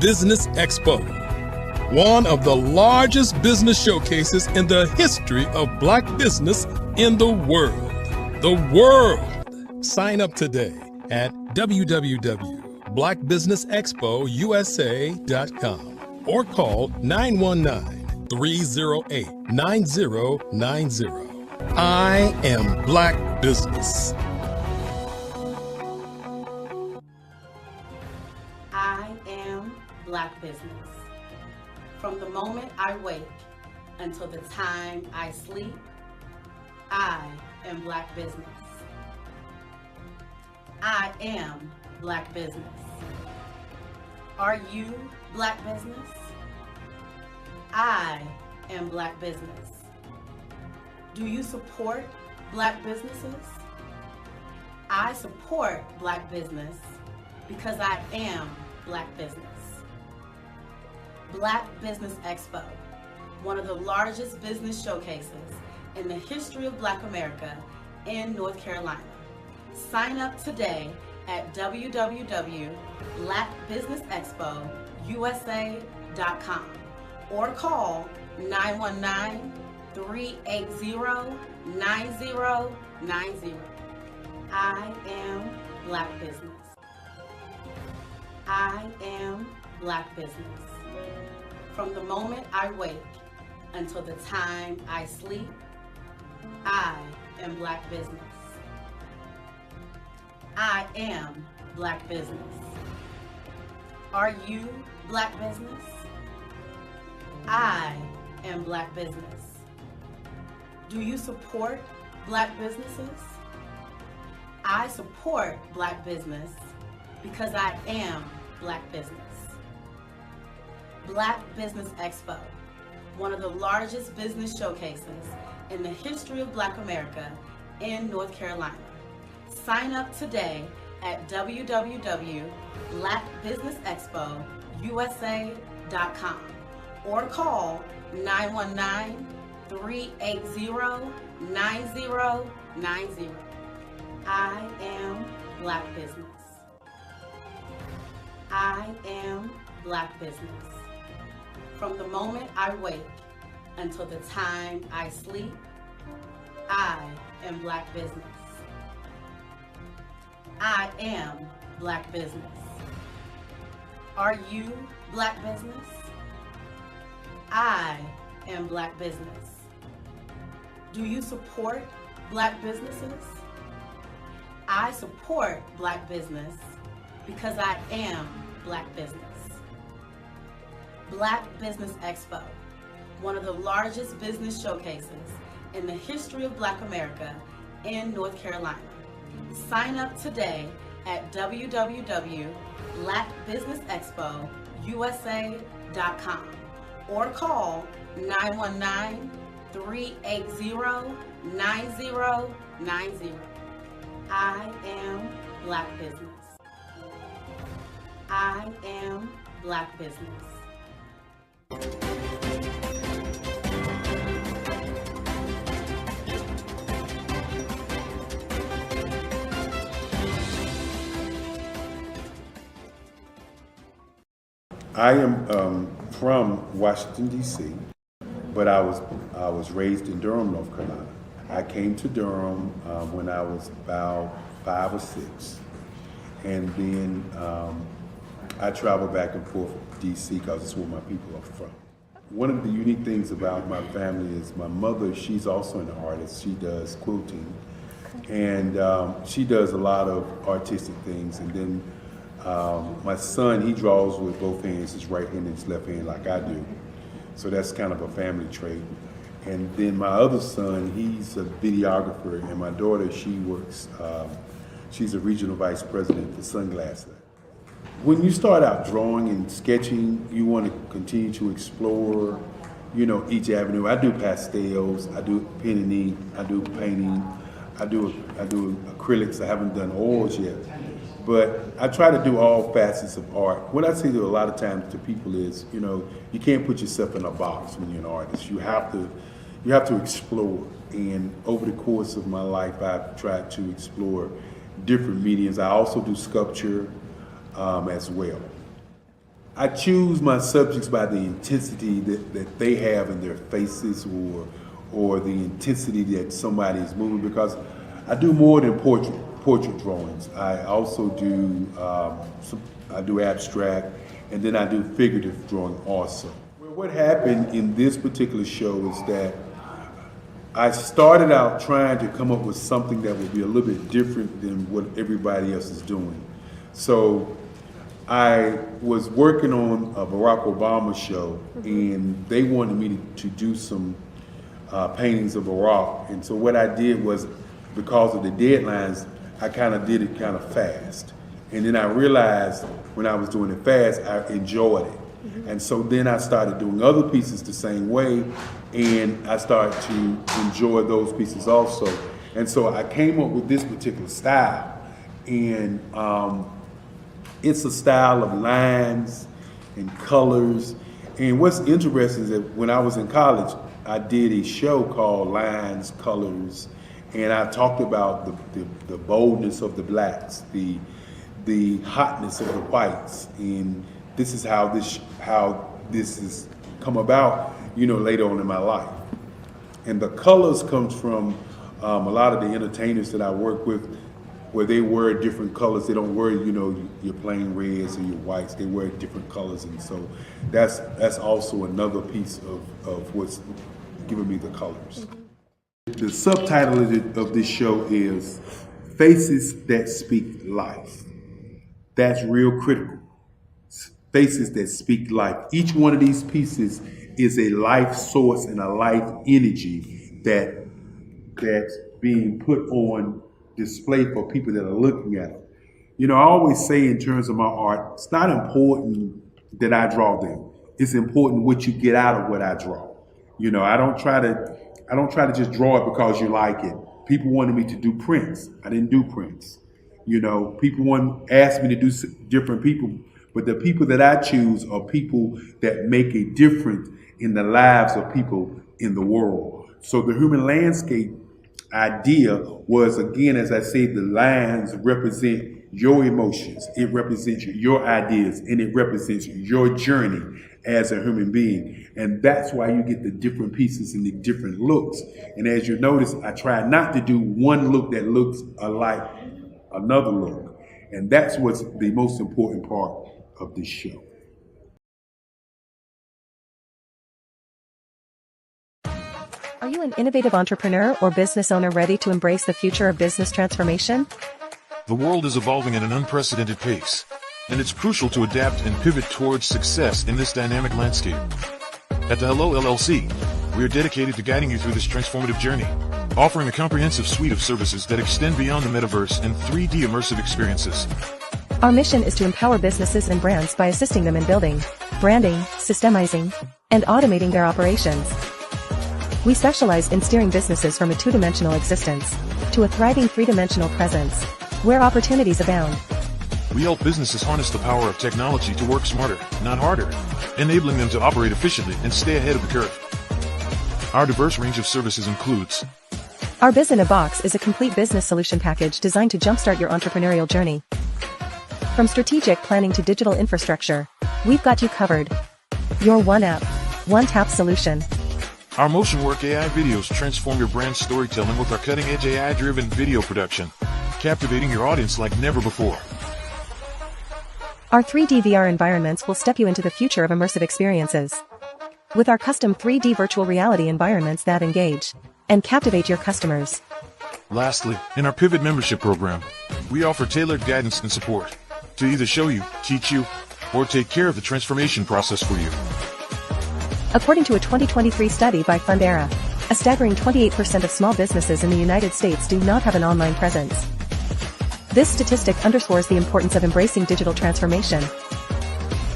Business Expo, one of the largest business showcases in the history of Black business in the world. The world! Sign up today at www.blackbusinessexpousa.com or call 919-308-9090. I am Black Business. I am Black business. From the moment I wake until the time I sleep, I am Black business. I am Black business. Are you Black business? I am Black business. Do you support Black businesses? I support Black business because I am Black business. Black Business Expo, one of the largest business showcases in the history of Black America in North Carolina. Sign up today at www.blackbusinessexpousa.com or call 919-380-9090. I am Black business. I am Black business. From the moment I wake until the time I sleep, I am Black business. I am Black business. Are you Black business? I am Black business. Do you support Black businesses? I support Black business because I am Black business. Black Business Expo, one of the largest business showcases in the history of Black America in North Carolina. Sign up today at www.blackbusinessexpousa.com or call 919-380-9090. I am Black business. I am Black business. From the moment I wake until the time I sleep, I am Black business. I am Black business. Are you Black business? I am Black business. Do you support Black businesses? I support Black business because I am Black business. Black Business Expo, one of the largest business showcases in the history of Black America in North Carolina. Sign up today at www.blackbusinessexpousa.com or call 919-380-9090. I am Black business. I am Black business. I am from Washington, D.C., but I was raised in Durham, North Carolina. I came to Durham when I was about 5 or 6, and then I traveled back and forth to D.C. because it's where my people are from. One of the unique things about my family is my mother, she's also an artist. She does quilting, and she does a lot of artistic things. And then my son, he draws with both hands, his right hand and his left hand like I do. So that's kind of a family trait. And then my other son, he's a videographer, and my daughter, she works, she's a regional vice president for Sunglasses. When you start out drawing and sketching, you want to continue to explore, you know, each avenue. I do pastels, I do pen and ink, I do painting, I do acrylics. I haven't done oils yet, but I try to do all facets of art. What I say to a lot of times to people is, you know, you can't put yourself in a box when you're an artist. You have to explore. And over the course of my life, I've tried to explore different mediums. I also do sculpture as well. I choose my subjects by the intensity that they have in their faces, or the intensity that somebody is moving, because I do more than portrait drawings. I also do I do abstract, and then I do figurative drawing also. Well, what happened in this particular show is that I started out trying to come up with something that would be a little bit different than what everybody else is doing. So I was working on a Barack Obama show, and they wanted me to do some paintings of Barack. And so what I did was, because of the deadlines, I kind of did it kind of fast. And then I realized when I was doing it fast, I enjoyed it. And so then I started doing other pieces the same way, and I started to enjoy those pieces also. And so I came up with this particular style, and it's a style of lines and colors. And what's interesting is that when I was in college, I did a show called Lines, Colors, and I talked about the boldness of the blacks, the hotness of the whites, and this is how this has come about, later on in my life. And the colors comes from a lot of the entertainers that I work with, where they wear different colors. They don't wear, your plain reds or your whites. They wear different colors, and so that's also another piece of what's giving me the colors. The subtitle of this show is Faces That Speak Life. That's real critical. Faces that speak life. Each one of these pieces is a life source and a life energy that's being put on display for people that are looking at them. I always say in terms of my art, it's not important that I draw them. It's important what you get out of what I draw. I don't try to just draw it because you like it. People wanted me to do prints. I didn't do prints. People asked me to do different people, but the people that I choose are people that make a difference in the lives of people in the world. So the human landscape idea was, again, as I said, the lines represent your emotions, it represents your ideas, and it represents your journey as a human being. And that's why you get the different pieces and the different looks. And as you notice, I try not to do one look that looks alike another look. And that's what's the most important part of this show. Are you an innovative entrepreneur or business owner ready to embrace the future of business transformation? The world is evolving at an unprecedented pace, and it's crucial to adapt and pivot towards success in this dynamic landscape. At the Hello LLC, we are dedicated to guiding you through this transformative journey, offering a comprehensive suite of services that extend beyond the metaverse and 3D immersive experiences. Our mission is to empower businesses and brands by assisting them in building, branding, systemizing, and automating their operations. We specialize in steering businesses from a two-dimensional existence to a thriving three-dimensional presence, where opportunities abound. We help businesses harness the power of technology to work smarter, not harder, enabling them to operate efficiently and stay ahead of the curve. Our diverse range of services includes: Our Biz in a Box is a complete business solution package designed to jumpstart your entrepreneurial journey. From strategic planning to digital infrastructure, we've got you covered. Your one app, one tap solution. Our Motion Work AI videos transform your brand storytelling with our cutting-edge AI-driven video production, captivating your audience like never before. Our 3D VR environments will step you into the future of immersive experiences. With our custom 3D virtual reality environments that engage and captivate your customers. Lastly, in our Pivot membership program, we offer tailored guidance and support to either show you, teach you, or take care of the transformation process for you. According to a 2023 study by Fundera, a staggering 28% of small businesses in the United States do not have an online presence. This statistic underscores the importance of embracing digital transformation.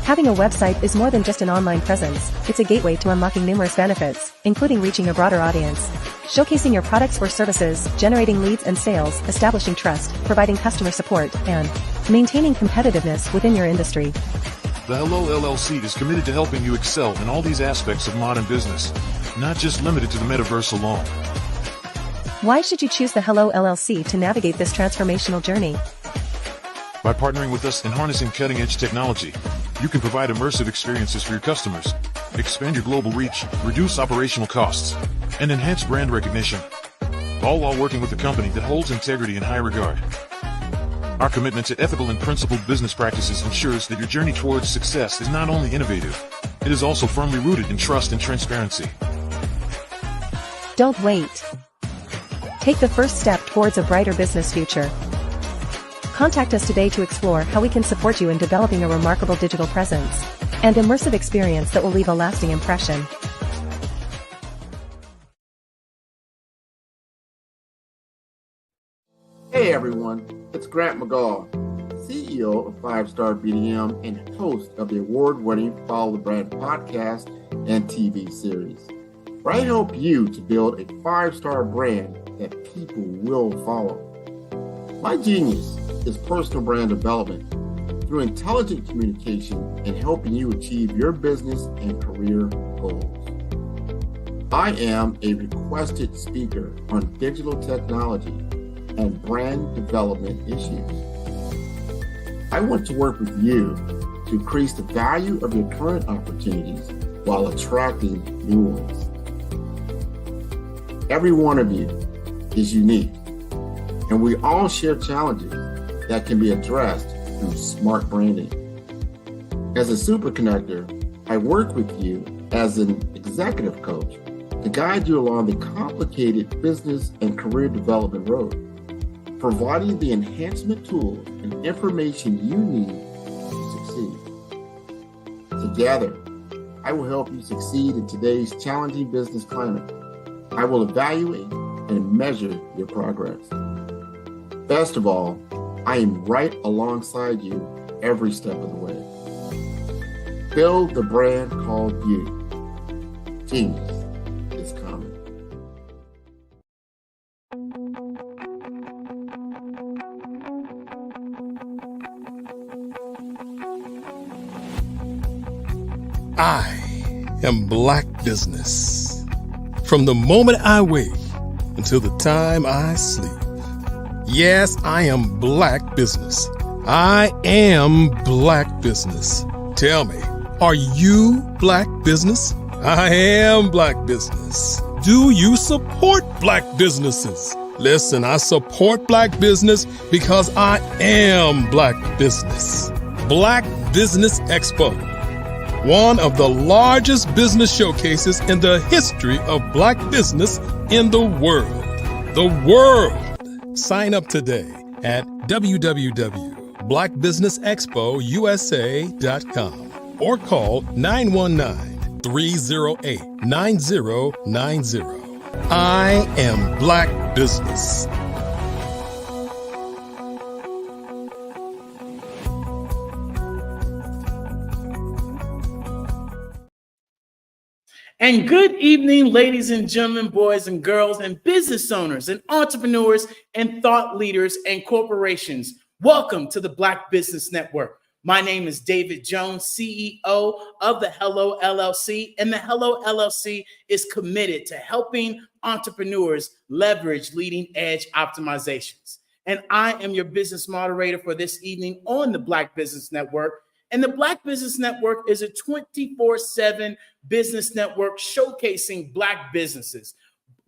Having a website is more than just an online presence, it's a gateway to unlocking numerous benefits, including reaching a broader audience, showcasing your products or services, generating leads and sales, establishing trust, providing customer support, and maintaining competitiveness within your industry. The Hello LLC is committed to helping you excel in all these aspects of modern business, not just limited to the metaverse alone. Why should you choose the Hello LLC to navigate this transformational journey? By partnering with us and harnessing cutting-edge technology, You can provide immersive experiences for your customers, expand your global reach, reduce operational costs, and enhance brand recognition, all while working with a company that holds integrity in high regard. Our commitment to ethical and principled business practices ensures that your journey towards success is not only innovative, it is also firmly rooted in trust and transparency. Don't wait. Take the first step towards a brighter business future. Contact us today to explore how we can support you in developing a remarkable digital presence and immersive experience that will leave a lasting impression. Hey everyone, it's Grant McGaw, CEO of 5-Star BDM and host of the award-winning Follow the Brand podcast and TV series, where I help you to build a 5-star brand that people will follow. My genius is personal brand development through intelligent communication and helping you achieve your business and career goals. I am a requested speaker on digital technology and brand development issues. I want to work with you to increase the value of your current opportunities while attracting new ones. Every one of you is unique, and we all share challenges that can be addressed through smart branding. As a super connector, I work with you as an executive coach to guide you along the complicated business and career development road, providing the enhancement tools and information you need to succeed. Together, I will help you succeed in today's challenging business climate. I will evaluate and measure your progress. Best of all, I am right alongside you every step of the way. Build the brand called you. Genius is coming. I am Black business. From the moment I wake until the time I sleep. Yes, I am Black business. I am Black business. Tell me, are you Black business? I am Black business. Do you support Black businesses? Listen, I support Black business because I am Black business. Black Business Expo, one of the largest business showcases in the history of Black business in the world. The world! Sign up today at www.blackbusinessexpousa.com or call 919-308-9090. I am Black business. And good evening, ladies and gentlemen, boys and girls, and business owners and entrepreneurs and thought leaders and corporations. Welcome to the Black Business Network. My name is David Jones, CEO of the Hello LLC, and the Hello LLC is committed to helping entrepreneurs leverage leading edge optimizations. And I am your business moderator for this evening on the Black Business Network. And the Black Business Network is a 24/7 business network showcasing Black businesses,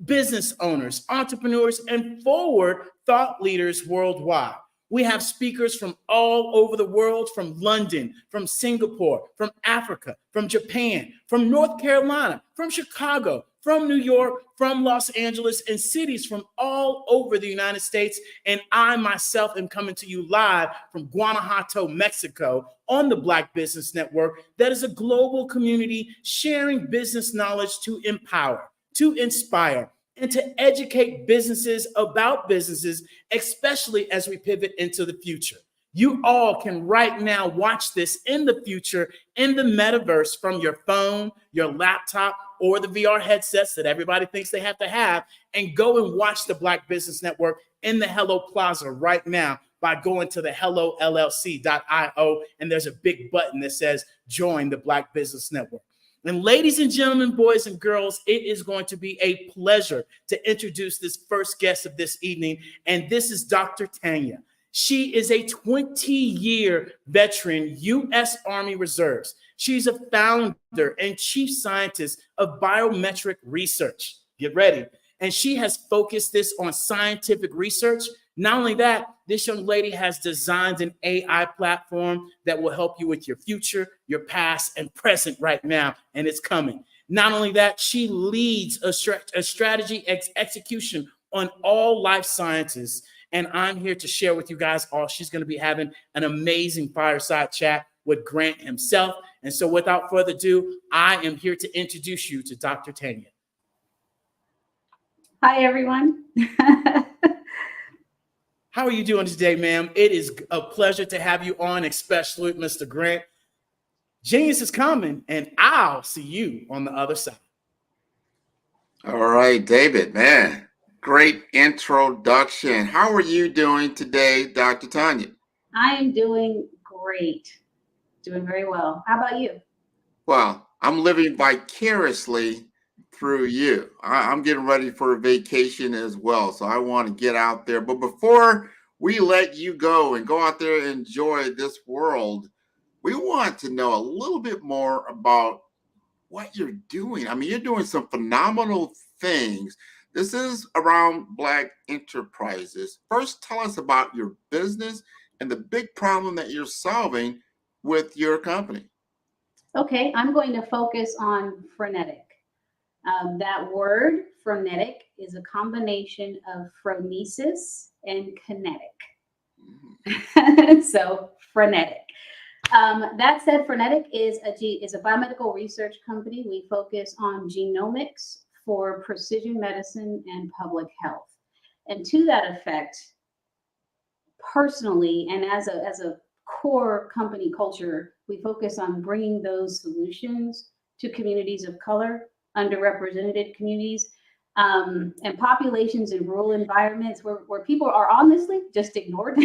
business owners, entrepreneurs, and forward thought leaders worldwide. We have speakers from all over the world, from London, from Singapore, from Africa, from Japan, from North Carolina, from Chicago, from New York, from Los Angeles, and cities from all over the United States. And I myself am coming to you live from Guanajuato, Mexico, on the Black Business Network. That is a global community sharing business knowledge to empower, to inspire, and to educate businesses about businesses, especially as we pivot into the future. You all can right now watch this in the future in the metaverse from your phone, your laptop, or the VR headsets that everybody thinks they have to have, and go and watch the Black Business Network in the Hello Plaza right now by going to the hellollc.io, and there's a big button that says join the Black Business Network. And ladies and gentlemen, boys and girls, it is going to be a pleasure to introduce this first guest of this evening, and this is Dr. Tanya. She is a 20-year veteran U.S. Army Reserves. She's a founder and chief scientist of biometric research. Get ready. And she has focused this on scientific research. Not only that, this young lady has designed an AI platform that will help you with your future, your past, and present right now, and it's coming. Not only that, she leads a strategy execution on all life sciences, and I'm here to share with you guys all. She's going to be having an amazing fireside chat with Grant himself, and so without further ado, I am here to introduce you to Dr. Tanya. Hi, everyone. How are you doing today, ma'am? It is a pleasure to have you on, especially with Mr. Grant. Genius is coming, and I'll see you on the other side. All right, David, man, great introduction. How are you doing today, Dr. Tanya? I am doing great. Doing very well. How about you? Well, I'm living vicariously through you. I'm getting ready for a vacation as well, so I want to get out there. But before we let you go and go out there and enjoy this world, we want to know a little bit more about what you're doing. I mean, you're doing some phenomenal things. This is around Black enterprises. First, tell us about your business and the big problem that you're solving with your company. Okay, I'm going to focus on frenetic. That word, frenetic, is a combination of phronesis and kinetic. So, frenetic. That said, frenetic is a biomedical research company. We focus on genomics for precision medicine and public health. And to that effect, personally, and as a core company culture, we focus on bringing those solutions to communities of color, underrepresented communities, and populations in rural environments where people are honestly just ignored.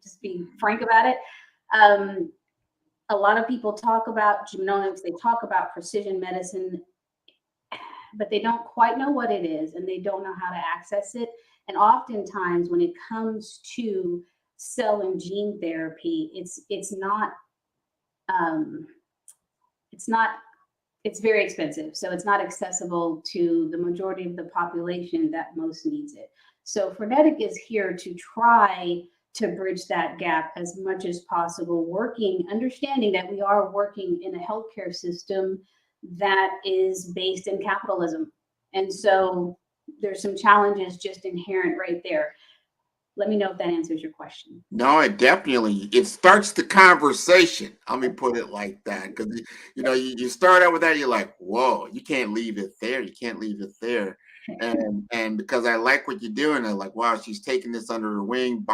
just be frank about it. A lot of people talk about genomics, they talk about precision medicine, but they don't quite know what it is and they don't know how to access it. And oftentimes when it comes to cell and gene therapy, it's very expensive. So it's not accessible to the majority of the population that most needs it. So Frenetic is here to try to bridge that gap as much as possible, understanding that we are working in a healthcare system that is based in capitalism. And so there's some challenges just inherent right there. Let me know if that answers your question. No, it starts the conversation. Let me put it like that. Because, you start out with that, you're like, whoa, you can't leave it there. You can't leave it there. And because I like what you're doing, I'm like, wow, she's taking this under her wing,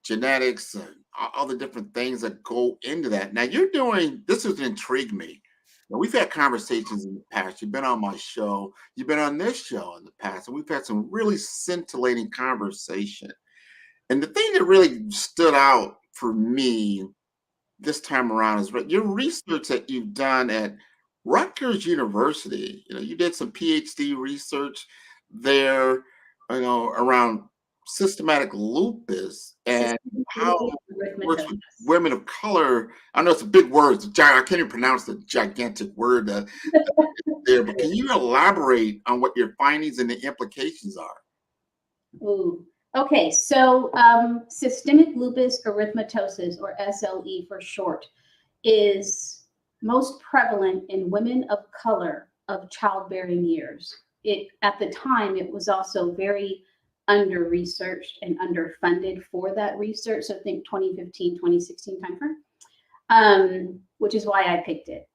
genetics, and all the different things that go into that. Now this has intrigued me. Now, we've had conversations in the past. You've been on my show. You've been on this show in the past, and we've had some really scintillating conversation. And the thing that really stood out for me this time around is your research that you've done at Rutgers University. You did some PhD research there, around systematic lupus and how it works with women of color. I know it's a big word. I can't even pronounce the gigantic word there, but can you elaborate on what your findings and the implications are? Ooh. Okay, so systemic lupus erythematosus, or SLE for short, is most prevalent in women of color of childbearing years. At the time, it was also very under-researched and underfunded for that research. So I think 2015, 2016 timeframe, which is why I picked it.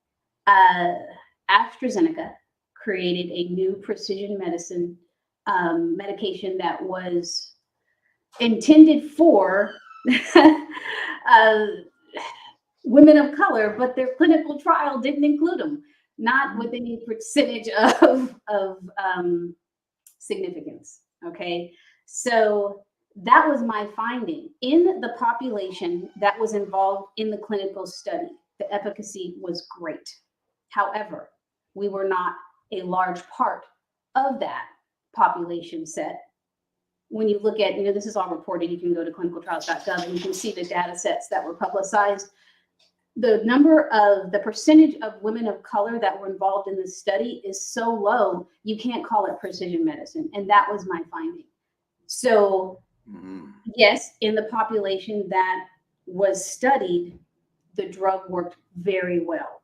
AstraZeneca created a new precision medicine medication that was intended for women of color, but their clinical trial didn't include them, not with any percentage of significance. Okay, so that was my finding. In the population that was involved in the clinical study, the efficacy was great. However, we were not a large part of that population set. when you look at, this is all reported, you can go to clinicaltrials.gov and you can see the data sets that were publicized. The percentage of women of color that were involved in this study is so low, you can't call it precision medicine. And that was my finding. So yes, in the population that was studied, the drug worked very well.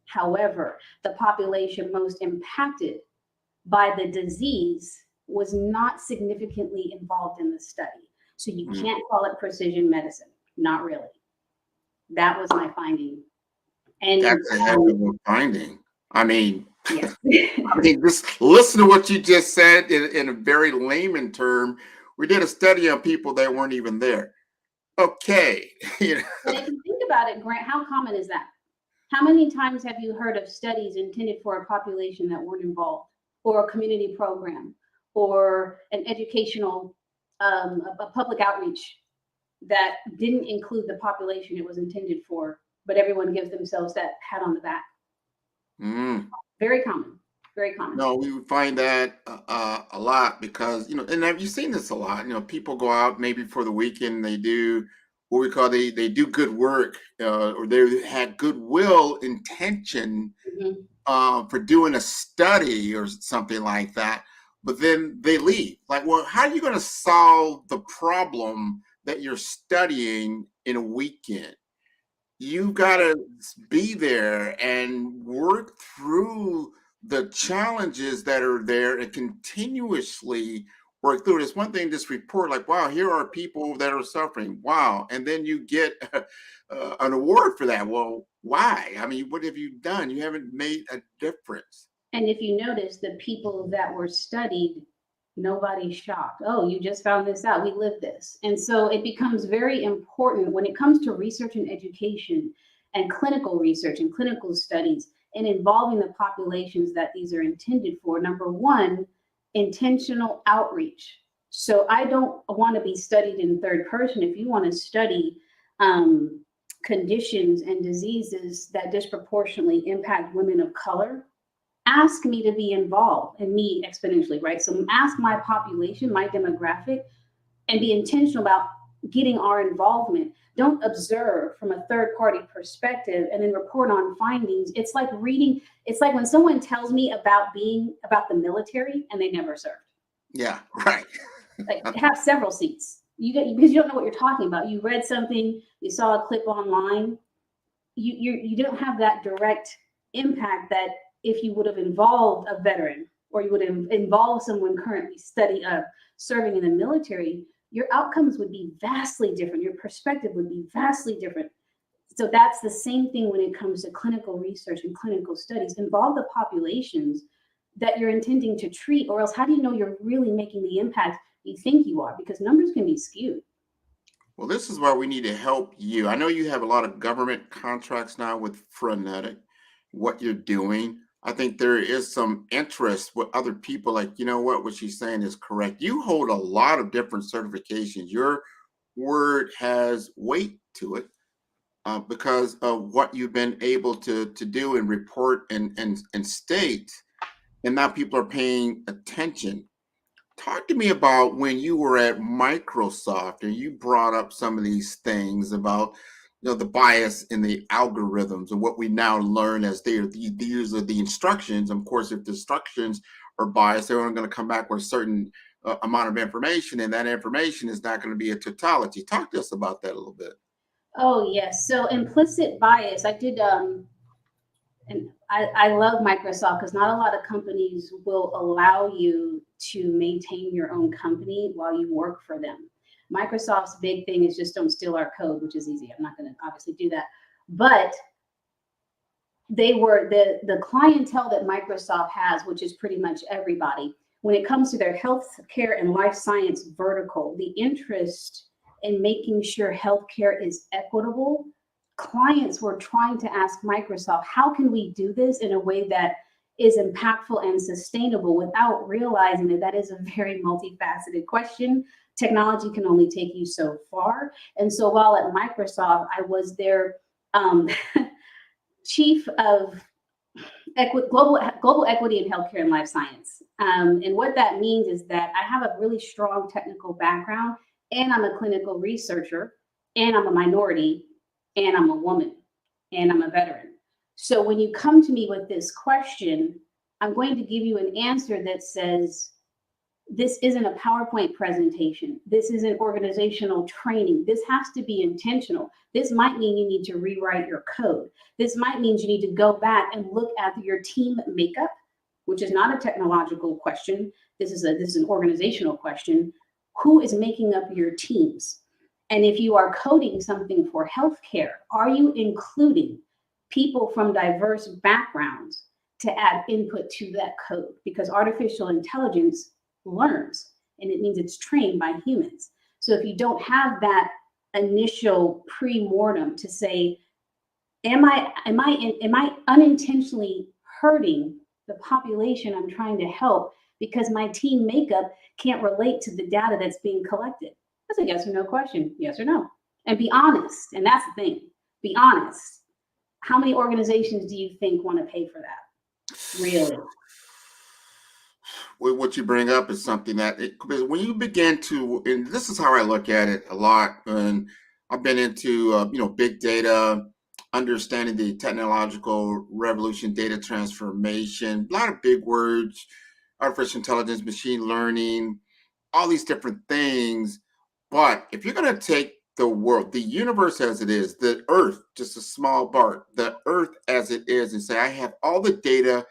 However, the population most impacted by the disease was not significantly involved in the study. So you can't call it precision medicine. Not really. That was my finding. And that's a heck of a finding. I mean, yes. Just listen to what you just said in a very layman term. We did a study on people that weren't even there. Okay. But if you think about it, Grant, how common is that? How many times have you heard of studies intended for a population that weren't involved, or a community program, or an educational, a public outreach that didn't include the population it was intended for, but everyone gives themselves that pat on the back? Very common, very common. No, we would find that a lot because, and have you seen this a lot? People go out maybe for the weekend, they do what we call they do good work, or they had goodwill intention for doing a study or something like that, but then they leave. Like, well, how are you going to solve the problem that you're studying in a weekend? You've got to be there and work through the challenges that are there and continuously work through it. It's one thing, this report, like, wow, here are people that are suffering. Wow. And then you get an award for that. Well, why? I mean, what have you done? You haven't made a difference. And if you notice, the people that were studied, nobody's shocked. Oh, you just found this out. We live this. And so it becomes very important when it comes to research and education and clinical research and clinical studies and involving the populations that these are intended for. Number one, intentional outreach. So I don't want to be studied in third person. If you want to study conditions and diseases that disproportionately impact women of color, ask me to be involved, and me exponentially, right? So ask my population, my demographic, and be intentional about getting our involvement. Don't observe from a third party perspective and then report on findings. It's like reading, it's like when someone tells me about the military and they never served. Yeah, right. Like, have several seats. Because you don't know what you're talking about. You read something, you saw a clip online, you don't have that direct impact that if you would have involved a veteran, or you would have involved someone currently serving in the military, your outcomes would be vastly different. Your perspective would be vastly different. So that's the same thing when it comes to clinical research and clinical studies. Involve the populations that you're intending to treat, or else how do you know you're really making the impact you think you are? Because numbers can be skewed. Well, this is why we need to help you. I know you have a lot of government contracts now with Frenetic, what you're doing. I think there is some interest with other people, like, what she's saying is correct. You hold a lot of different certifications. Your word has weight to it because of what you've been able to do and report and state. And now people are paying attention. Talk to me about when you were at Microsoft and you brought up some of these things about the bias in the algorithms and what we now learn as these are the instructions. Of course, if the instructions are biased, they're only going to come back with a certain amount of information, and that information is not going to be a totality. Talk to us about that a little bit. Oh, yes. So implicit bias, I did, and I love Microsoft because not a lot of companies will allow you to maintain your own company while you work for them. Microsoft's big thing is just don't steal our code, which is easy. I'm not going to obviously do that. But they were the clientele that Microsoft has, which is pretty much everybody. When it comes to their healthcare and life science vertical, the interest in making sure healthcare is equitable, clients were trying to ask Microsoft, how can we do this in a way that is impactful and sustainable, without realizing that that is a very multifaceted question. Technology can only take you so far. And so while at Microsoft, I was their chief of global equity in healthcare and life science. And what that means is that I have a really strong technical background, and I'm a clinical researcher, and I'm a minority, and I'm a woman, and I'm a veteran. So when you come to me with this question, I'm going to give you an answer that says, this isn't a PowerPoint presentation. This isn't organizational training. This has to be intentional. This might mean you need to rewrite your code. This might mean you need to go back and look at your team makeup, which is not a technological question. This is an organizational question. Who is making up your teams? And if you are coding something for healthcare, are you including people from diverse backgrounds to add input to that code? Because artificial intelligence learns, and it means it's trained by humans. So if you don't have that initial pre-mortem to say, am I unintentionally hurting the population I'm trying to help because my team makeup can't relate to the data that's being collected? That's a yes or no question, yes or no. And be honest, and that's the thing, be honest. How many organizations do you think want to pay for that? Really? What you bring up is something that when you begin to, and this is how I look at it a lot, and I've been into big data, understanding the technological revolution, data transformation, a lot of big words, artificial intelligence, machine learning, all these different things. But if you're going to take the world, the universe as it is, the earth, just a small part, the earth as it is, and say, I have all the data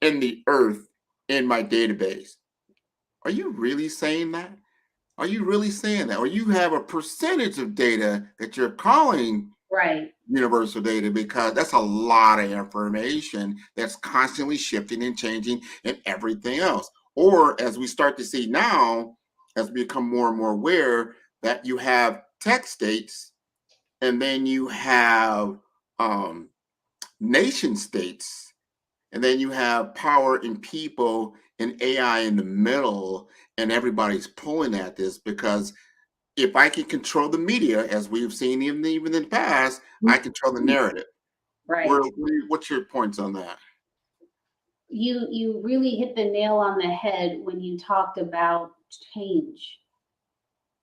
in the earth in my database. Are you really saying that? Are you really saying that? Or you have a percentage of data that you're calling right universal data, because that's a lot of information that's constantly shifting and changing and everything else. Or as we start to see now, as we become more and more aware that you have tech states, and then you have nation states, and then you have power in people and AI in the middle, and everybody's pulling at this because if I can control the media, as we've seen even in the past, I control the narrative. Right. What's your points on that? You really hit the nail on the head when you talked about change.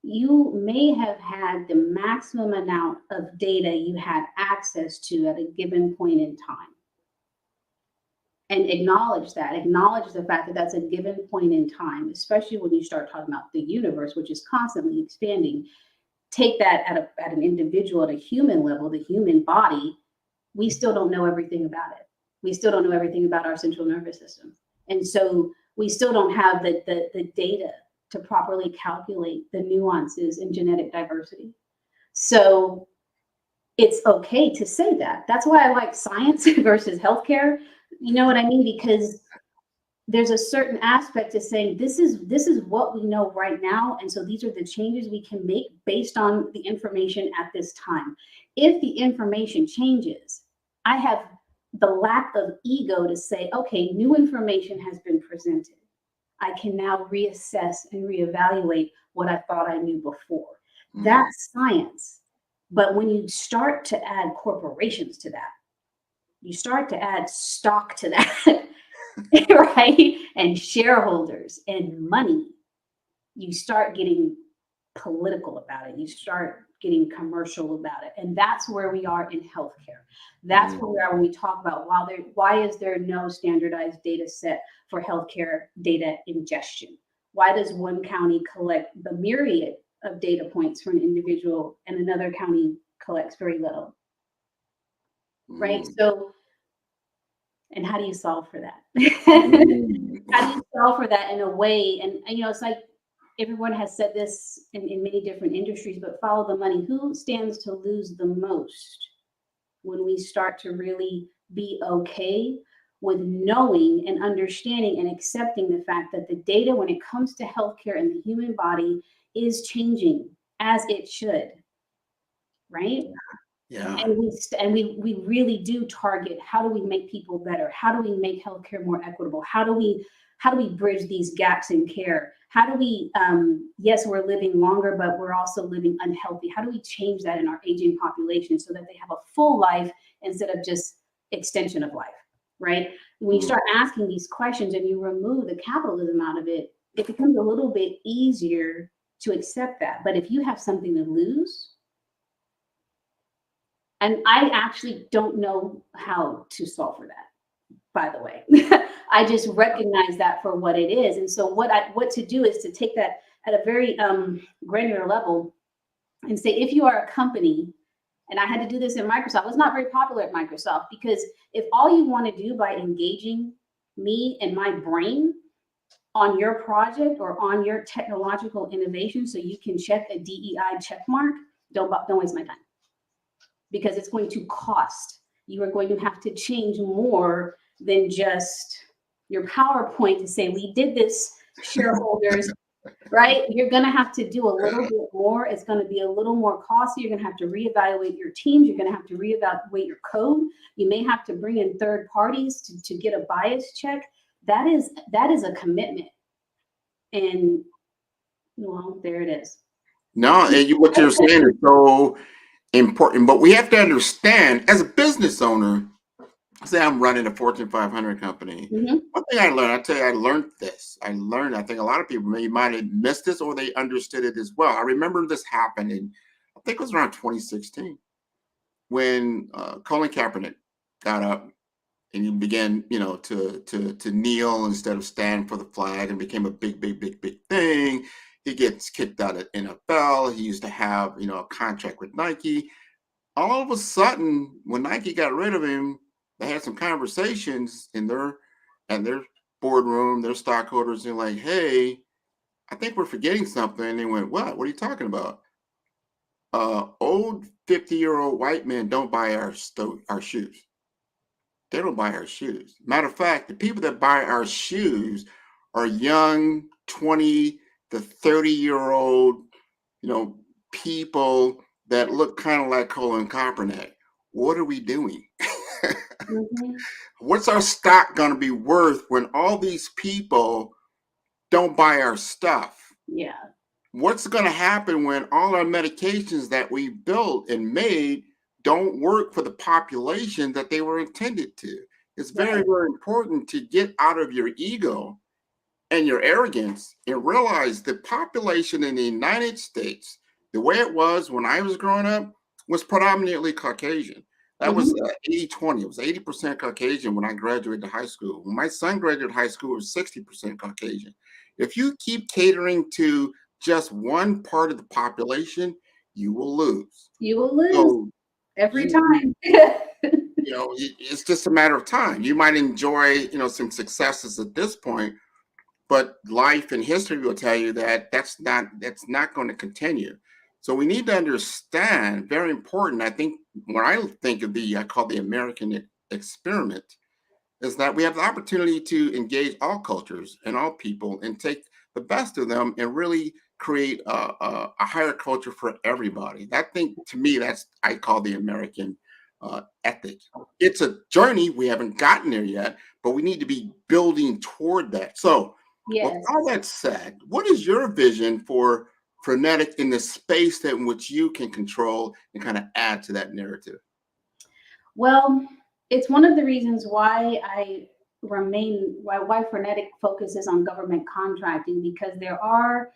You may have had the maximum amount of data you had access to at a given point in time. And acknowledge the fact that that's a given point in time, especially when you start talking about the universe, which is constantly expanding. Take that at an individual, at a human level, the human body, we still don't know everything about it. We still don't know everything about our central nervous system. And so we still don't have the data to properly calculate the nuances in genetic diversity. So it's okay to say that. That's why I like science versus healthcare. You know what I mean? Because there's a certain aspect to saying this is what we know right now, and so these are the changes we can make based on the information at this time. If the information changes, I have the lack of ego to say, okay, new information has been presented. I can now reassess and reevaluate what I thought I knew before. Mm-hmm. That's science. But when you start to add corporations to that, you start to add stock to that, right? And shareholders and money, you start getting political about it. You start getting commercial about it. And that's where we are in healthcare. That's where we are when we talk about why is there no standardized data set for healthcare data ingestion? Why does one county collect the myriad of data points for an individual and another county collects very little? Right? So, and how do you solve for that? How do you solve for that in a way? And it's like everyone has said this in many different industries, but follow the money. Who stands to lose the most when we start to really be okay with knowing and understanding and accepting the fact that the data, when it comes to healthcare and the human body, is changing as it should, right? Yeah. And we really do target, how do we make people better? How do we make healthcare more equitable? How do we bridge these gaps in care? How do we, yes, we're living longer, but we're also living unhealthy. How do we change that in our aging population so that they have a full life instead of just extension of life, right? When you start asking these questions and you remove the capitalism out of it, it becomes a little bit easier to accept that. But if you have something to lose, and I actually don't know how to solve for that, by the way. I just recognize that for what it is. And so what to do is to take that at a very granular level and say, if you are a company, and I had to do this in Microsoft, it was not very popular at Microsoft, because if all you want to do by engaging me and my brain on your project or on your technological innovation so you can check a DEI check mark, don't waste my time, because it's going to cost. You are going to have to change more than just your PowerPoint to say, we did this, shareholders, right? You're going to have to do a little bit more. It's going to be a little more costly. You're going to have to reevaluate your teams. You're going to have to reevaluate your code. You may have to bring in third parties to get a bias check. That is a commitment. And well, there it is. No, and what you're saying is so important, but we have to understand, as a business owner, say I'm running a Fortune 500 company. One thing I learned this. I think a lot of people might have missed this, or they understood it as well. I remember this happened in, I think it was around 2016, when Colin Kaepernick got up and he began, to kneel instead of stand for the flag, and became a big thing. He gets kicked out of NFL. He used to have, a contract with Nike. All of a sudden, when Nike got rid of him, they had some conversations in their boardroom, their stockholders, and like, hey, I think we're forgetting something. And they went, what? What are you talking about? Old 50-year-old white men don't buy our shoes. They don't buy our shoes. Matter of fact, the people that buy our shoes are young 20 to 30-year-old, people that look kind of like Colin Kaepernick. What are we doing? What's our stock going to be worth when all these people don't buy our stuff? Yeah. What's going to happen when all our medications that we built and made don't work for the population that they were intended to? It's very, very important to get out of your ego and your arrogance and realize the population in the United States, the way it was when I was growing up, was predominantly Caucasian. That was 80-20. It was 80% Caucasian when I graduated high school. When my son graduated high school, it was 60% Caucasian. If you keep catering to just one part of the population, you will lose. You will lose every time. It's just a matter of time. You might enjoy, some successes at this point, but life and history will tell you that that's not going to continue. So we need to understand, very important, I think, when I think of I call the American experiment, is that we have the opportunity to engage all cultures and all people and take the best of them and really create a higher culture for everybody. That thing, to me, I call the American ethic. It's a journey. We haven't gotten there yet, but we need to be building toward that. So with all that said, what is your vision for Frenetic in the space in which you can control and kind of add to that narrative? Well, it's one of the reasons why why Frenetic focuses on government contracting, because there are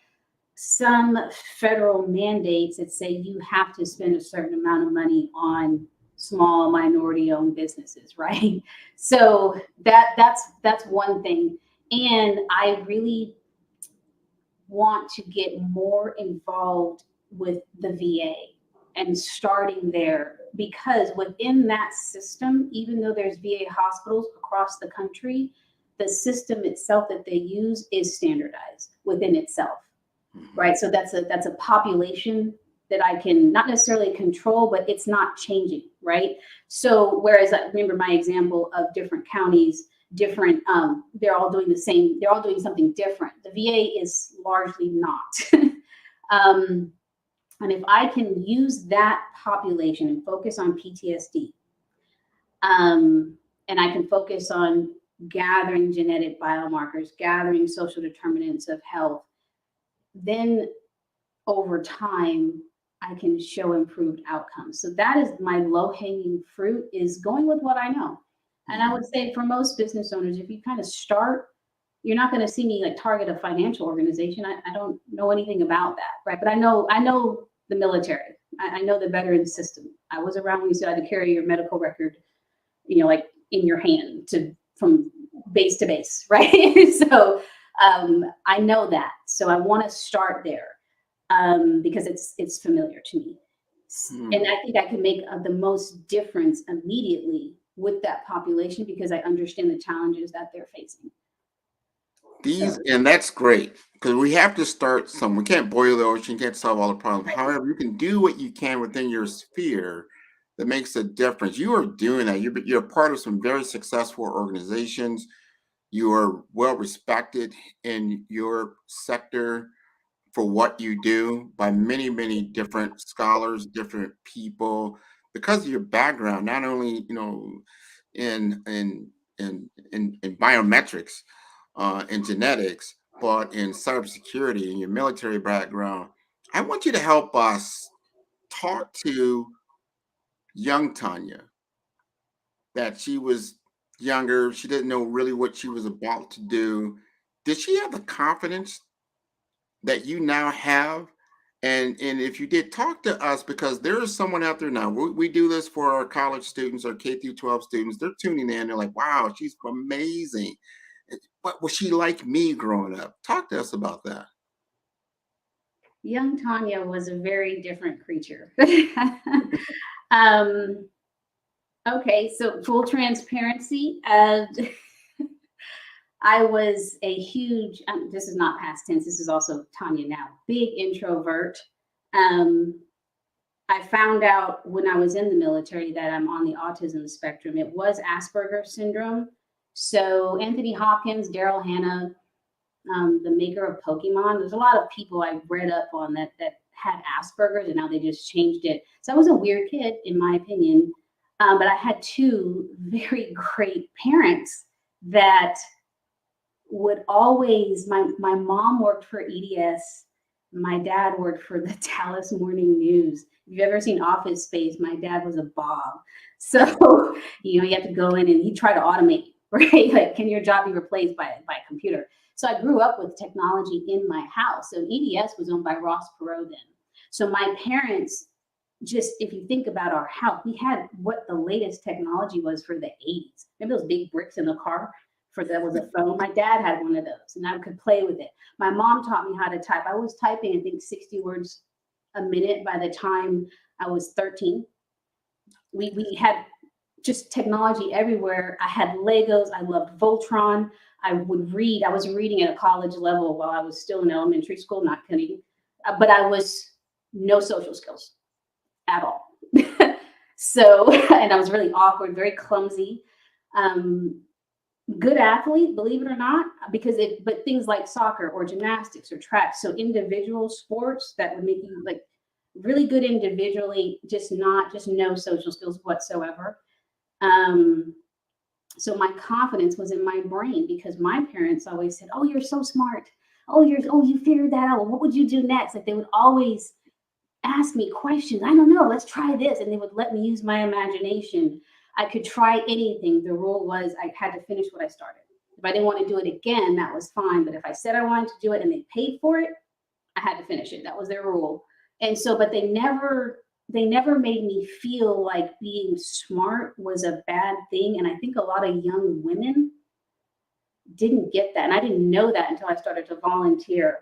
some federal mandates that say you have to spend a certain amount of money on small minority-owned businesses, right? So that's one thing. And I really want to get more involved with the VA and starting there, because within that system, even though there's VA hospitals across the country, the system itself that they use is standardized within itself, right? So that's a population that I can not necessarily control, but it's not changing, right? So whereas I remember my example of different counties, they're all doing the same, they're all doing something different. The VA is largely not. And if I can use that population and focus on PTSD, and I can focus on gathering genetic biomarkers, gathering social determinants of health, then over time, I can show improved outcomes. So that is my low-hanging fruit, is going with what I know. And I would say for most business owners, if you kind of start, you're not going to see me like target a financial organization. I don't know anything about that, right? But I know the military. I know the veteran system. I was around when you still had to carry your medical record, like in your hand from base to base, right? So I know that. So I want to start there because it's familiar to me. And I think I can make the most difference immediately with that population because I understand the challenges that they're facing. And that's great because we have to start we can't boil the ocean, can't solve all the problems. Right. However, you can do what you can within your sphere that makes a difference. You are doing that. You're part of some very successful organizations. You are well respected in your sector for what you do by many, many different scholars, different people, because of your background, not only in biometrics and genetics, but in cybersecurity and your military background. I want you to help us talk to young Tanya, that she was younger, she didn't know really what she was about to do. Did she have the confidence that you now have? And if you did, talk to us, because there is someone out there now. We do this for our college students, our K through 12 students. They're tuning in. They're like, wow, she's amazing. What was she like me growing up? Talk to us about that. Young Tanya was a very different creature. Okay, so full transparency. I was a huge, this is not past tense, this is also Tanya now, big introvert. I found out when I was in the military that I'm on the autism spectrum. It was Asperger's syndrome. So Anthony Hopkins, Daryl Hannah, the maker of Pokemon, there's a lot of people I read up on that had Asperger's, and now they just changed it. So I was a weird kid, in my opinion, but I had two very great parents that would always, my mom worked for EDS, my dad worked for the Dallas Morning News. If you've ever seen Office Space, my dad was a Bob. So, you have to go in and he tried to automate, right? Like, can your job be replaced by a computer? So I grew up with technology in my house. So EDS was owned by Ross Perot then. So my parents, just, if you think about our house, we had what the latest technology was for the 80s. Remember those big bricks in the car? That was a phone. My dad had one of those and I could play with it. My mom taught me how to type. I was typing, I think, 60 words a minute by the time I was 13. We had just technology everywhere. I had Legos. I loved Voltron. I would read. I was reading at a college level while I was still in elementary school, not kidding. But I was no social skills at all. So, and I was really awkward, very clumsy. Good athlete, believe it or not, but things like soccer or gymnastics or track, so individual sports that would make you like really good individually, just no social skills whatsoever. So my confidence was in my brain because my parents always said, "Oh, you're so smart. You figured that out. Well, what would you do next?" Like they would always ask me questions. I don't know. Let's try this, and they would let me use my imagination. I could try anything. The rule was I had to finish what I started. If I didn't want to do it again, that was fine. But if I said I wanted to do it and they paid for it, I had to finish it. That was their rule. And so, but they never made me feel like being smart was a bad thing. And I think a lot of young women didn't get that. And I didn't know that until I started to volunteer.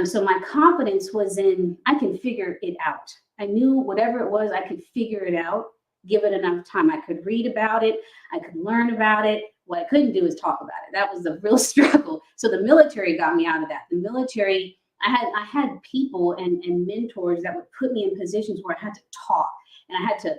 So my confidence was in, I can figure it out. I knew whatever it was, I could figure it out. Give it enough time. I could read about it. I could learn about it. What I couldn't do is talk about it. That was the real struggle. So the military got me out of that. The military, I had people and mentors that would put me in positions where I had to talk and I had to,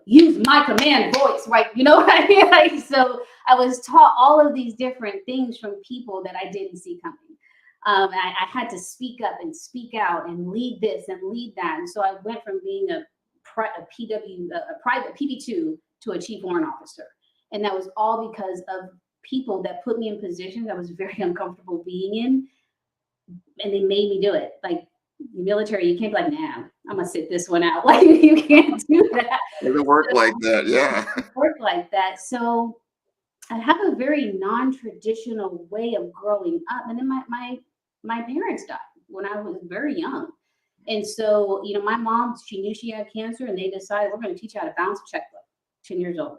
use my command voice, right? You know what I mean? Like, so I was taught all of these different things from people that I didn't see coming. I had to speak up and speak out and lead this and lead that. And so I went from being a private PB2 to a chief warrant officer. And that was all because of people that put me in positions I was very uncomfortable being in. And they made me do it. Like military, you can't be like, nah, I'm going to sit this one out. Like you can't do that. It doesn't work like that. Yeah. Work like that. So I have a very non-traditional way of growing up. And then my parents died when I was very young. And so, you know, my mom, she knew she had cancer, and they decided, we're going to teach you how to balance a checkbook, 10 years old.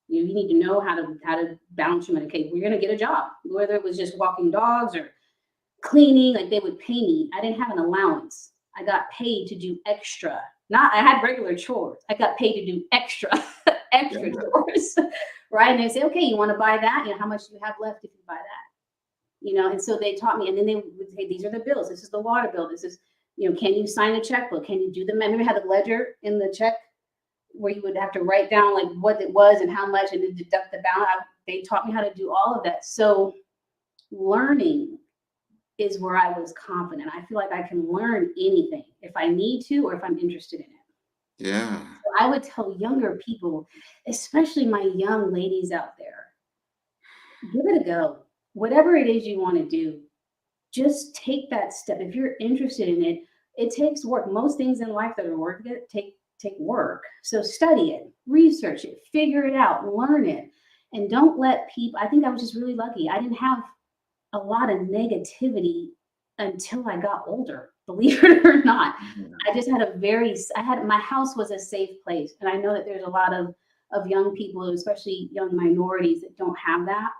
You need to know how to balance your money. Okay, we're going to get a job, whether it was just walking dogs or cleaning, like they would pay me. I didn't have an allowance. I got paid to do extra. Not, I had regular chores. I got paid to do extra chores, right? And they say, okay, you want to buy that? You know, how much do you have left if you buy that? You know, and so they taught me, and then they would say, these are the bills. This is the water bill. This is, you know, can you sign a checkbook? Can you do the, I remember I had a ledger in the check where you would have to write down like what it was and how much, and then deduct the balance. They taught me how to do all of that. So learning is where I was confident. I feel like I can learn anything if I need to or if I'm interested in it. Yeah. So I would tell younger people, especially my young ladies out there, give it a go. Whatever it is you want to do, just take that step. If you're interested in it, it takes work. Most things in life that are worth it take work. So study it, research it, figure it out, learn it, and don't let people, I think I was just really lucky. I didn't have a lot of negativity until I got older, believe it or not. I just had my house was a safe place. And I know that there's a lot of young people, especially young minorities, that don't have that.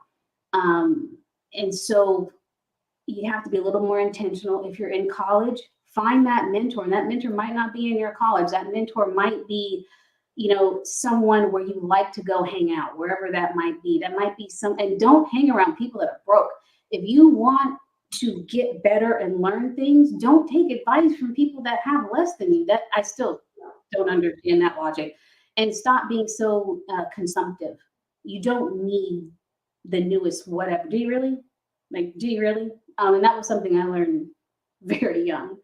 And so you have to be a little more intentional. If you're in college, find that mentor, and that mentor might not be in your college. That mentor might be, you know, someone where you like to go hang out, wherever that might be. That might be and don't hang around people that are broke. If you want to get better and learn things, don't take advice from people that have less than you. That I still don't understand that logic. And stop being so consumptive. You don't need the newest whatever. Do you really? Like, do you really? And that was something I learned very young.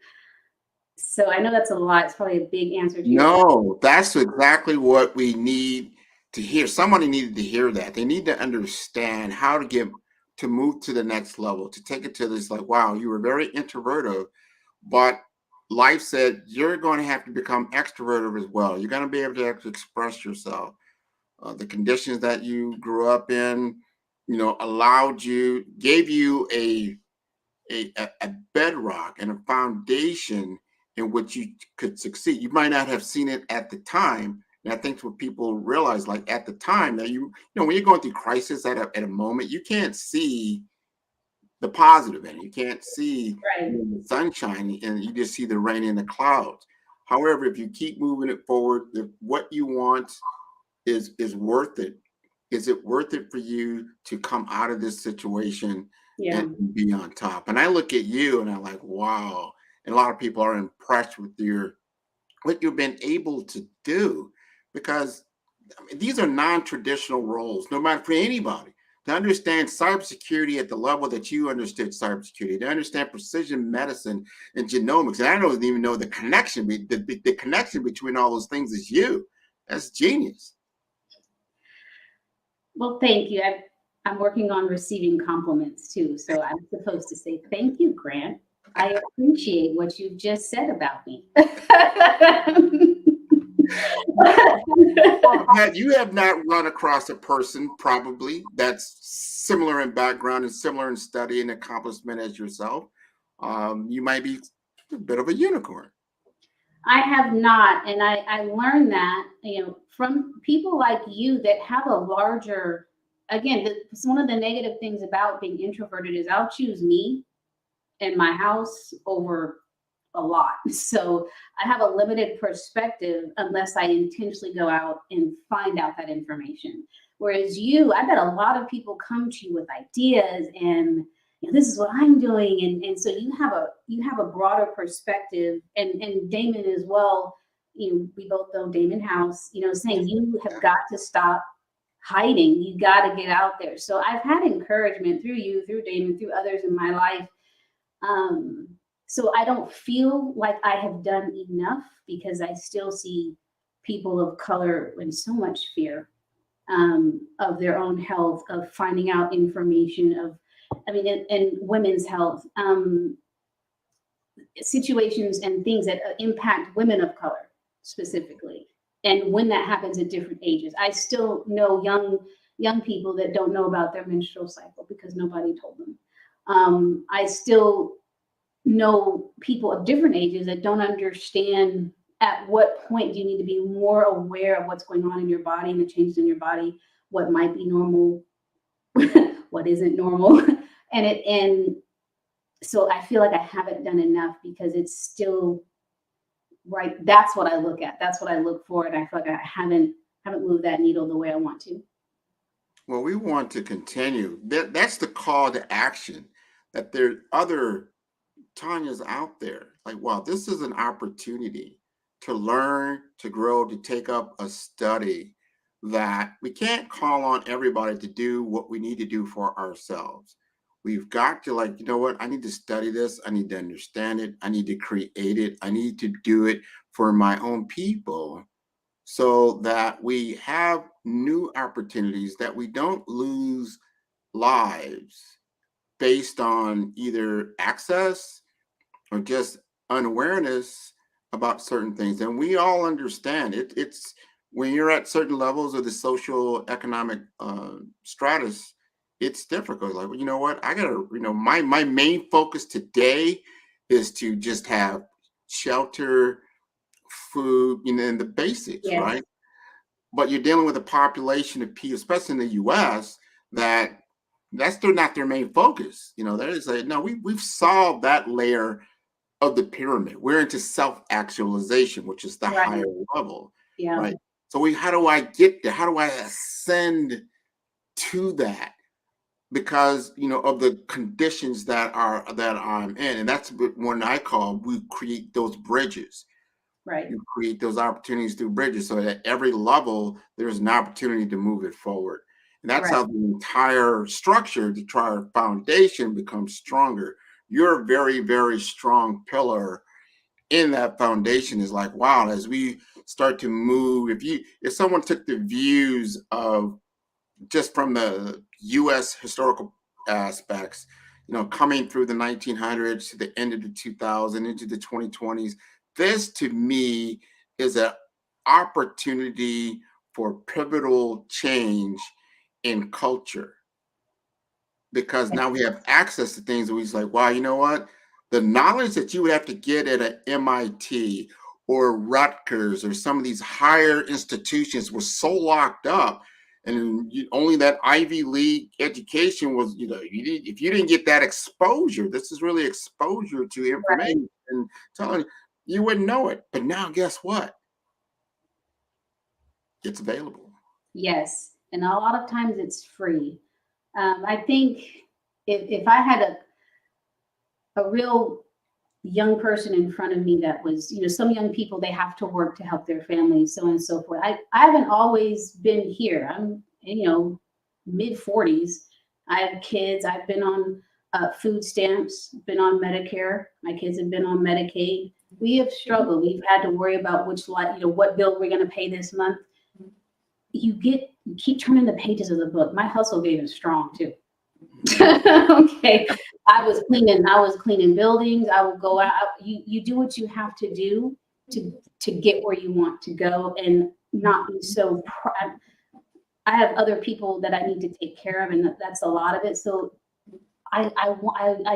So I know that's a lot. It's probably a big answer to you. No, that's exactly what we need to hear. Somebody needed to hear that. They need to understand how to move to the next level, to take it to this, like, wow, you were very introverted, but life said you're going to have to become extroverted as well. You're going to be able to actually express yourself. The conditions that you grew up in, you know, gave you a bedrock and a foundation in which you could succeed. You might not have seen it at the time. And I think what people realize, like at the time, that you know, when you're going through crisis at a moment, you can't see the positive in it. You can't see the sunshine, and you just see the rain and the clouds. However, if you keep moving it forward, if what you want is worth it, is it worth it for you to come out of this situation and be on top? And I look at you and I'm like, wow. And a lot of people are impressed with what you've been able to do, because I mean, these are non-traditional roles, no matter for anybody. To understand cybersecurity at the level that you understood cybersecurity, to understand precision medicine and genomics, and I don't even know the connection, the connection between all those things is you. That's genius. Well, thank you. I'm working on receiving compliments too, so I'm supposed to say thank you, Grant. I appreciate what you've just said about me. You have not run across a person probably that's similar in background and similar in study and accomplishment as yourself. You might be a bit of a unicorn. I have not, and I learned that, you know, from people like you that have a larger. Again, one of the negative things about being introverted is I'll choose me and my house over a lot. So I have a limited perspective unless I intentionally go out and find out that information. Whereas I bet a lot of people come to you with ideas and, you know, this is what I'm doing. And so you have a broader perspective, and Damon as well, you know, we both know Damon House, you know, saying you have got to stop hiding. You got to get out there. So I've had encouragement through you, through Damon, through others in my life. So I don't feel like I have done enough, because I still see people of color in so much fear of their own health, of finding out information and women's health, situations and things that impact women of color specifically. And when that happens at different ages, I still know young young people that don't know about their menstrual cycle because nobody told them. I still know people of different ages that don't understand at what point do you need to be more aware of what's going on in your body and the changes in your body, what might be normal, what isn't normal. And so I feel like I haven't done enough because it's still right. That's what I look at. That's what I look for. And I feel like I haven't moved that needle the way I want to. Well, we want to continue. That's the call to action, that there are other Tanya's out there. Like, wow, this is an opportunity to learn, to grow, to take up a study that we can't call on everybody to do what we need to do for ourselves. We've got to, like, you know what? I need to study this. I need to understand it. I need to create it. I need to do it for my own people so that we have new opportunities, that we don't lose lives based on either access or just unawareness about certain things. And we all understand it. It's when you're at certain levels of the social economic stratus, it's difficult. Like, well, you know what? I gotta, my main focus today is to just have shelter, food, and the basics, Yes. right? But you're dealing with a population of people, especially in the US, that's still not their main focus. There is we've solved that layer of the pyramid. We're into self-actualization, which is the Right. higher level. Yeah. Right. So how do I get there? How do I ascend to that? Because of the conditions that I'm in. And that's when I call, we create those bridges. Right. You create those opportunities through bridges, so at every level there's an opportunity to move it forward. And that's Right. how the entire structure, the entire foundation becomes stronger. You're a very, very strong pillar in that foundation. Is like, wow, as we start to move, if someone took the views of just from the US historical aspects, coming through the 1900s to the end of the 2000s into the 2020s, this to me is an opportunity for pivotal change in culture, because now we have access to things that we're like, wow, you know what? The knowledge that you would have to get at an MIT or Rutgers or some of these higher institutions was so locked up, and only that Ivy League education was, if you didn't get that exposure, this is really exposure to information, and telling you wouldn't know it. But now guess what? It's available. Yes. And a lot of times it's free. I think if I had a real young person in front of me that was, some young people, they have to work to help their families, so on and so forth. I haven't always been here. I'm, mid 40s. I have kids. I've been on food stamps, been on Medicare. My kids have been on Medicaid. We have struggled. We've had to worry about what bill we're going to pay this month. You keep turning the pages of the book. My hustle game is strong too. Okay. I was cleaning buildings. I would go out. You do what you have to do to get where you want to go, and not be so proud. I have other people that I need to take care of, and that's a lot of it. So I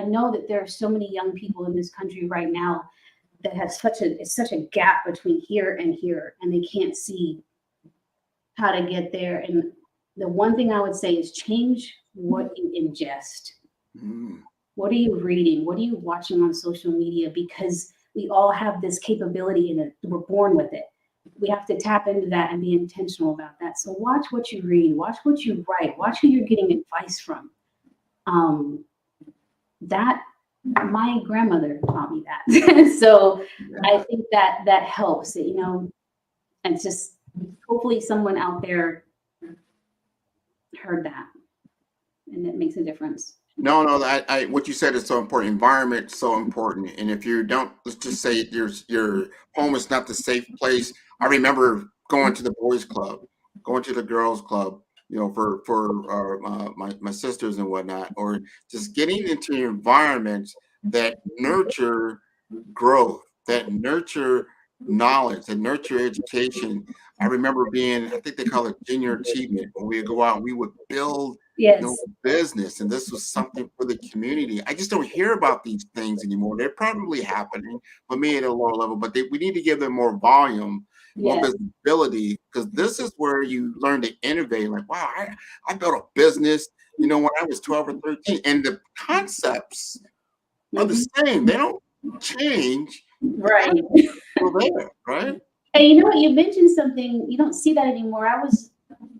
know that there are so many young people in this country right now that have such a gap between here, and they can't see how to get there. And the one thing I would say is change what you ingest. What are you reading? What are you watching on social media? Because we all have this capability, and we're born with it. We have to tap into that and be intentional about that. So watch what you read, watch what you write, watch who you're getting advice from. That my grandmother taught me that. So I think that helps, and just hopefully someone out there heard that, and it makes a difference. No, what you said is so important. Environment is so important. And if you don't, let's just say your home is not the safe place. I remember going to the boys' club, going to the girls' club, for my sisters and whatnot, or just getting into environments that nurture growth, that nurture knowledge, that nurture education. I remember being, I think they call it junior achievement, when we would go out and we would build business, and this was something for the community. I just don't hear about these things anymore. They're probably happening, but me at a lower level, but we need to give them more volume, more visibility, because this is where you learn to innovate. Like, wow, I built a business, when I was 12 or 13, and the concepts are the same. They don't change. Right. There, right? And you know what? You mentioned something, you don't see that anymore. I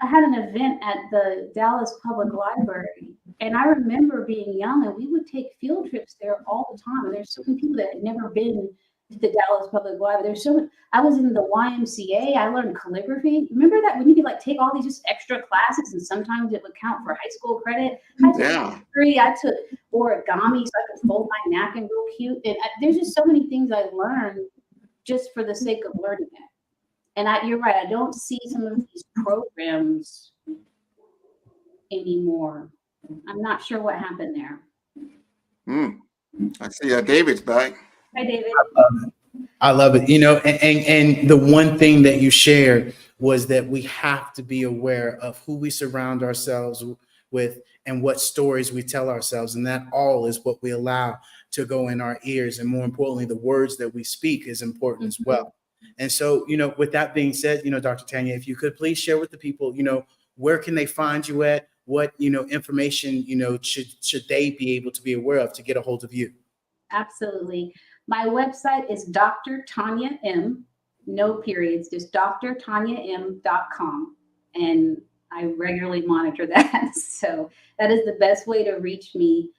had an event at the Dallas Public Library, and I remember being young, and we would take field trips there all the time. And there's so many people that had never been to the Dallas Public Library. I was in the YMCA. I learned calligraphy. Remember that when you could take all these just extra classes, and sometimes it would count for high school credit. I took origami so I could fold my napkin real cute. And there's just so many things I learned just for the sake of learning it. And you're right, I don't see some of these programs anymore. I'm not sure what happened there. I see David's back. Hi, David. I love it. And the one thing that you shared was that we have to be aware of who we surround ourselves with and what stories we tell ourselves. And that all is what we allow to go in our ears. And more importantly, the words that we speak is important as well. And so, with that being said, Dr. Tanya, if you could please share with the people, where can they find you at? What, information, should they be able to be aware of to get a hold of you? Absolutely. My website is Dr. Tanya M, no periods, just drtanyam.com. And I regularly monitor that. So that is the best way to reach me.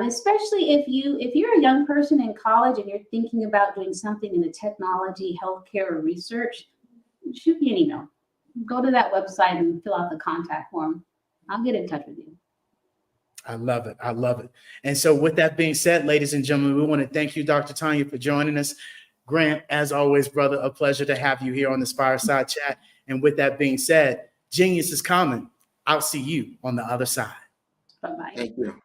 Especially if you're a young person in college and you're thinking about doing something in the technology, healthcare, or research, shoot me an email. Go to that website and fill out the contact form. I'll get in touch with you. I love it. I love it. And so with that being said, ladies and gentlemen, we want to thank you, Dr. Tanya, for joining us. Grant, as always, brother, a pleasure to have you here on this Fireside Chat. And with that being said, genius is common. I'll see you on the other side. Bye-bye. Thank you.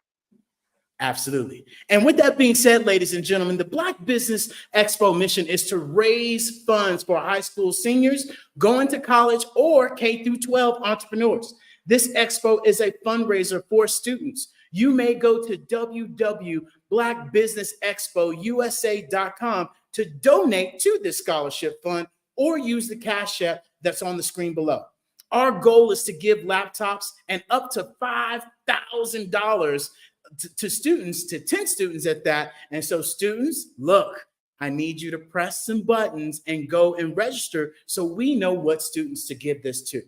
Absolutely. And with that being said, ladies and gentlemen, the Black Business Expo mission is to raise funds for high school seniors going to college or K through 12 entrepreneurs. This expo is a fundraiser for students. You may go to www.blackbusinessexpousa.com to donate to this scholarship fund or use the Cash App that's on the screen below. Our goal is to give laptops and up to $5,000 to students, to 10 students at that. And so students, look, I need you to press some buttons and go and register so we know what students to give this to.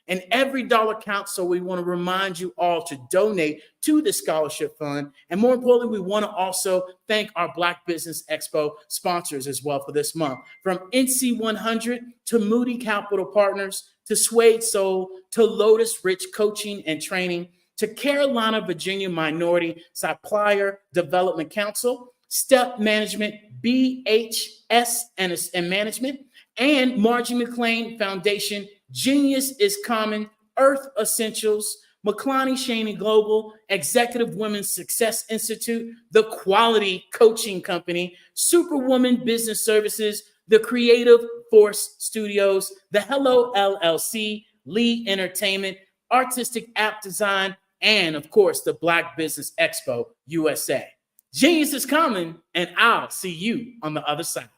And every dollar counts, so we want to remind you all to donate to the scholarship fund. And more importantly, we want to also thank our Black Business Expo sponsors as well for this month. From NC 100 to Moody Capital Partners, to Suede Soul, to Lotus Rich Coaching and Training, to Carolina, Virginia Minority Supplier Development Council, Step Management, BHS and Management, and Margie McLean Foundation, Genius is Common, Earth Essentials, McClany Shaney Global, Executive Women's Success Institute, The Quality Coaching Company, Superwoman Business Services, The Creative Force Studios, The Hello LLC, Lee Entertainment, Artistic App Design, and of course, the Black Business Expo USA. Genius is coming, and I'll see you on the other side.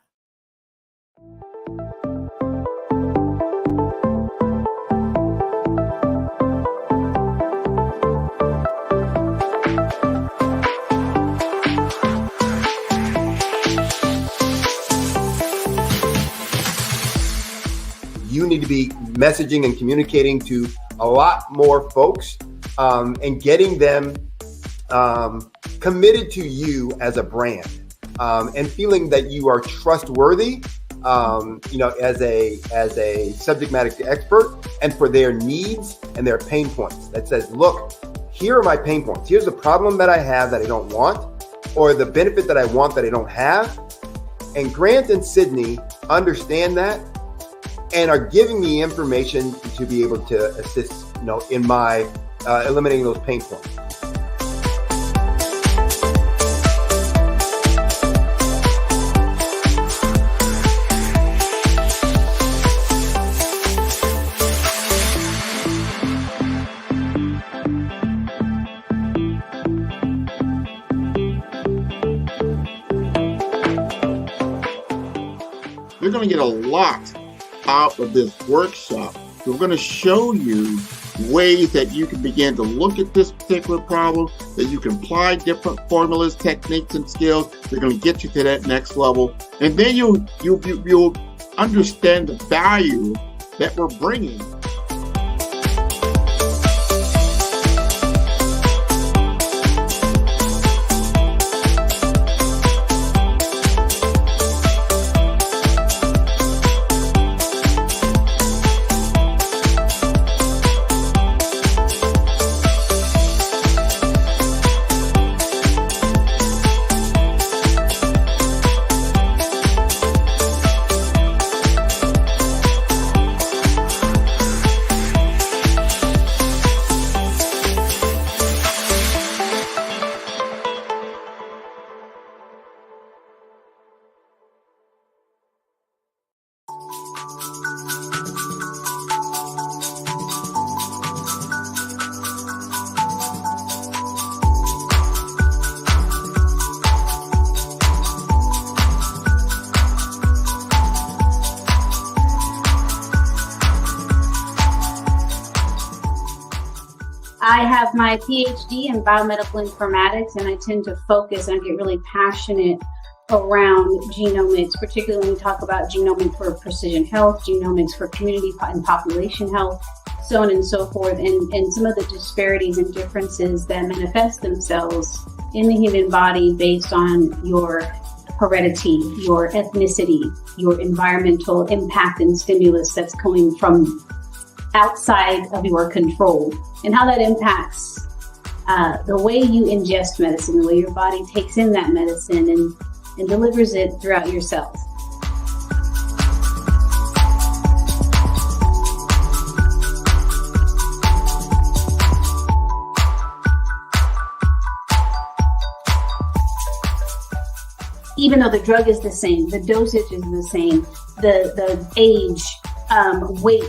You need to be messaging and communicating to a lot more folks and getting them committed to you as a brand and feeling that you are trustworthy, as a subject matter expert, and for their needs and their pain points. That says, look, here are my pain points. Here's the problem that I have that I don't want, or the benefit that I want that I don't have. And Grant and Sydney understand that and are giving me information to be able to assist, in my eliminating those pain points. You're going to get a lot out of this workshop. We're going to show you ways that you can begin to look at this particular problem, that you can apply different formulas, techniques, and skills. They're going to get you to that next level. And then you'll understand the value that we're bringing. I have my PhD in biomedical informatics, and I tend to focus and get really passionate around genomics, particularly when we talk about genomics for precision health, genomics for community and population health, so on and so forth, and some of the disparities and differences that manifest themselves in the human body based on your heredity, your ethnicity, your environmental impact and stimulus that's coming from outside of your control, and how that impacts the way you ingest medicine, the way your body takes in that medicine and delivers it throughout your cells. Even though the drug is the same, the dosage is the same, the age, weight,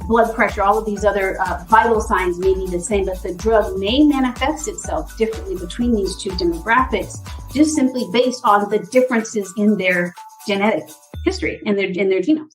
blood pressure, all of these other vital signs may be the same, but the drug may manifest itself differently between these two demographics, just simply based on the differences in their genetic history, in their genomes.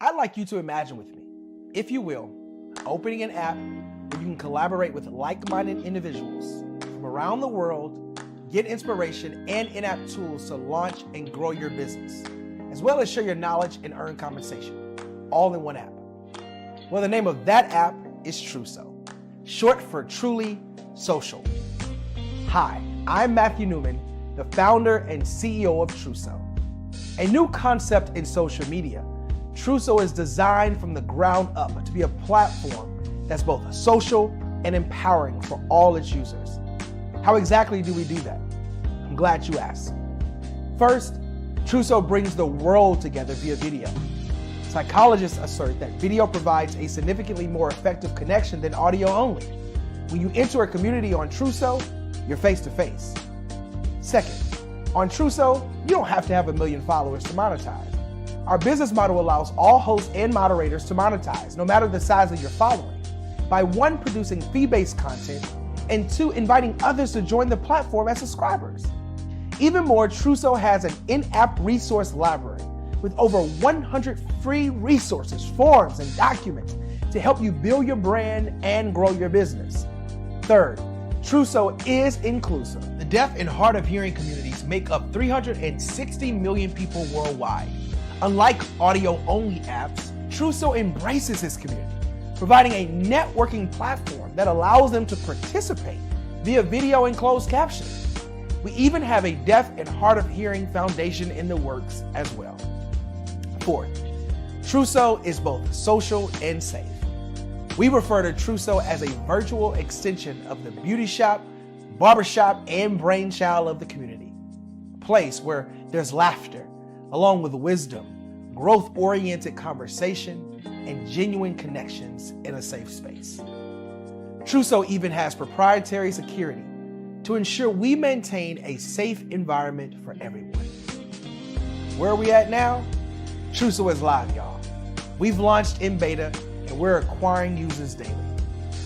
I'd like you to imagine with me, if you will, opening an app where you can collaborate with like-minded individuals from around the world, get inspiration and in-app tools to launch and grow your business, as well as share your knowledge and earn compensation, all in one app. Well, the name of that app is Truso, short for Truly Social. Hi, I'm Matthew Newman, the founder and CEO of Truso, a new concept in social media. Truso is designed from the ground up to be a platform that's both social and empowering for all its users. How exactly do we do that? I'm glad you asked. First, Truso brings the world together via video. Psychologists assert that video provides a significantly more effective connection than audio only. When you enter a community on Truso, you're face to face. Second, on Truso, you don't have to have 1 million followers to monetize. Our business model allows all hosts and moderators to monetize, no matter the size of your following, by 1, producing fee-based content, and 2, inviting others to join the platform as subscribers. Even more, Truso has an in-app resource library with over 100 free resources, forms, and documents to help you build your brand and grow your business. Third, Truso is inclusive. The deaf and hard of hearing communities make up 360 million people worldwide. Unlike audio-only apps, Truso embraces its community, providing a networking platform that allows them to participate via video and closed captioning. We even have a deaf and hard of hearing foundation in the works as well. Fourth, Trousseau is both social and safe. We refer to Trousseau as a virtual extension of the beauty shop, barbershop, and brainchild of the community. A place where there's laughter, along with wisdom, growth-oriented conversation, and genuine connections in a safe space. Trousseau even has proprietary security to ensure we maintain a safe environment for everyone. Where are we at now? Trousseau is live, y'all. We've launched in beta and we're acquiring users daily.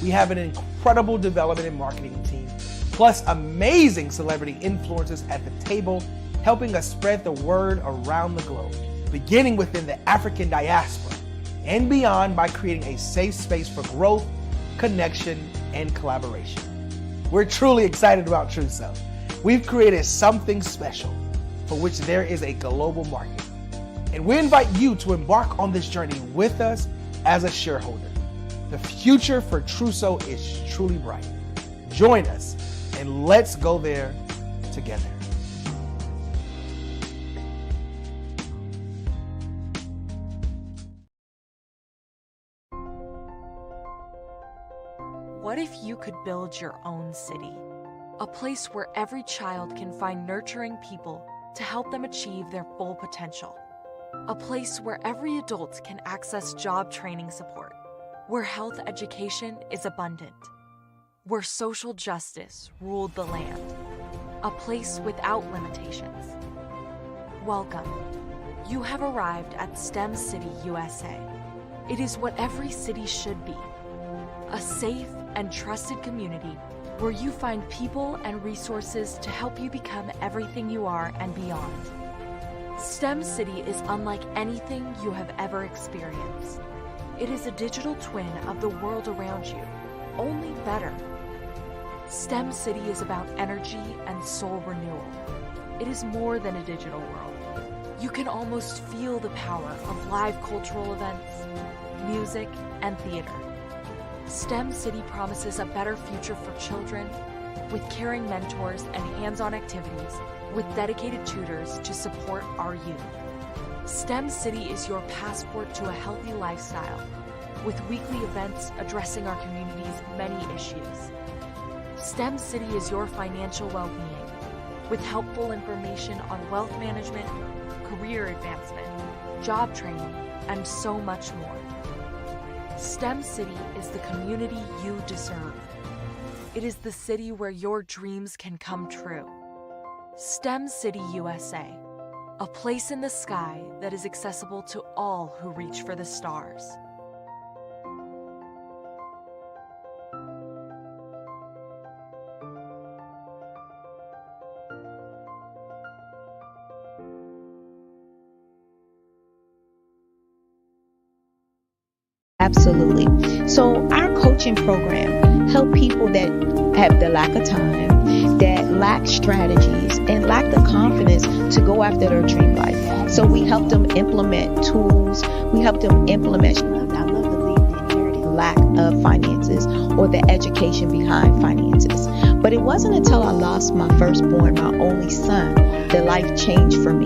We have an incredible development and marketing team, plus amazing celebrity influencers at the table, helping us spread the word around the globe, beginning within the African diaspora and beyond by creating a safe space for growth, connection, and collaboration. We're truly excited about Trousseau. We've created something special for which there is a global market. And we invite you to embark on this journey with us as a shareholder. The future for Trousseau is truly bright. Join us and let's go there together. What if you could build your own city? A place where every child can find nurturing people to help them achieve their full potential. A place where every adult can access job training support. Where health education is abundant. Where social justice ruled the land. A place without limitations. Welcome. You have arrived at STEM City, USA. It is what every city should be. A safe and trusted community where you find people and resources to help you become everything you are and beyond. STEM City is unlike anything you have ever experienced. It is a digital twin of the world around you, only better. STEM City is about energy and soul renewal. It is more than a digital world. You can almost feel the power of live cultural events, music, and theater. STEM City promises a better future for children with caring mentors and hands-on activities with dedicated tutors to support our youth. STEM City is your passport to a healthy lifestyle with weekly events addressing our community's many issues. STEM City is your financial well-being with helpful information on wealth management, career advancement, job training, and so much more. STEM City is the community you deserve. It is the city where your dreams can come true. STEM City USA, a place in the sky that is accessible to all who reach for the stars. Absolutely. So our coaching program help people that have the lack of time, that lack strategies, and lack the confidence to go after their dream life. So we help them implement tools. We help them implement, I love to leave the inherited lack of finances or the education behind finances. But it wasn't until I lost my firstborn, my only son, that life changed for me.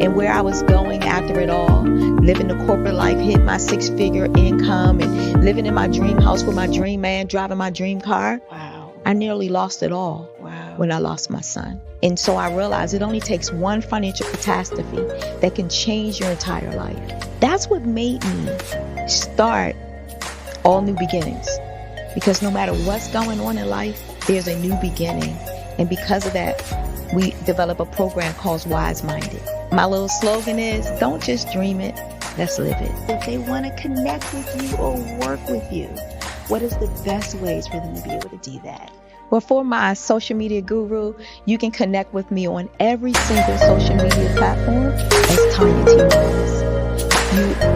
And where I was going after it all, living the corporate life, hit my 6-figure income, and living in my dream house with my dream man, driving my dream car. Wow. I nearly lost it all when I lost my son. And so I realized it only takes one financial catastrophe that can change your entire life. That's what made me start All New Beginnings. Because no matter what's going on in life, there's a new beginning. And because of that, we develop a program called Wise Minded. My little slogan is, don't just dream it, let's live it. If they want to connect with you or work with you, what is the best ways for them to be able to do that? Well, for my social media guru, you can connect with me on every single social media platform as Tanya T. Rose.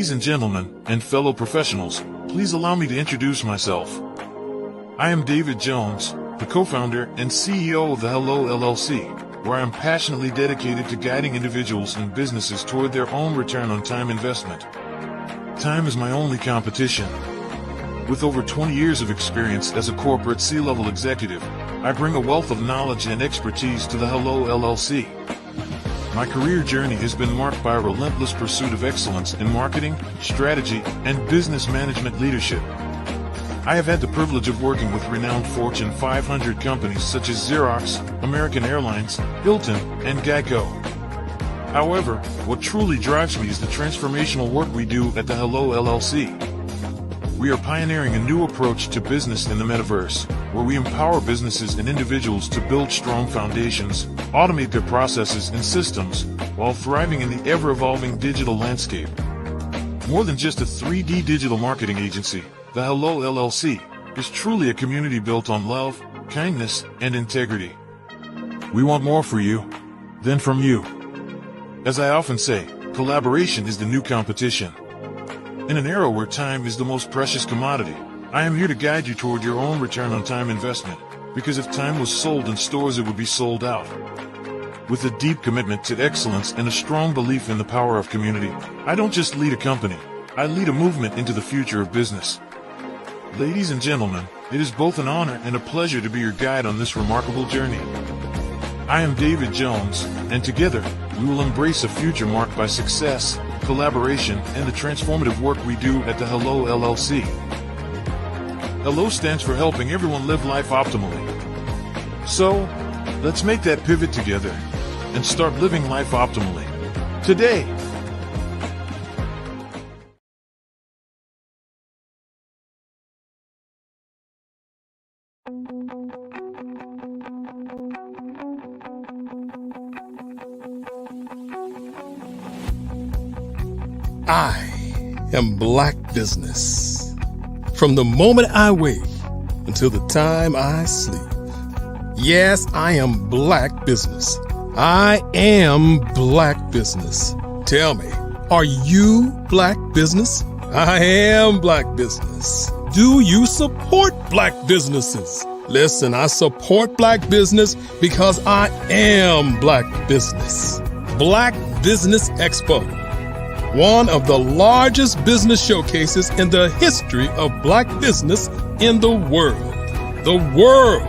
Ladies and gentlemen, and fellow professionals, please allow me to introduce myself. I am David Jones, the co-founder and CEO of the Hello LLC, where I am passionately dedicated to guiding individuals and businesses toward their own return on time investment. Time is my only competition. With over 20 years of experience as a corporate C-level executive, I bring a wealth of knowledge and expertise to the Hello LLC. My career journey has been marked by a relentless pursuit of excellence in marketing, strategy, and business management leadership. I have had the privilege of working with renowned Fortune 500 companies such as Xerox, American Airlines, Hilton, and Geico. However, what truly drives me is the transformational work we do at the Hello LLC. We are pioneering a new approach to business in the metaverse, where we empower businesses and individuals to build strong foundations, automate their processes and systems, while thriving in the ever-evolving digital landscape. More than just a 3D digital marketing agency, the Hello LLC is truly a community built on love, kindness, and integrity. We want more for you than from you. As I often say, collaboration is the new competition. In an era where time is the most precious commodity, I am here to guide you toward your own return on time investment, because if time was sold in stores, it would be sold out. With a deep commitment to excellence and a strong belief in the power of community, I don't just lead a company, I lead a movement into the future of business. Ladies and gentlemen, it is both an honor and a pleasure to be your guide on this remarkable journey. I am David Jones, and together, we will embrace a future marked by success, collaboration, and the transformative work we do at the Hello LLC. Hello stands for helping everyone live life optimally. So, let's make that pivot together and start living life optimally today. I am Black business. From the moment I wake until the time I sleep. Yes, I am Black business. I am Black business. Tell me, are you Black business? I am Black business. Do you support Black businesses? Listen, I support Black business because I am Black business. Black Business Expo. One of the largest business showcases in the history of Black business in the world. The world!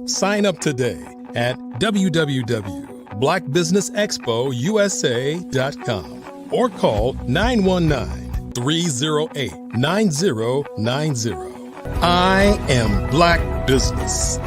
Sign up today at www.blackbusinessexpousa.com or call 919-308-9090. I am Black business.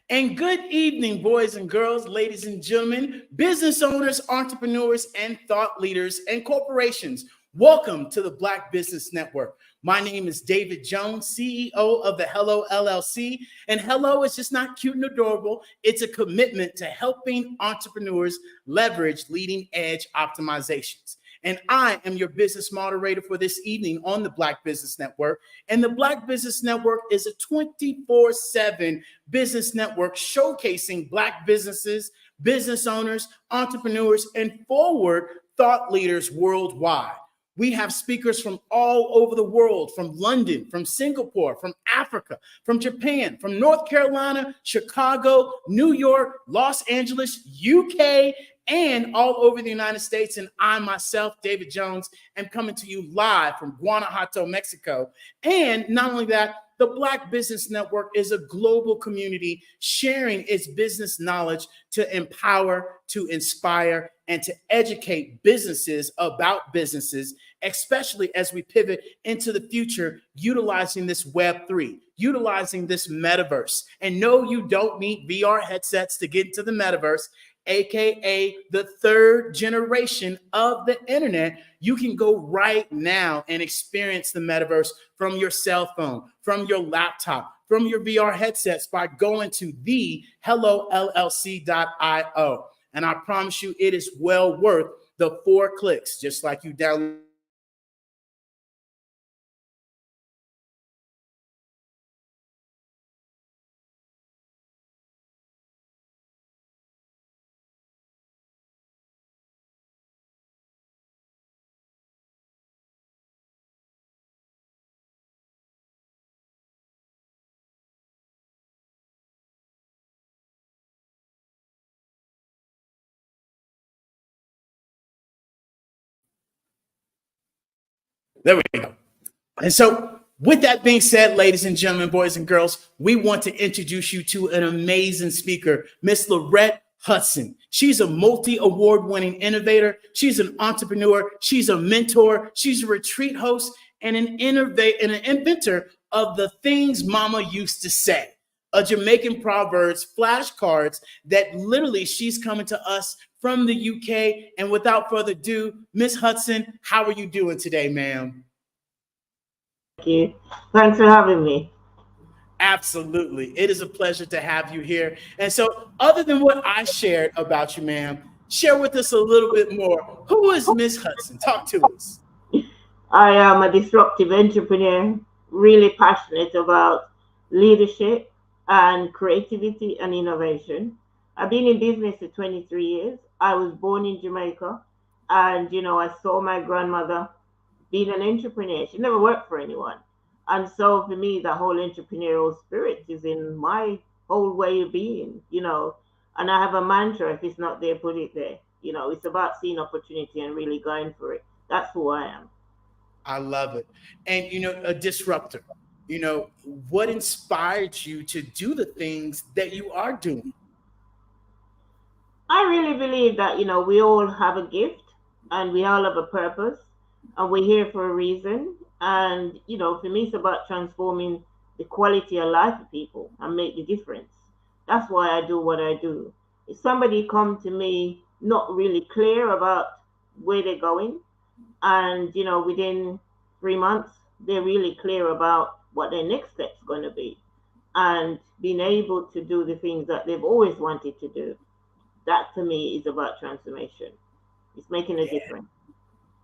And good evening, boys and girls, ladies and gentlemen, business owners, entrepreneurs, and thought leaders and corporations. Welcome to the Black Business Network. My name is David Jones, CEO of the Hello LLC. And Hello is just not cute and adorable. It's a commitment to helping entrepreneurs leverage leading edge optimizations. And I am your business moderator for this evening on the Black Business Network. And the Black Business Network is a 24/7 business network showcasing Black businesses, business owners, entrepreneurs, and forward thought leaders worldwide. We have speakers from all over the world, from London, from Singapore, from Africa, from Japan, from North Carolina, Chicago, New York, Los Angeles, UK, and all over the United States. And I myself, David Jones, am coming to you live from Guanajuato, Mexico. And not only that, the Black Business Network is a global community sharing its business knowledge to empower, to inspire, and to educate businesses about businesses, especially as we pivot into the future, utilizing this Web3, utilizing this metaverse. And no, you don't need VR headsets to get into the metaverse, aka the third generation of the internet. You can go right now and experience the metaverse from your cell phone, from your laptop, from your VR headsets by going to the hellollc.io. And I promise you, it is well worth the 4 clicks, just like you download There we go. And so, with that being said, ladies and gentlemen, boys and girls, we want to introduce you to an amazing speaker, Miss Lorette Hudson. She's a multi-award-winning innovator. She's an entrepreneur. She's a mentor. She's a retreat host and an inventor of the things Mama used to say, a Jamaican Proverbs flashcards that literally she's coming to us from the UK. And without further ado, Miss Hudson, how are you doing today, ma'am? Thank you. Thanks for having me. Absolutely. It is a pleasure to have you here. And so, other than what I shared about you, ma'am, share with us a little bit more. Who is Miss Hudson? Talk to us. I am a disruptive entrepreneur, really passionate about leadership and creativity and innovation. I've been in business for 23 years. I was born in Jamaica, and I saw my grandmother being an entrepreneur. She never worked for anyone. And so for me, the whole entrepreneurial spirit is in my whole way of being, and I have a mantra: if it's not there, put it there. It's about seeing opportunity and really going for it. That's who I am. I love it. And, a disruptor, what inspired you to do the things that you are doing? I really believe that, we all have a gift and we all have a purpose and we're here for a reason. And, for me, it's about transforming the quality of life of people and make the difference. That's why I do what I do. If somebody come to me not really clear about where they're going, and, within 3 months, they're really clear about what their next step's going to be, and being able to do the things that they've always wanted to do, that to me is about transformation. It's making a difference.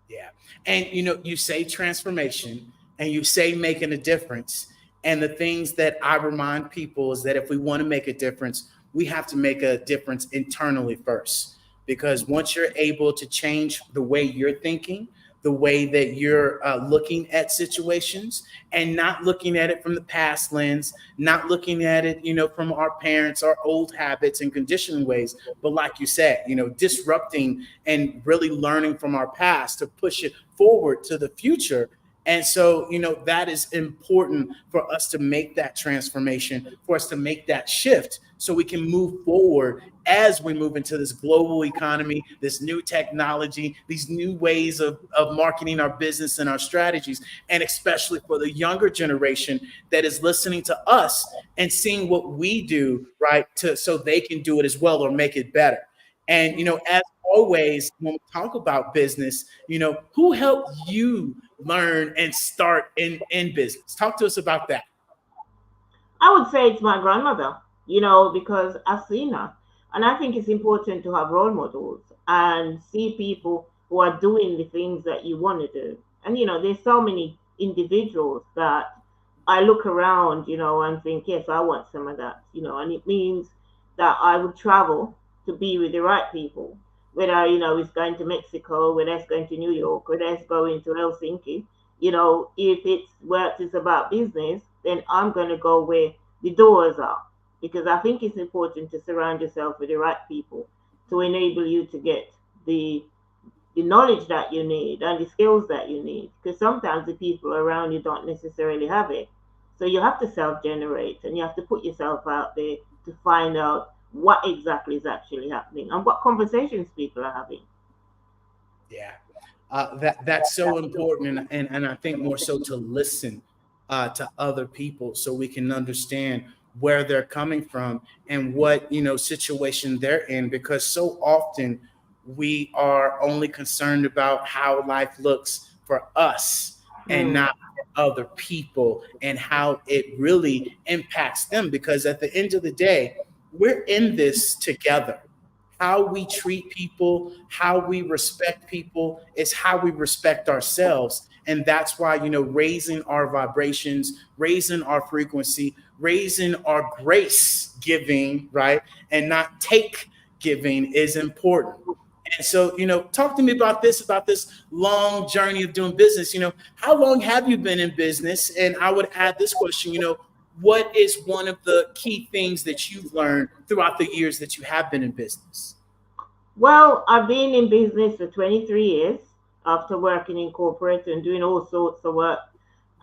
Yeah. And, you say transformation and you say making a difference. And the things that I remind people is that if we want to make a difference, we have to make a difference internally first. Because once you're able to change the way you're thinking, the way that you're looking at situations, and not looking at it from the past lens, not looking at it, from our parents, our old habits and conditioning ways, but like you said, disrupting and really learning from our past to push it forward to the future. And so, that is important for us to make that transformation, for us to make that shift so we can move forward as we move into this global economy, this new technology, these new ways of marketing our business and our strategies, and especially for the younger generation that is listening to us and seeing what we do, right, so they can do it as well or make it better. And, as always, when we talk about business, who helped you learn and start in business? Talk to us about that. I would say it's my grandmother, because I've seen her. And I think it's important to have role models and see people who are doing the things that you want to do. And, there's so many individuals that I look around, and think, yes, I want some of that, and it means that I would travel to be with the right people, whether, it's going to Mexico, whether it's going to New York, whether it's going to Helsinki. If it's where it's about business, then I'm going to go where the doors are. Because I think it's important to surround yourself with the right people to enable you to get the knowledge that you need and the skills that you need. Because sometimes the people around you don't necessarily have it. So you have to self-generate and you have to put yourself out there to find out what exactly is actually happening and what conversations people are having. Yeah, that's so important. And I think more so to listen to other people so we can understand where they're coming from and what, situation they're in, because so often we are only concerned about how life looks for us and not for other people and how it really impacts them. Because at the end of the day, we're in this together. How we treat people, how we respect people is how we respect ourselves. And that's why, raising our vibrations, raising our frequency, raising our grace giving, right, and not take giving is important. And so, talk to me about this long journey of doing business. How long have you been in business? And I would add this question, what is one of the key things that you've learned throughout the years that you have been in business? Well, I've been in business for 23 years. after working in corporate and doing all sorts of work.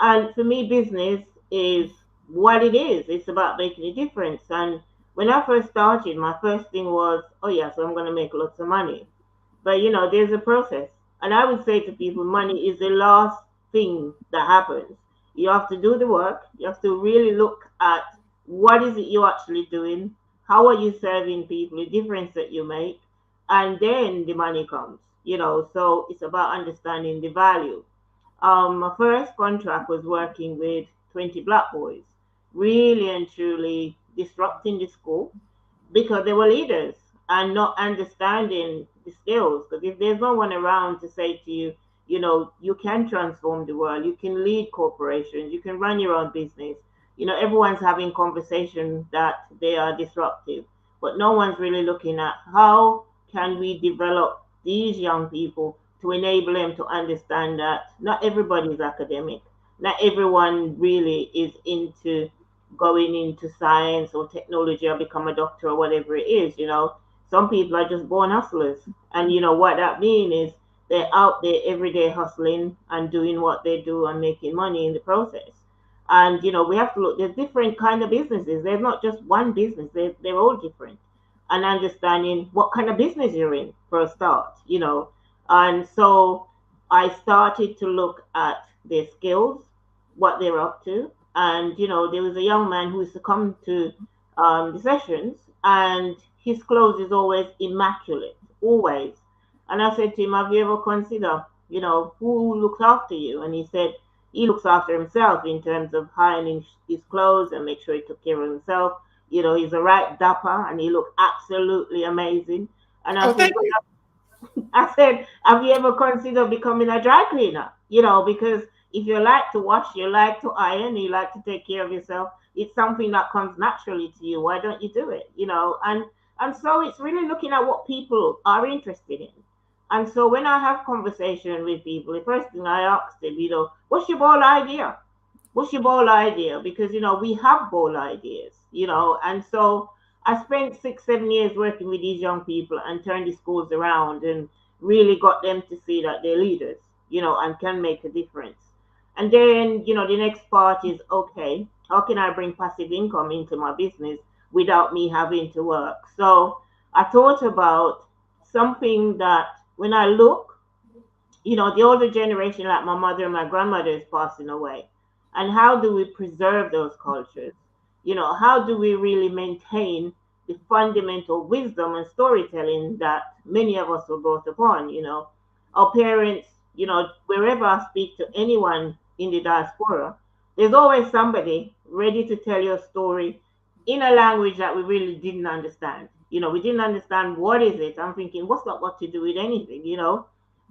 And for me, business is what it is. It's about making a difference. And when I first started, my first thing was, oh yeah, so I'm going to make lots of money. But there's a process. And I would say to people, money is the last thing that happens. You have to do the work. You have to really look at what is it you're actually doing, how are you serving people, the difference that you make, and then the money comes. So it's about understanding the value. My first contract was working with 20 black boys, really and truly disrupting the school because they were leaders and not understanding the skills. Because if there's no one around to say to you, you can transform the world, you can lead corporations, you can run your own business. Everyone's having conversation that they are disruptive, but no one's really looking at how can we develop these young people to enable them to understand that not everybody is academic, not everyone really is into going into science or technology or become a doctor or whatever it is. Some people are just born hustlers, and what that means is they're out there every day hustling and doing what they do and making money in the process. And we have to look, there's different kind of businesses. There's not just one business, they're all different. And understanding what kind of business you're in for a start. And so I started to look at their skills, what they're up to. And there was a young man who used to come to the sessions, and his clothes is always immaculate, always. And I said to him, have you ever considered, who looks after you? And he said he looks after himself in terms of ironing his clothes and make sure he took care of himself. He's a right dapper and he looked absolutely amazing. And I said, I said, have you ever considered becoming a dry cleaner? Because if you like to wash, you like to iron, you like to take care of yourself, it's something that comes naturally to you. Why don't you do it? And so it's really looking at what people are interested in. And so when I have conversation with people, the first thing I ask them, what's your bold idea? What's your bold idea? Because we have bold ideas, and so I spent 6 7 years working with these young people and turned the schools around and really got them to see that they're leaders, and can make a difference. And then the next part is, okay, how can I bring passive income into my business without me having to work? So I thought about something that when I look, the older generation, like my mother and my grandmother, is passing away. And how do we preserve those cultures? How do we really maintain the fundamental wisdom and storytelling that many of us were brought upon? Our parents, wherever I speak to anyone in the diaspora, there's always somebody ready to tell you a story in a language that we really didn't understand. We didn't understand what is it. I'm thinking, what's that got to do with anything?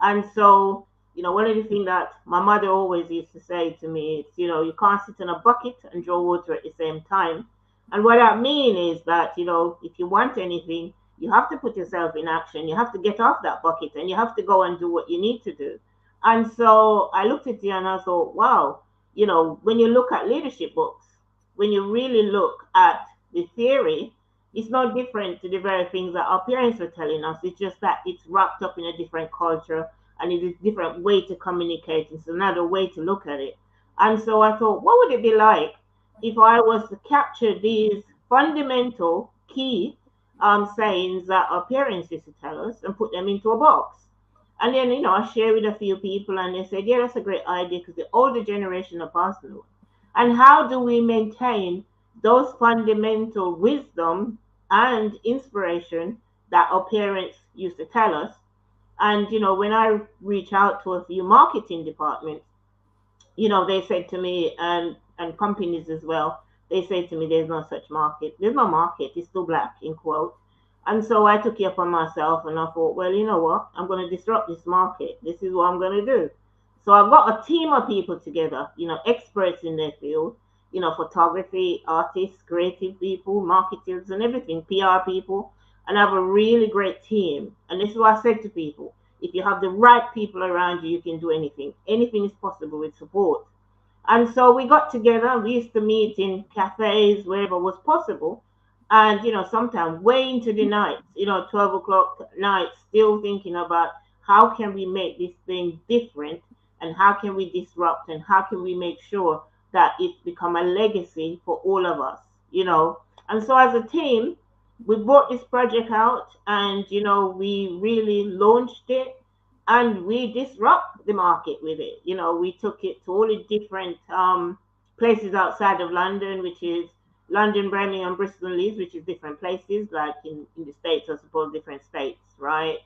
And so, one of the things that my mother always used to say to me is, you can't sit in a bucket and draw water at the same time. And what I mean is that, if you want anything, you have to put yourself in action. You have to get off that bucket and you have to go and do what you need to do. And so I looked at you and I thought, wow, when you look at leadership books, when you really look at the theory, it's not different to the very things that our parents were telling us. It's just that it's wrapped up in a different culture and it's a different way to communicate. It's another way to look at it. And so I thought, what would it be like if I was to capture these fundamental key sayings that our parents used to tell us and put them into a box? And then, I share with a few people and they said, yeah, that's a great idea because the older generation are passing away. And how do we maintain those fundamental wisdom and inspiration that our parents used to tell us? And, when I reach out to a few marketing departments, they said to me, and companies as well, they say to me, there's no such market. There's no market. It's still black, in quote. And so I took it upon myself and I thought, well, you know what? I'm going to disrupt this market. This is what I'm going to do. So I've got a team of people together, experts in their field, photography, artists, creative people, marketers and everything, PR people. And I have a really great team. And this is what I said to people. If you have the right people around you, you can do anything. Anything is possible with support. And so we got together and we used to meet in cafes, wherever was possible. And, sometimes way into the night, 12 o'clock at night, still thinking about how can we make this thing different, and how can we disrupt, and how can we make sure that it's become a legacy for all of us, you know. And so as a team, we brought this project out, and you know, we really launched it, and we disrupt the market with it. You know, we took it to all the different places outside of London, which is London, Birmingham, Bristol, and Leeds, which is different places, like in the States, I suppose, different states, right?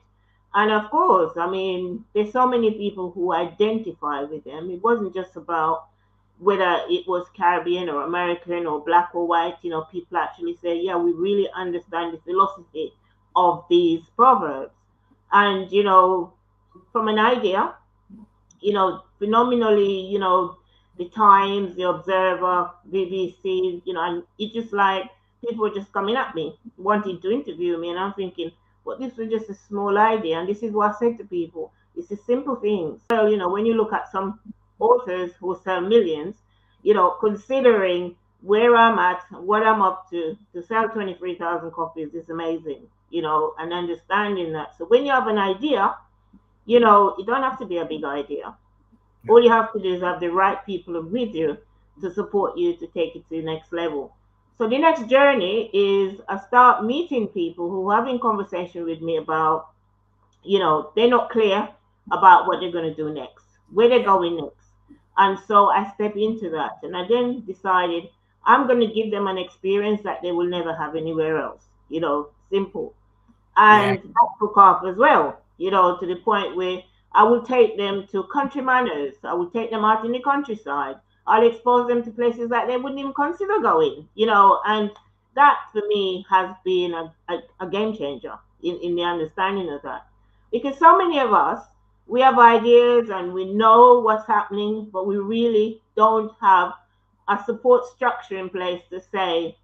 And of course, I mean, there's so many people who identify with them. It wasn't just about whether it was Caribbean or American or black or white. You know, people actually say, yeah, we really understand the philosophy of these proverbs. And, you know, from an idea, you know, phenomenally, you know, the Times, the Observer, BBC, you know, and it's just like people were just coming at me, wanting to interview me. And I'm thinking, well, this was just a small idea. And this is what I said to people. It's a simple thing. So, you know, when you look at some authors who sell millions, you know, considering where I'm at, what I'm up to sell 23,000 copies is amazing, you know, and understanding that. So when you have an idea, you know, it don't have to be a big idea. All you have to do is have the right people with you to support you to take it to the next level. So the next journey is I start meeting people who are having conversation with me about, you know, they're not clear about what they're going to do next, where they're going next. And so I step into that. And I then decided I'm going to give them an experience that they will never have anywhere else, you know, simple. And that took off as well, you know, to the point where I will take them to country manners. I will take them out in the countryside. I'll expose them to places that they wouldn't even consider going, you know, and that for me has been a game changer in the understanding of that. Because so many of us, we have ideas and we know what's happening, but we really don't have a support structure in place to say,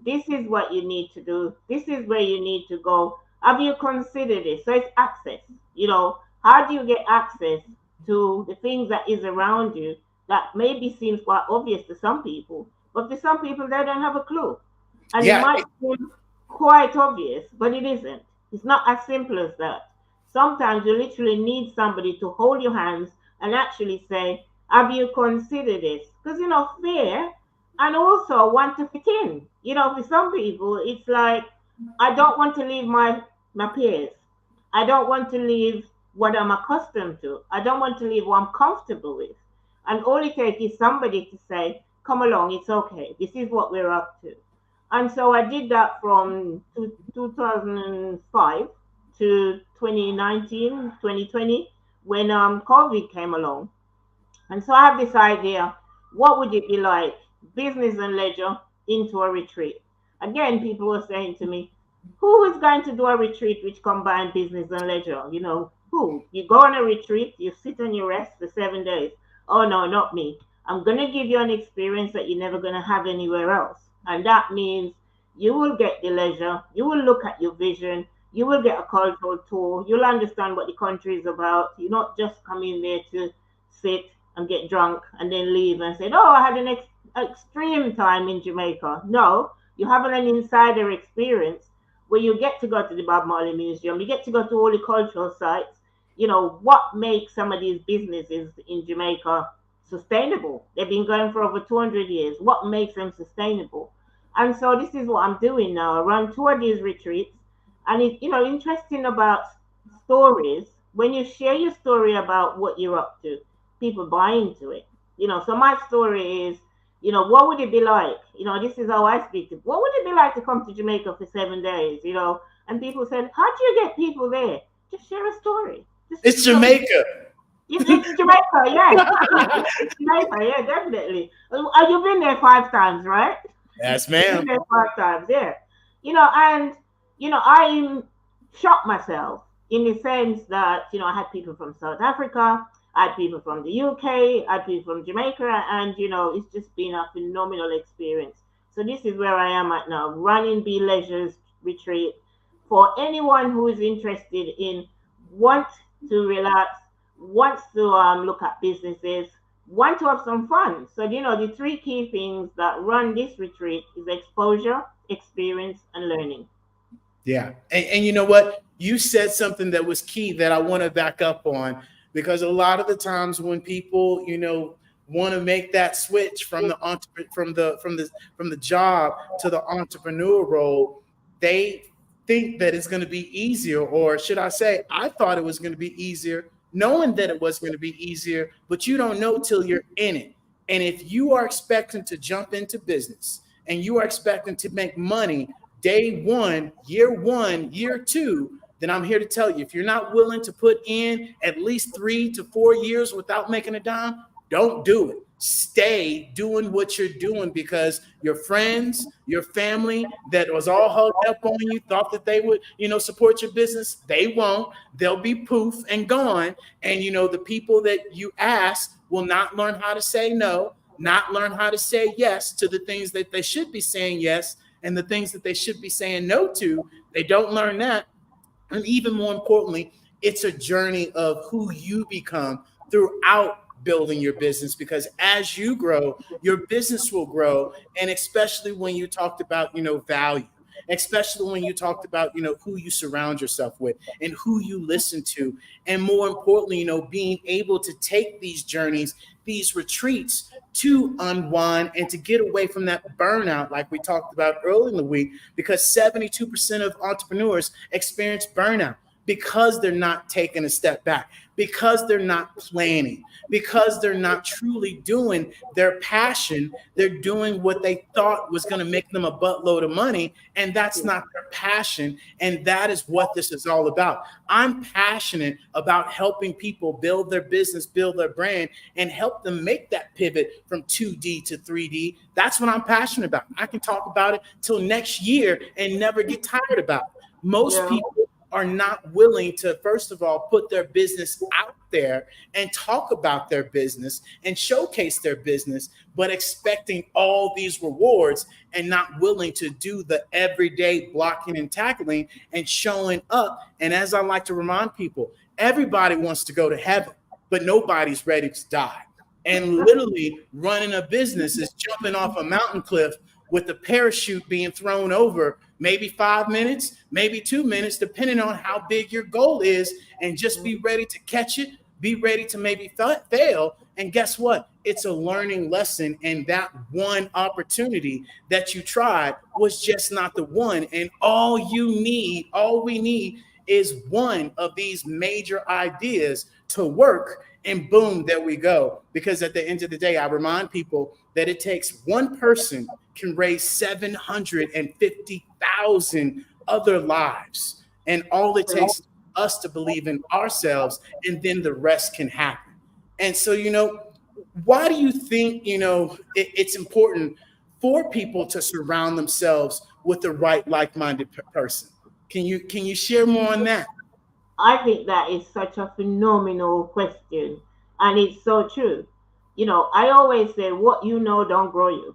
this is what you need to do. This is where you need to go. Have you considered this? So it's access, you know. How do you get access to the things that is around you that maybe seems quite obvious to some people, but for some people, they don't have a clue. And it might seem quite obvious, but it isn't. It's not as simple as that. Sometimes you literally need somebody to hold your hands and actually say, have you considered this? Because, you know, fear and also want to fit in. You know, for some people, it's like, I don't want to leave my peers. I don't want to leave what I'm accustomed to. I don't want to leave what I'm comfortable with. And all it takes is somebody to say, come along, it's okay. This is what we're up to. And so I did that from 2005 to 2019, 2020, when COVID came along. And so I have this idea, what would it be like, business and leisure into a retreat? Again, people were saying to me, who is going to do a retreat which combines business and leisure? You know, who? You go on a retreat, you sit and you rest for 7 days. Oh, no, not me. I'm going to give you an experience that you're never going to have anywhere else. And that means you will get the leisure, you will look at your vision, you will get a cultural tour, you'll understand what the country is about. You're not just coming there to sit and get drunk and then leave and say, oh, I had an extreme time in Jamaica. No, you have an insider experience where you get to go to the Bob Marley Museum, you get to go to all the cultural sites. You know, what makes some of these businesses in Jamaica sustainable? They've been going for over 200 years. What makes them sustainable? And so this is what I'm doing now. I run 2 of these retreats. And it's, you know, interesting about stories. When you share your story about what you're up to, people buy into it. You know, so my story is, you know, what would it be like? You know, this is how I speak to. What would it be like to come to Jamaica for 7 days? You know, and people said, how do you get people there? Just share a story. It's Jamaica. It's Jamaica, yeah. It's Jamaica, yeah, definitely. You've been there 5 times, right? Yes, ma'am. You've been there 5 times, yeah. You know, and, you know, I shocked myself in the sense that, you know, I had people from South Africa, I had people from the UK, I had people from Jamaica, and, you know, it's just been a phenomenal experience. So this is where I am at now, running Be Leisure's retreat for anyone who is interested in want to relax, wants to look at businesses, want to have some fun. So, you know, the 3 key things that run this retreat is exposure, experience, and learning. Yeah. And you know what? you said something that was key that I want to back up on, because a lot of the times when people, want to make that switch from the job to the entrepreneur role, they think that it's going to be easier, or should I say, I thought it was going to be easier, knowing that it was going to be easier, but you don't know till you're in it. And if you are expecting to jump into business and you are expecting to make money day one, year two, then I'm here to tell you, if you're not willing to put in at least 3 to 4 years without making a dime, don't do it. Stay doing what you're doing, because your friends, your family that was all hugged up on you, thought that they would, support your business. They won't. They'll be poof and gone. And, the people that you ask will not learn how to say no, not learn how to say yes to the things that they should be saying yes, and the things that they should be saying no to. They don't learn that. And even more importantly, it's a journey of who you become throughout building your business, because as you grow, your business will grow. And especially when you talked about, value, especially when you talked about, who you surround yourself with and who you listen to. And more importantly, being able to take these journeys, these retreats, to unwind and to get away from that burnout, like we talked about earlier in the week, because 72% of entrepreneurs experience burnout because they're not taking a step back, because they're not planning, because they're not truly doing their passion. They're doing what they thought was going to make them a buttload of money, and that's not their passion. And that is what this is all about. I'm passionate about helping people build their business, build their brand, and help them make that pivot from 2D to 3D. That's what I'm passionate about. I can talk about it till next year and never get tired about it. Most people are not willing to, first of all, put their business out there and talk about their business and showcase their business, but expecting all these rewards and not willing to do the everyday blocking and tackling and showing up. And as I like to remind people, everybody wants to go to heaven, but nobody's ready to die. And literally running a business is jumping off a mountain cliff with the parachute being thrown over, maybe 5 minutes, maybe 2 minutes, depending on how big your goal is, and just be ready to catch it, be ready to maybe fail. And guess what? It's a learning lesson. And that one opportunity that you tried was just not the one. And all we need is one of these major ideas to work, and boom, there we go. Because at the end of the day, I remind people that it takes one person can raise 750,000 other lives. And all it takes is us to believe in ourselves, and then the rest can happen. And so, why do you think, it's important for people to surround themselves with the right like-minded person? Can you share more on that? I think that is such a phenomenal question, and it's so true. I always say, what you know don't grow you.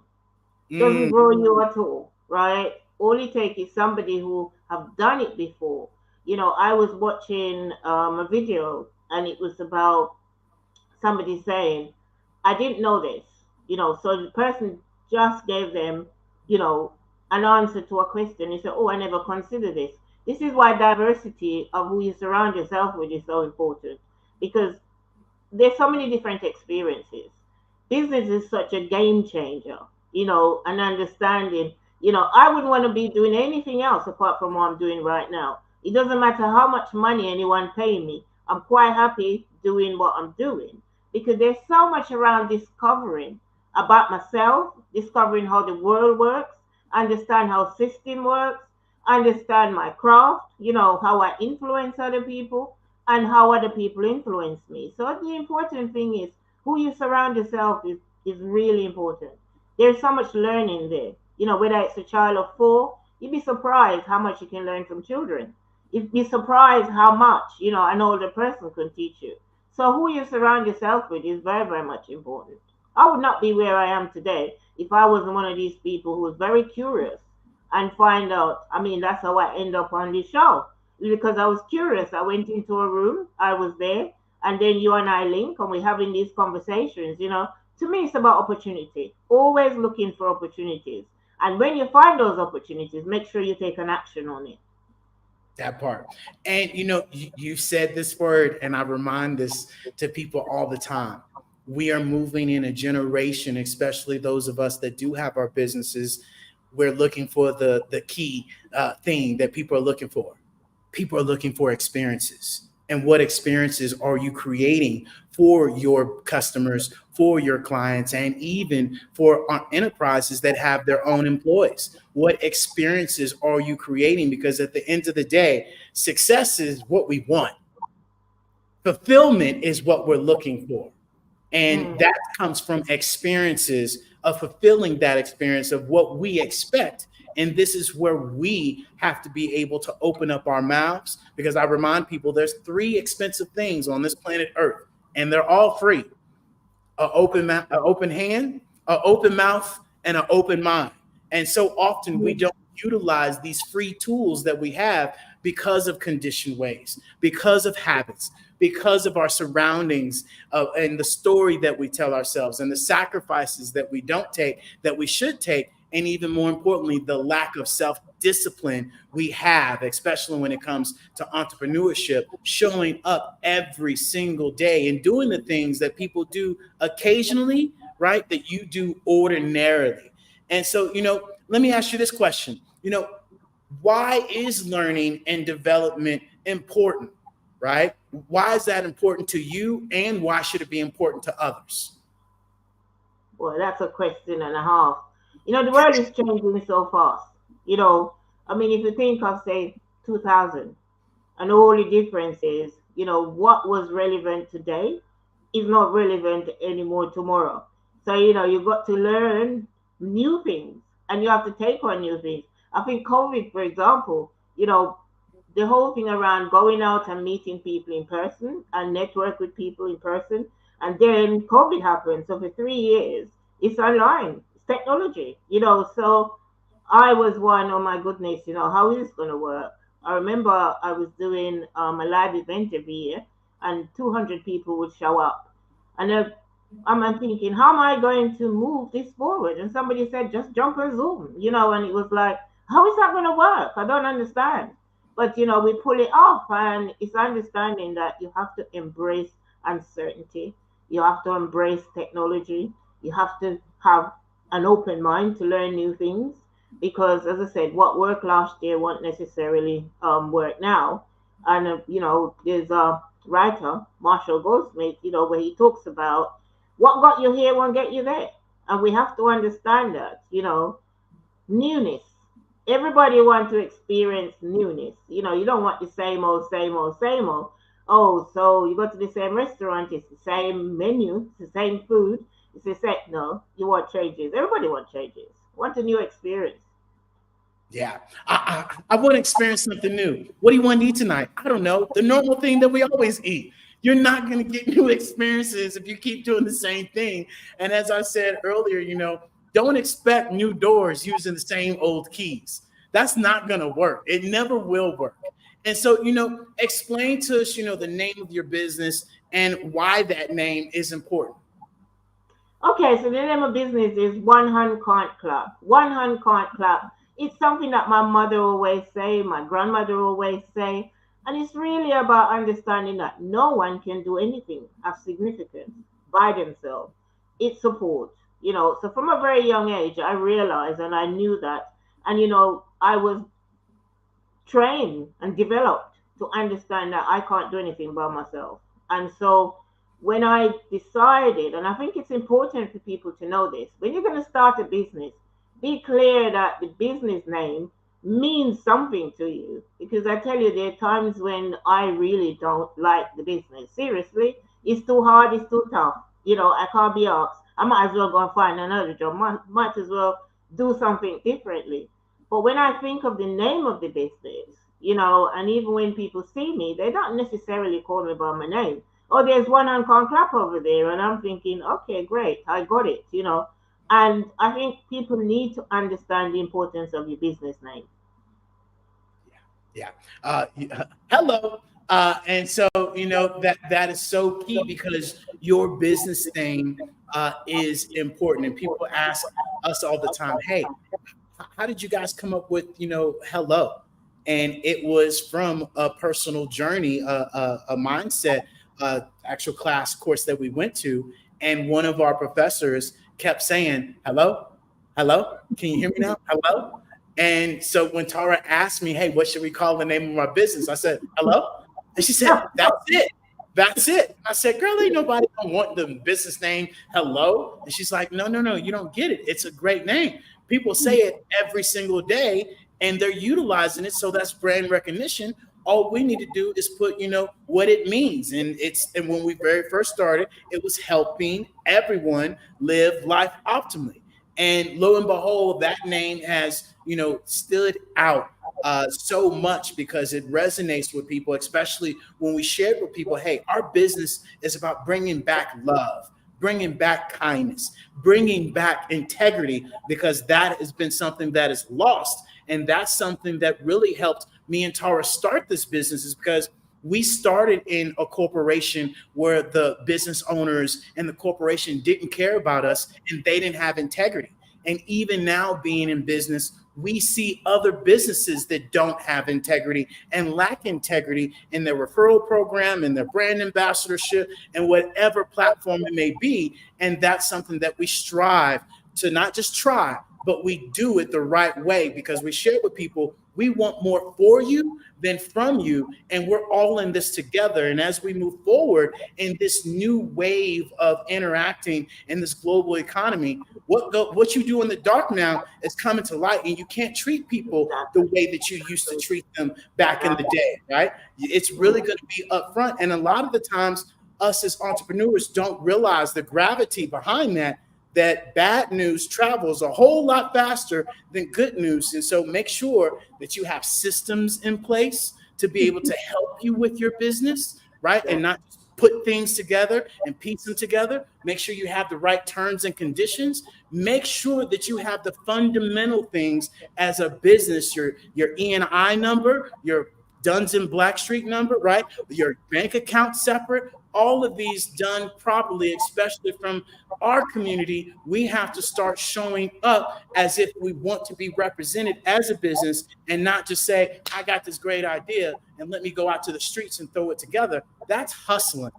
Doesn't grow you at all, right? All it takes is somebody who have done it before. I was watching a video, and it was about somebody saying, I didn't know this. So the person just gave them, an answer to a question. He said, oh, I never considered this. This is why diversity of who you surround yourself with is so important, because there's so many different experiences. Business is such a game changer, an understanding. I wouldn't want to be doing anything else apart from what I'm doing right now. It doesn't matter how much money anyone pay me. I'm quite happy doing what I'm doing, because there's so much around discovering about myself, discovering how the world works, understand how system works, understand my craft, how I influence other people and how other people influence me. So the important thing is who you surround yourself is really important. There's so much learning there. Whether it's a child of 4, you'd be surprised how much you can learn from children. You'd be surprised how much, an older person can teach you. So who you surround yourself with is very, very much important. I would not be where I am today if I wasn't one of these people who was very curious and find out. That's how I end up on this show, because I was curious. I went into a room, I was there, and then you and I link, and we're having these conversations. To me, it's about opportunity, always looking for opportunities. And when you find those opportunities, make sure you take an action on it. That part. And you said this word, and I remind this to people all the time. We are moving in a generation, especially those of us that do have our businesses. We're looking for the key thing that people are looking for. People are looking for experiences. And what experiences are you creating for your customers, for your clients, and even for enterprises that have their own employees? What experiences are you creating? Because at the end of the day, success is what we want. Fulfillment is what we're looking for. And that comes from experiences of fulfilling that experience of what we expect. And this is where we have to be able to open up our mouths, because I remind people there's 3 expensive things on this planet Earth, and they're all free: an open hand, an open mouth, and an open mind. And so often we don't utilize these free tools that we have because of conditioned ways, because of habits, because of our surroundings, and the story that we tell ourselves, and the sacrifices that we don't take, that we should take, and even more importantly, the lack of self-discipline we have, especially when it comes to entrepreneurship, showing up every single day and doing the things that people do occasionally, right, that you do ordinarily. And so, let me ask you this question. Why is learning and development important, right? Why is that important to you, and why should it be important to others? Well, that's a question and a half. The world is changing so fast. If you think of, say, 2000, and all the difference is, what was relevant today is not relevant anymore tomorrow. So, you've got to learn new things, and you have to take on new things. I think COVID, for example, the whole thing around going out and meeting people in person and network with people in person. And then COVID happened. So for 3 years, it's online, it's technology, So I was one, oh my goodness, how is this going to work? I remember I was doing a live event every year, and 200 people would show up. And I'm thinking, how am I going to move this forward? And somebody said, just jump on Zoom, and it was like, how is that going to work? I don't understand. But, we pull it off, and it's understanding that you have to embrace uncertainty. You have to embrace technology. You have to have an open mind to learn new things, because, as I said, what worked last year won't necessarily work now. And, there's a writer, Marshall Goldsmith, where he talks about what got you here won't get you there. And we have to understand that, newness. Everybody wants to experience newness. You don't want the same old, same old, same old. Oh, so you go to the same restaurant, it's the same menu, it's the same food, it's the same. No, you want changes. Everybody wants changes. Want a new experience. Yeah, I want to experience something new. What do you want to eat tonight? I don't know. The normal thing that we always eat. You're not going to get new experiences if you keep doing the same thing. And as I said earlier, don't expect new doors using the same old keys. That's not going to work. It never will work. And so, explain to us, the name of your business and why that name is important. Okay, so the name of business is One Hand Can't Clap. One Hand Can't Clap. It's something that my mother always say, my grandmother always say, and it's really about understanding that no one can do anything of significance by themselves. It's support. So from a very young age, I realized and I knew that. And, I was trained and developed to understand that I can't do anything by myself. And so when I decided, and I think it's important for people to know this, when you're going to start a business, be clear that the business name means something to you. Because I tell you, there are times when I really don't like the business. Seriously, it's too hard, it's too tough. I can't be asked. I might as well go and find another job. Might as well do something differently. But when I think of the name of the business, and even when people see me, they don't necessarily call me by my name. Oh, there's One Hand Can't Clap over there. And I'm thinking, okay, great, I got it, And I think people need to understand the importance of your business name. Yeah. Hello. And so, that is so key, because your business name is important. And people ask us all the time, hey, how did you guys come up with, hello? And it was from a personal journey, a mindset, actual class course that we went to. And one of our professors kept saying, hello, hello, can you hear me now? Hello. And so when Tara asked me, hey, what should we call the name of our business? I said, hello. And she said, that's it. That's it. I said, girl, ain't nobody don't want the business name hello. And she's like, no, no, no, you don't get it. It's a great name. People say it every single day and they're utilizing it. So that's brand recognition. All we need to do is put, what it means. And when we very first started, it was helping everyone live life optimally. And lo and behold, that name has, stood out so much because it resonates with people, especially when we share it with people. Hey, our business is about bringing back love, bringing back kindness, bringing back integrity, because that has been something that is lost. And that's something that really helped me and Tara start this business, is because we started in a corporation where the business owners and the corporation didn't care about us and they didn't have integrity. And even now being in business, we see other businesses that don't have integrity and lack integrity in their referral program and their brand ambassadorship and whatever platform it may be. And that's something that we strive to not just try, but we do it the right way, because we share with people, we want more for you than from you. And we're all in this together. And as we move forward in this new wave of interacting in this global economy, what you do in the dark now is coming to light, and you can't treat people the way that you used to treat them back in the day, right? It's really going to be upfront. And a lot of the times us as entrepreneurs don't realize the gravity behind that bad news travels a whole lot faster than good news. And so make sure that you have systems in place to be able to help you with your business, right? And not put things together and piece them together. Make sure you have the right terms and conditions. Make sure that you have the fundamental things as a business, your E&I number, your Duns and Blackstreet number, right? Your bank account separate, all of these done properly, especially from our community. We have to start showing up as if we want to be represented as a business, and not just say, I got this great idea and let me go out to the streets and throw it together. That's hustling.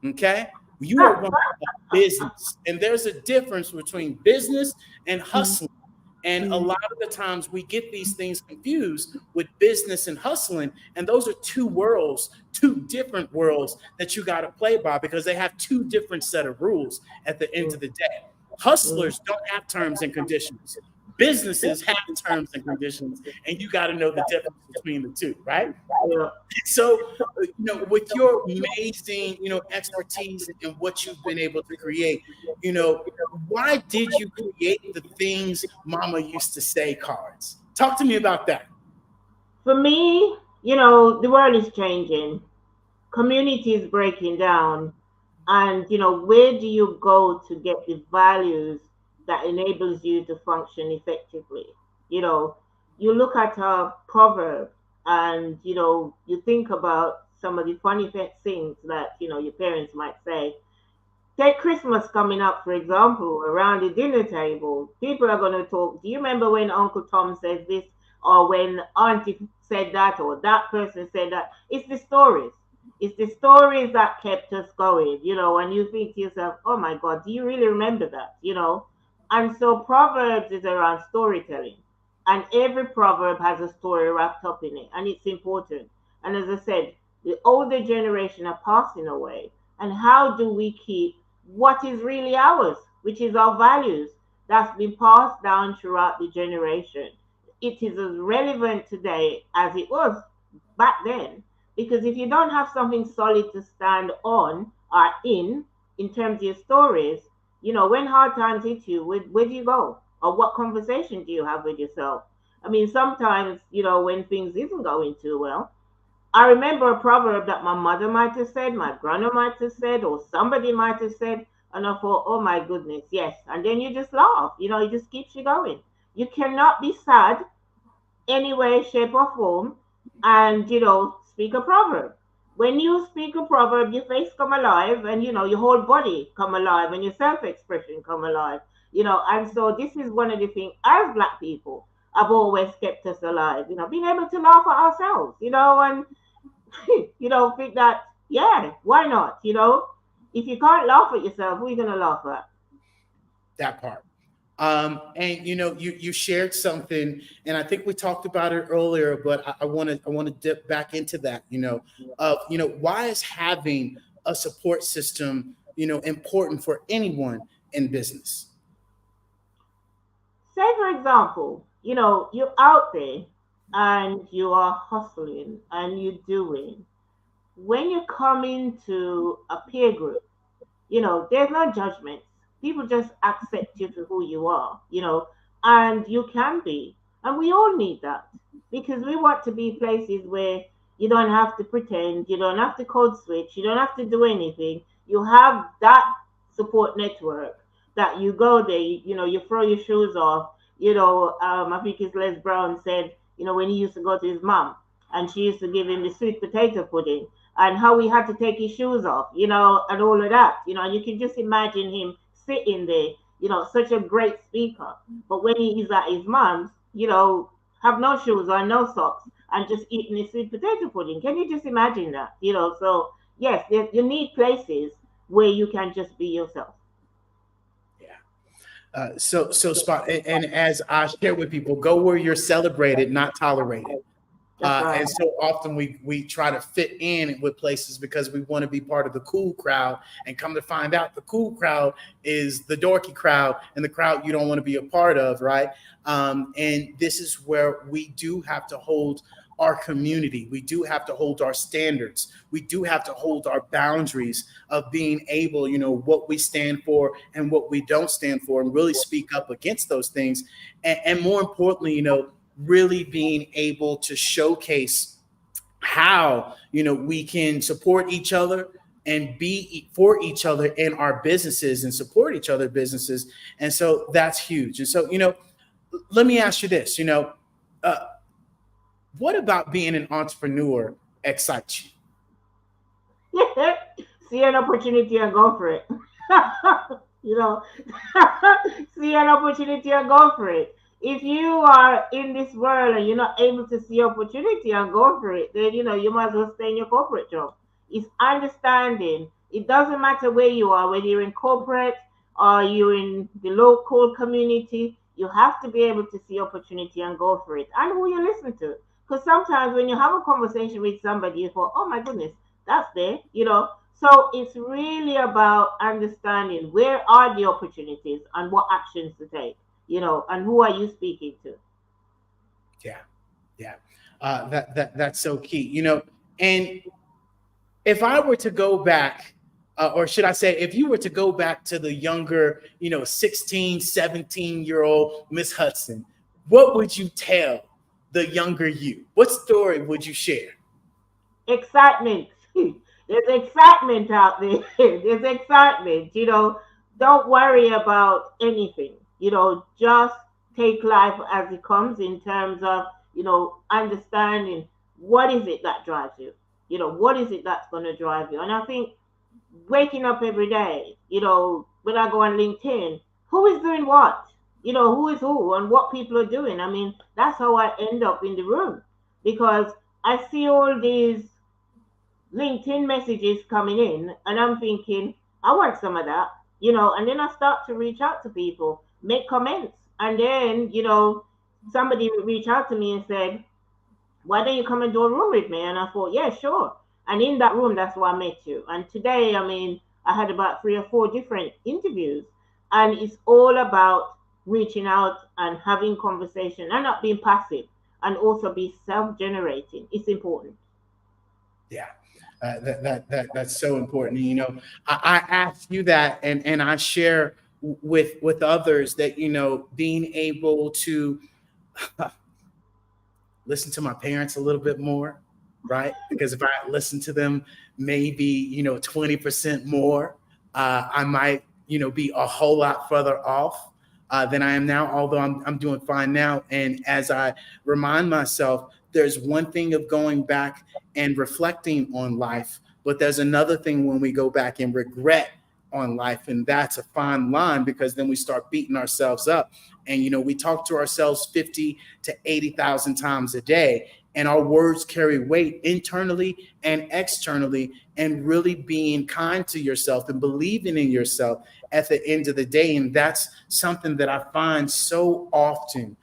Okay. You are running a business, and there's a difference between business and hustling. And a lot of the times we get these things confused with business and hustling. And those are two worlds, two different worlds that you got to play by, because they have two different set of rules at the end of the day. Hustlers don't have terms and conditions. Businesses have terms and conditions, and you got to know the difference between the two, right? Yeah. So, with your amazing, expertise and what you've been able to create, why did you create the things Mama used to say cards? Talk to me about that. For me, the world is changing. Community is breaking down. And, where do you go to get the values that enables you to function effectively? You look at a proverb and, you think about some of the funny things that, your parents might say. Take Christmas coming up, for example, around the dinner table. People are going to talk. Do you remember when Uncle Tom says this, or when Auntie said that, or that person said that? It's the stories. It's the stories that kept us going, and you think to yourself, oh my God, do you really remember that? And so Proverbs is around storytelling. And every proverb has a story wrapped up in it, and it's important. And as I said, the older generation are passing away. And how do we keep what is really ours, which is our values, that's been passed down throughout the generation? It is as relevant today as it was back then, because if you don't have something solid to stand on or in terms of your stories, when hard times hit you, where do you go? Or what conversation do you have with yourself? I mean, sometimes, when things isn't going too well, I remember a proverb that my mother might have said, my grandma might have said, or somebody might have said, and I thought, oh my goodness, yes. And then you just laugh, it just keeps you going. You cannot be sad any way, shape, or form and, speak a proverb. When you speak a proverb, your face come alive, and, your whole body come alive, and your self-expression come alive, and so this is one of the things as Black people. have always kept us alive. Being able to laugh at ourselves, and think that, yeah, why not? If you can't laugh at yourself, who are you gonna laugh at? That part. And you shared something, and I think we talked about it earlier, but I want to dip back into that. Why is having a support system important for anyone in business? Say for example, you're out there and you are hustling and you're doing. When you come into a peer group, there's no judgment. People just accept you for who you are, and you can be. And we all need that because we want to be places where you don't have to pretend, you don't have to code switch, you don't have to do anything. You have that support network that you go there, you throw your shoes off. I think it's Les Brown said, when he used to go to his mom and she used to give him the sweet potato pudding and how he had to take his shoes off, and all of that, and you can just imagine him sitting there, such a great speaker. But when he's at his mom's, have no shoes on, no socks, and just eating his sweet potato pudding. Can you just imagine that? So yes, you need places where you can just be yourself. So spot, and as I share with people, go where you're celebrated, not tolerated. Right. And so often we try to fit in with places because we want to be part of the cool crowd, and come to find out the cool crowd is the dorky crowd and the crowd you don't want to be a part of, right? And this is where we do have to hold our community. We do have to hold our standards. We do have to hold our boundaries of being able, what we stand for and what we don't stand for, and really speak up against those things. And more importantly, really being able to showcase how, we can support each other and be for each other in our businesses and support each other businesses. And so that's huge. And so, let me ask you this, what about being an entrepreneur excites you? See an opportunity and go for it. See an opportunity and go for it. If you are in this world and you're not able to see opportunity and go for it, then you might as well stay in your corporate job. It's understanding. It doesn't matter where you are, whether you're in corporate or you're in the local community. You have to be able to see opportunity and go for it. And who you listen to. Because sometimes when you have a conversation with somebody, you go, oh my goodness, that's there, So it's really about understanding where are the opportunities and what actions to take, and who are you speaking to? Yeah. That's so key, and if I were to go back, or should I say, if you were to go back to the younger, 16, 17-year-old Miss Hudson, what would you tell the younger you? What story would you share? Excitement. There's excitement out there. There's excitement. Don't worry about anything. Just take life as it comes in terms of, understanding what is it that drives you. What is it that's going to drive you? And I think waking up every day, when I go on LinkedIn, who is doing what? Who is who and what people are doing. I mean, that's how I end up in the room, because I see all these LinkedIn messages coming in and I'm thinking, I want some of that, and then I start to reach out to people, make comments. And then, somebody would reach out to me and said, why don't you come and do a room with me? And I thought, yeah, sure. And in that room, that's where I met you. And today, I had about 3 or 4 different interviews, and it's all about reaching out and having conversation and not being passive, and also be self-generating. It's important. Yeah, that's so important. I ask you that, and I share with others that, being able to listen to my parents a little bit more, right? Because if I listen to them maybe 20% more, I might be a whole lot further off than I am now, although I'm doing fine now. And as I remind myself, there's one thing of going back and reflecting on life, but there's another thing when we go back and regret on life. And that's a fine line, because then we start beating ourselves up. And, we talk to ourselves 50 to 80,000 times a day, and our words carry weight internally and externally. And really being kind to yourself and believing in yourself at the end of the day. And that's something that I find so often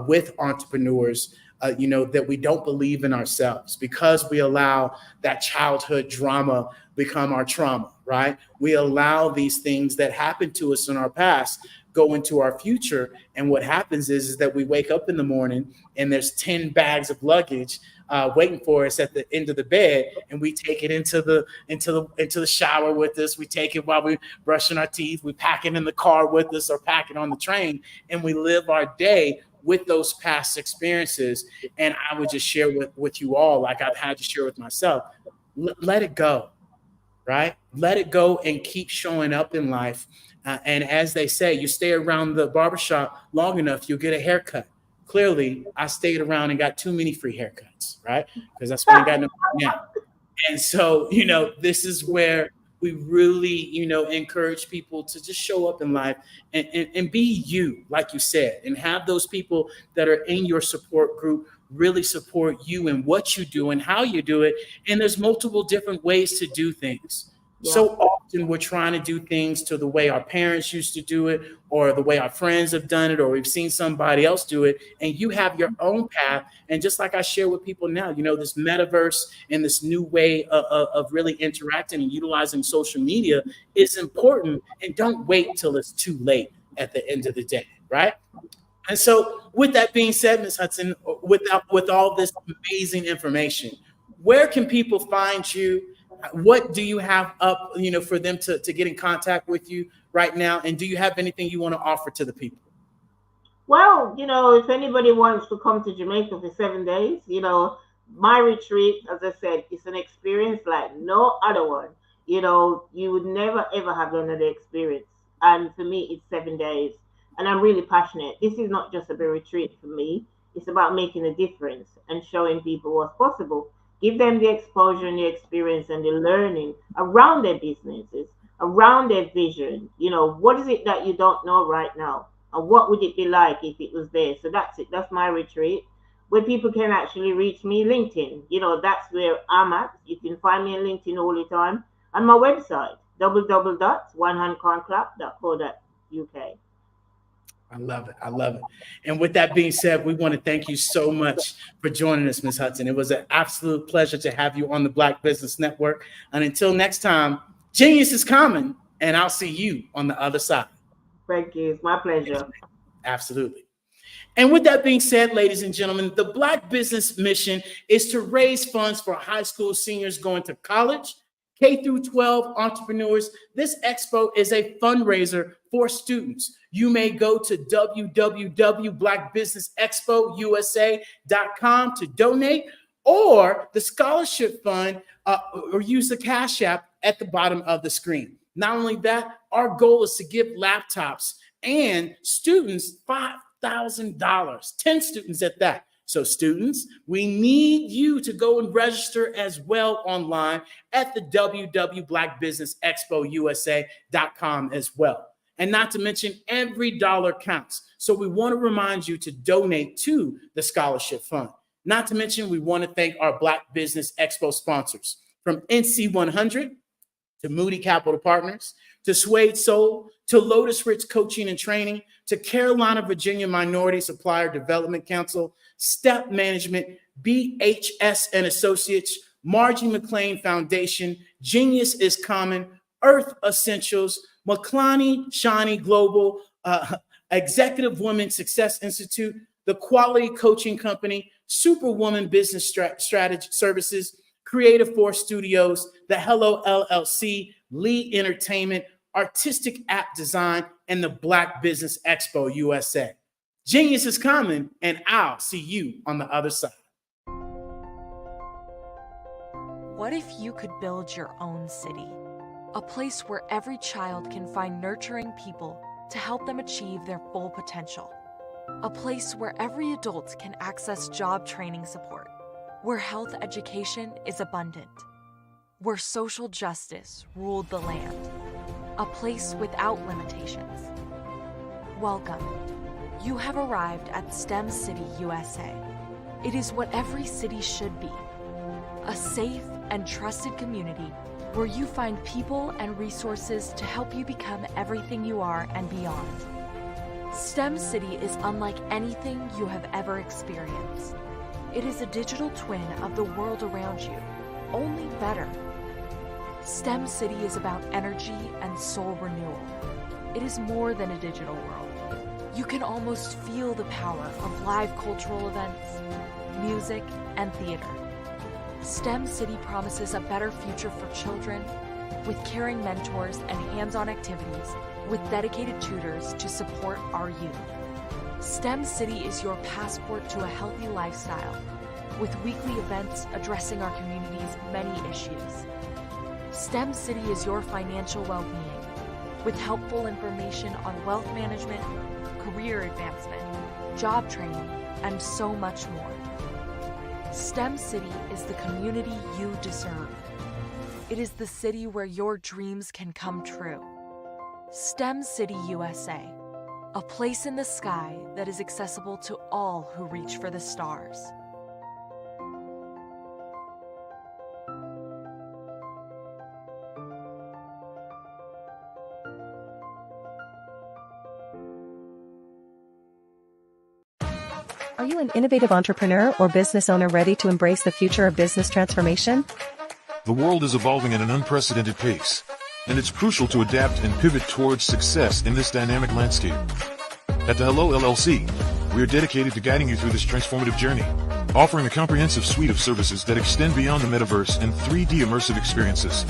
with entrepreneurs, that we don't believe in ourselves, because we allow that childhood drama become our trauma, right? We allow these things that happened to us in our past go into our future. And what happens is that we wake up in the morning and there's 10 bags of luggage waiting for us at the end of the bed, and we take it into the shower with us. We take it while we're brushing our teeth. We pack it in the car with us, or pack it on the train, and we live our day with those past experiences. And I would just share with you all, like I've had to share with myself, let it go, right? Let it go and keep showing up in life. And as they say, you stay around the barbershop long enough, you'll get a haircut. Clearly, I stayed around and got too many free haircuts, right? Because that's when I got no now. And so, this is where we really, encourage people to just show up in life and be you, like you said, and have those people that are in your support group really support you in what you do and how you do it. And there's multiple different ways to do things. Yeah. So often we're trying to do things to the way our parents used to do it, or the way our friends have done it, or we've seen somebody else do it, and you have your own path. And just like I share with people now, this metaverse and this new way of really interacting and utilizing social media is important. And don't wait till it's too late at the end of the day, right? And so with that being said, Ms. Hudson, with all this amazing information, where can people find you? What do you have up, for them to get in contact with you right now? And do you have anything you want to offer to the people? Well, if anybody wants to come to Jamaica for 7 days, my retreat, as I said, is an experience like no other one. You would never, ever have another experience. And for me, it's 7 days. And I'm really passionate. This is not just a retreat for me. It's about making a difference and showing people what's possible. Give them the exposure and the experience and the learning around their businesses, around their vision. What is it that you don't know right now? And what would it be like if it was there? So that's it. That's my retreat, where people can actually reach me. LinkedIn, that's where I'm at. You can find me on LinkedIn all the time. And my website, www.onehandcronclap.co.uk. I love it. I love it. And with that being said, we want to thank you so much for joining us, Ms. Hudson. It was an absolute pleasure to have you on the Black Business Network. And until next time, genius is common, and I'll see you on the other side. Thank you. It's my pleasure. Absolutely. And with that being said, ladies and gentlemen, the Black Business mission is to raise funds for high school seniors going to college, K through 12 entrepreneurs. This expo is a fundraiser for students. You may go to www.blackbusinessexpousa.com to donate, or the scholarship fund, or use the Cash App at the bottom of the screen. Not only that, our goal is to give laptops and students $5,000, 10 students at that. So students, we need you to go and register as well online at the www.blackbusinessexpousa.com as well. And not to mention, every dollar counts. So we want to remind you to donate to the scholarship fund. Not to mention, we want to thank our Black Business Expo sponsors, from NC 100 to Moody Capital Partners, to Suede Soul, to Lotus Rich Coaching and Training, to Carolina, Virginia Minority Supplier Development Council, Step Management, BHS and Associates, Margie McLean Foundation, Genius is Common, Earth Essentials, McClany Shani Global, Executive Women Success Institute, the Quality Coaching Company, Superwoman Business Strategy Services, Creative Force Studios, the Hello LLC, Lee Entertainment, Artistic App Design, and the Black Business Expo USA. Genius is coming, and I'll see you on the other side. What if you could build your own city? A place where every child can find nurturing people to help them achieve their full potential. A place where every adult can access job training support. Where health education is abundant. Where social justice ruled the land. a place without limitations. Welcome. You have arrived at STEM City, USA. It is what every city should be. A safe and trusted community where you find people and resources to help you become everything you are and beyond. STEM City is unlike anything you have ever experienced. It is a digital twin of the world around you, only better. STEM City is about energy and soul renewal. It is more than a digital world. You can almost feel the power of live cultural events, music, and theater. STEM City promises a better future for children with caring mentors and hands-on activities with dedicated tutors to support our youth. STEM City is your passport to a healthy lifestyle with weekly events addressing our community's many issues. STEM City is your financial well-being with helpful information on wealth management, career advancement, job training, and so much more. STEM City is the community you deserve. It is the city where your dreams can come true. STEM City USA, a place in the sky that is accessible to all who reach for the stars. Are you an innovative entrepreneur or business owner ready to embrace the future of business transformation? The world is evolving at an unprecedented pace, and it's crucial to adapt and pivot towards success in this dynamic landscape. At the Hello LLC, we are dedicated to guiding you through this transformative journey, offering a comprehensive suite of services that extend beyond the metaverse and 3D immersive experiences.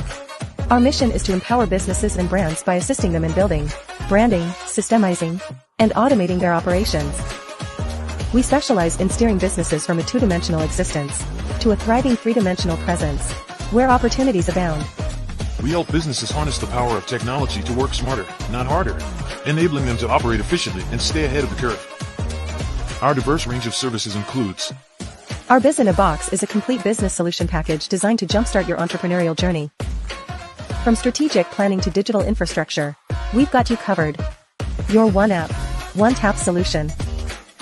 Our mission is to empower businesses and brands by assisting them in building, branding, systemizing, and automating their operations. We specialize in steering businesses from a two-dimensional existence to a thriving three-dimensional presence, where opportunities abound. We help businesses harness the power of technology to work smarter, not harder, enabling them to operate efficiently and stay ahead of the curve. Our diverse range of services includes: Our Biz in a Box is a complete business solution package designed to jumpstart your entrepreneurial journey. From strategic planning to digital infrastructure, we've got you covered. Your one app, one tap solution.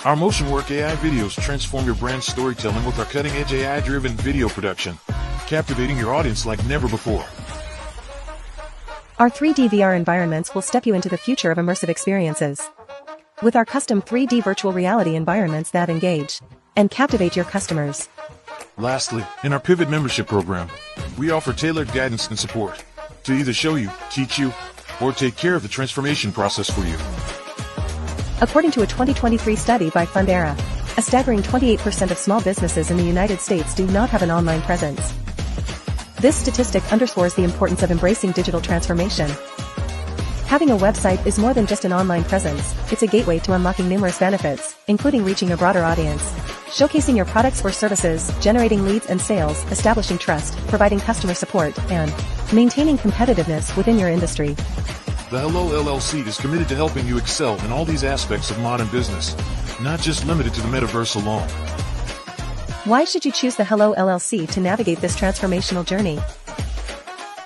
Our Motion Work AI videos transform your brand storytelling with our cutting-edge AI-driven video production, captivating your audience like never before. Our 3D VR environments will step you into the future of immersive experiences. With our custom 3D virtual reality environments that engage and captivate your customers. Lastly, in our Pivot membership program, we offer tailored guidance and support to either show you, teach you, or take care of the transformation process for you. According to a 2023 study by Fundera, a staggering 28% of small businesses in the United States do not have an online presence. This statistic underscores the importance of embracing digital transformation. Having a website is more than just an online presence, it's a gateway to unlocking numerous benefits, including reaching a broader audience, showcasing your products or services, generating leads and sales, establishing trust, providing customer support, and maintaining competitiveness within your industry. The Hello LLC is committed to helping you excel in all these aspects of modern business, not just limited to the metaverse alone. Why should you choose the Hello LLC to navigate this transformational journey?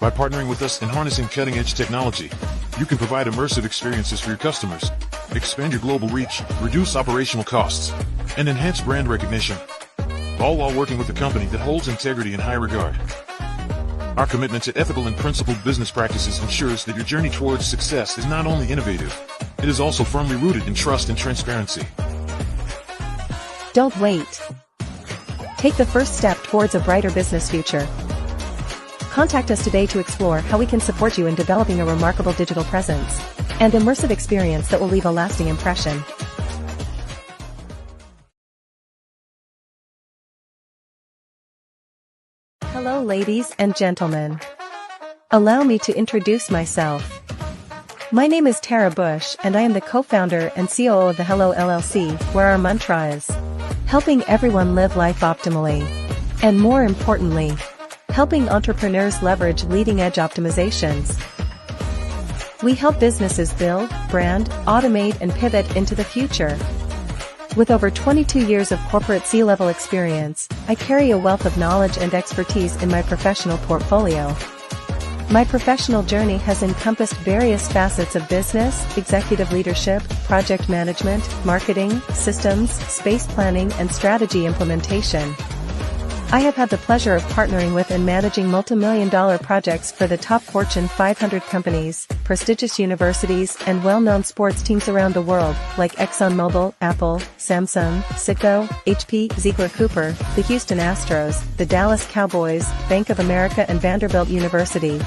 By partnering with us and harnessing cutting-edge technology, you can provide immersive experiences for your customers, expand your global reach, reduce operational costs, and enhance brand recognition, all while working with a company that holds integrity in high regard. Our commitment to ethical and principled business practices ensures that your journey towards success is not only innovative, it is also firmly rooted in trust and transparency. Don't wait. Take the first step towards a brighter business future. Contact us today to explore how we can support you in developing a remarkable digital presence and immersive experience that will leave a lasting impression. Hello, ladies and gentlemen. Allow me to introduce myself. My name is Tara Bush, and I am the co-founder and COO of the Hello LLC, where our mantra is helping everyone live life optimally, and more importantly, helping entrepreneurs leverage leading-edge optimizations. We help businesses build, brand, automate, and pivot into the future. With over 22 years of corporate C-level experience, I carry a wealth of knowledge and expertise in my professional portfolio. My professional journey has encompassed various facets of business, executive leadership, project management, marketing, systems, space planning, and strategy implementation. I have had the pleasure of partnering with and managing multi-million-dollar projects for the top Fortune 500 companies, prestigious universities, and well-known sports teams around the world, like ExxonMobil, Apple, Samsung, Citgo, HP, Ziegler Cooper, the Houston Astros, the Dallas Cowboys, Bank of America, and Vanderbilt University.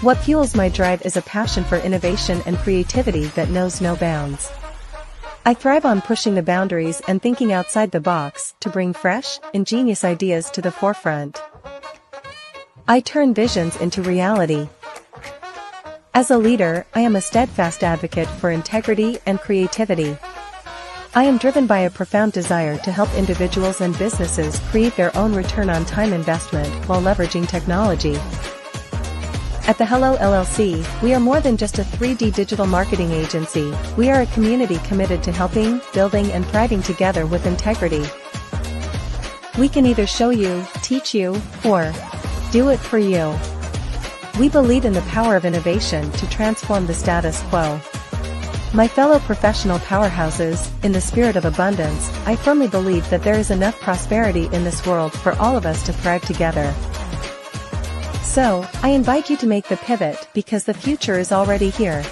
What fuels my drive is a passion for innovation and creativity that knows no bounds. I thrive on pushing the boundaries and thinking outside the box to bring fresh, ingenious ideas to the forefront. I turn visions into reality. As a leader, I am a steadfast advocate for integrity and creativity. I am driven by a profound desire to help individuals and businesses create their own return on time investment while leveraging technology. At the Hello LLC, we are more than just a 3D digital marketing agency. We are a community committed to helping, building, and thriving together with integrity. We can either show you, teach you, or do it for you. We believe in the power of innovation to transform the status quo. My fellow professional powerhouses, in the spirit of abundance, I firmly believe that there is enough prosperity in this world for all of us to thrive together. So, I invite you to make the pivot because the future is already here.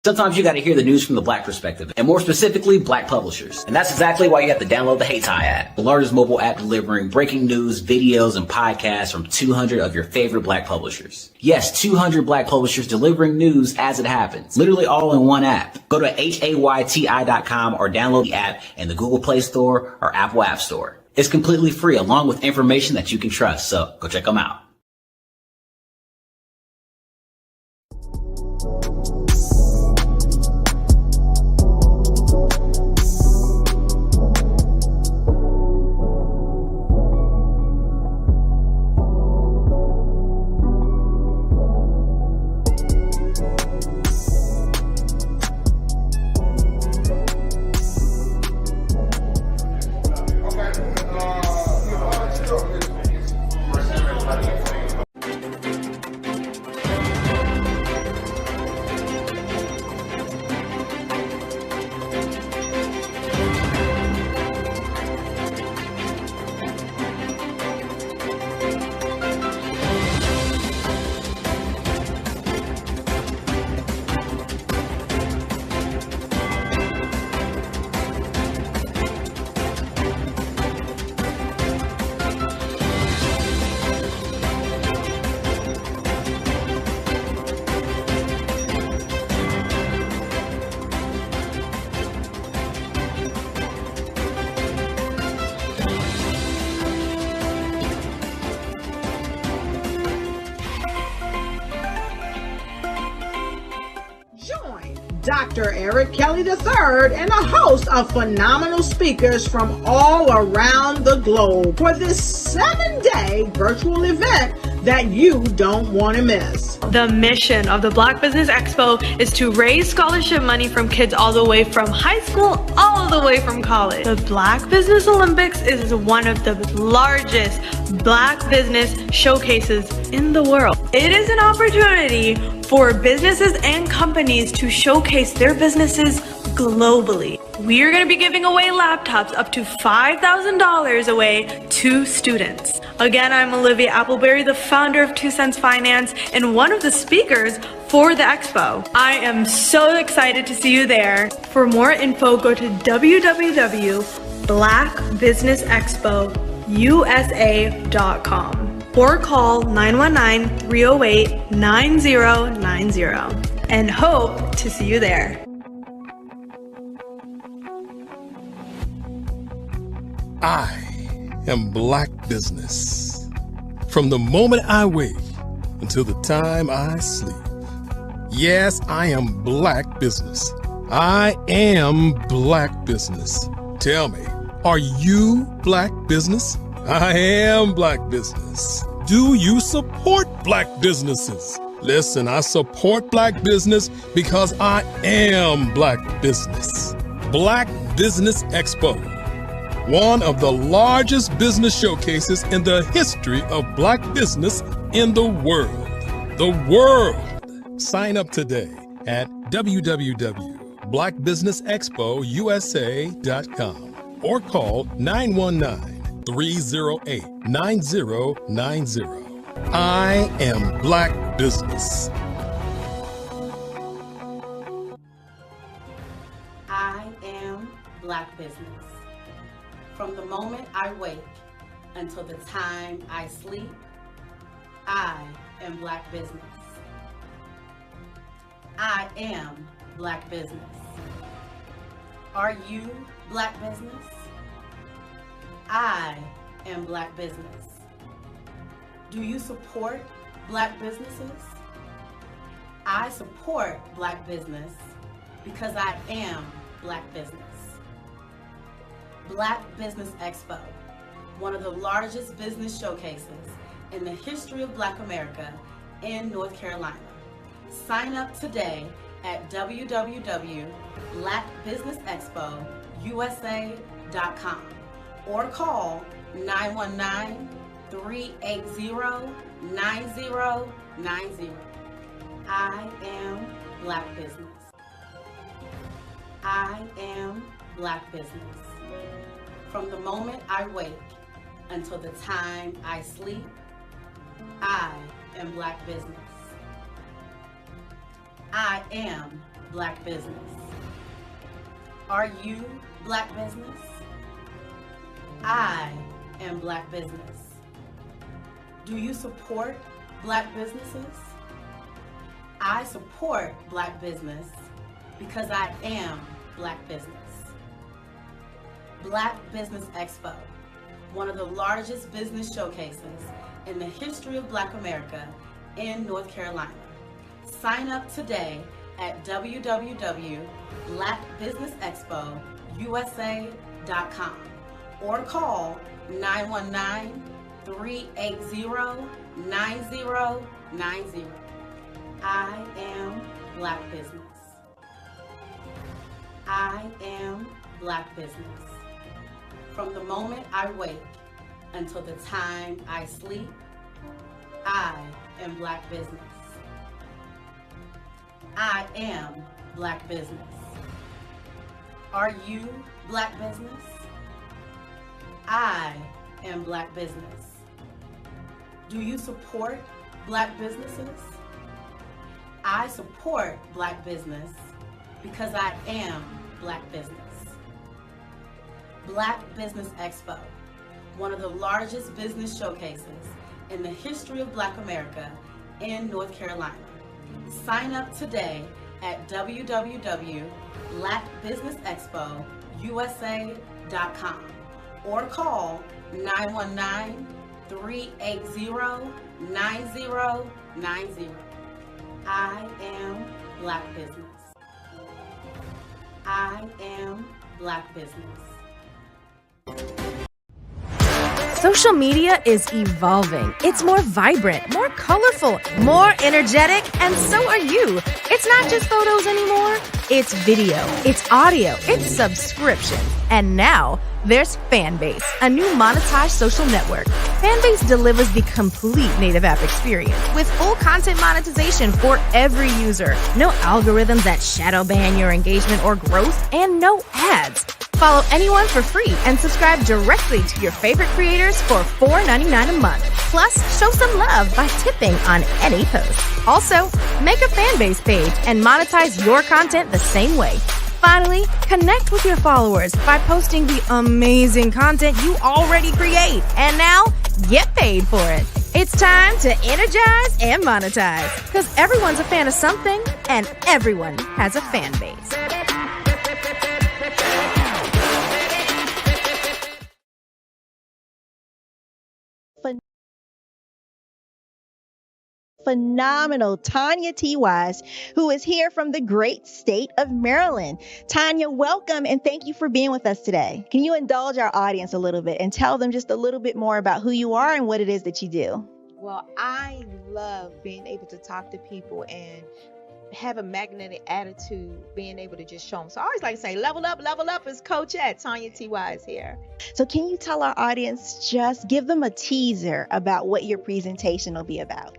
Sometimes you got to hear the news from the Black perspective, and more specifically, Black publishers. And that's exactly why you have to download the HeyTie app, the largest mobile app delivering breaking news, videos, and podcasts from 200 of your favorite Black publishers. Yes, 200 Black publishers delivering news as it happens, literally all in one app. Go to HAYTI.com or download the app in the Google Play Store or Apple App Store. It's completely free along with information that you can trust, so go check them out. Dr. Eric Kelly III and a host of phenomenal speakers from all around the globe for this 7-day virtual event that you don't want to miss. The mission of the Black Business Expo is to raise scholarship money from kids all the way from high school all the way from college. The Black Business Olympics is one of the largest Black business showcases in the world. It is an opportunity for businesses and companies to showcase their businesses globally. We are going to be giving away laptops up to $5,000 away to students. Again, I'm Olivia Appleberry, the founder of 2 Cents Finance and one of the speakers for the expo. I am so excited to see you there. For more info, go to www.blackbusinessexpousa.com or call 919-308-9090 and hope to see you there. I am Black business. From the moment I wake until the time I sleep. Yes, I am Black business. I am Black business. Tell me, are you Black business? I am Black business. Do you support Black businesses? Listen, I support Black business because I am Black business. Black Business Expo. one of the largest business showcases in the history of black business in the world. The world! Sign up today at www.blackbusinessexpousa.com or call 919-308-9090. I am Black Business. I am Black business. From the moment I wake until the time I sleep, I am Black business. I am Black business. Are you Black business? I am Black business. Do you support Black businesses? I support Black business because I am Black business. Black Business Expo, one of the largest business showcases in the history of Black America in North Carolina. Sign up today at www.blackbusinessexpousa.com or call 919-380-9090. I am Black business. I am Black business. From the moment I wake until the time I sleep, I am Black business. I am Black business. Are you Black business? I am Black business. Do you support Black businesses? I support Black business because I am Black business. Black Business Expo, one of the largest business showcases in the history of Black America in North Carolina. Sign up today at www.blackbusinessexpousa.com or call 919-380-9090. I am Black business. I am Black business. From the moment I wake until the time I sleep, I am Black business. I am Black business. Are you Black business? I am Black business. Do you support Black businesses? I support Black business because I am Black business. Black Business Expo, one of the largest business showcases in the history of Black America in North Carolina. Sign up today at www.blackbusinessexpousa.com or call 919-380-9090. I am Black business. I am Black business. Social media is evolving. It's more vibrant, more colorful, more energetic, and so are you. It's not just photos anymore. It's video, it's audio, it's subscription. And now there's Fanbase, a new monetized social network. Fanbase delivers the complete native app experience with full content monetization for every user. No algorithms that shadow ban your engagement or growth, and no ads. Follow anyone for free and subscribe directly to your favorite creators for $4.99 a month. Plus, show some love by tipping on any post. Also, make a Fanbase page and monetize your content the same way. Finally, connect with your followers by posting the amazing content you already create. And now, get paid for it. It's time to energize and monetize, because everyone's a fan of something and everyone has a fan base. Phenomenal Tanya T. Wise, who is here from the great state of Maryland. Tanya, welcome and thank you for being with us today. Can you indulge our audience a little bit and tell them just a little bit more about who you are and what it is that you do? Well, I love being able to talk to people and have a magnetic attitude, being able to just show them. So I always like to say, level up is Coach at Tanya T.Y. is here. So can you tell our audience, just give them a teaser about what your presentation will be about?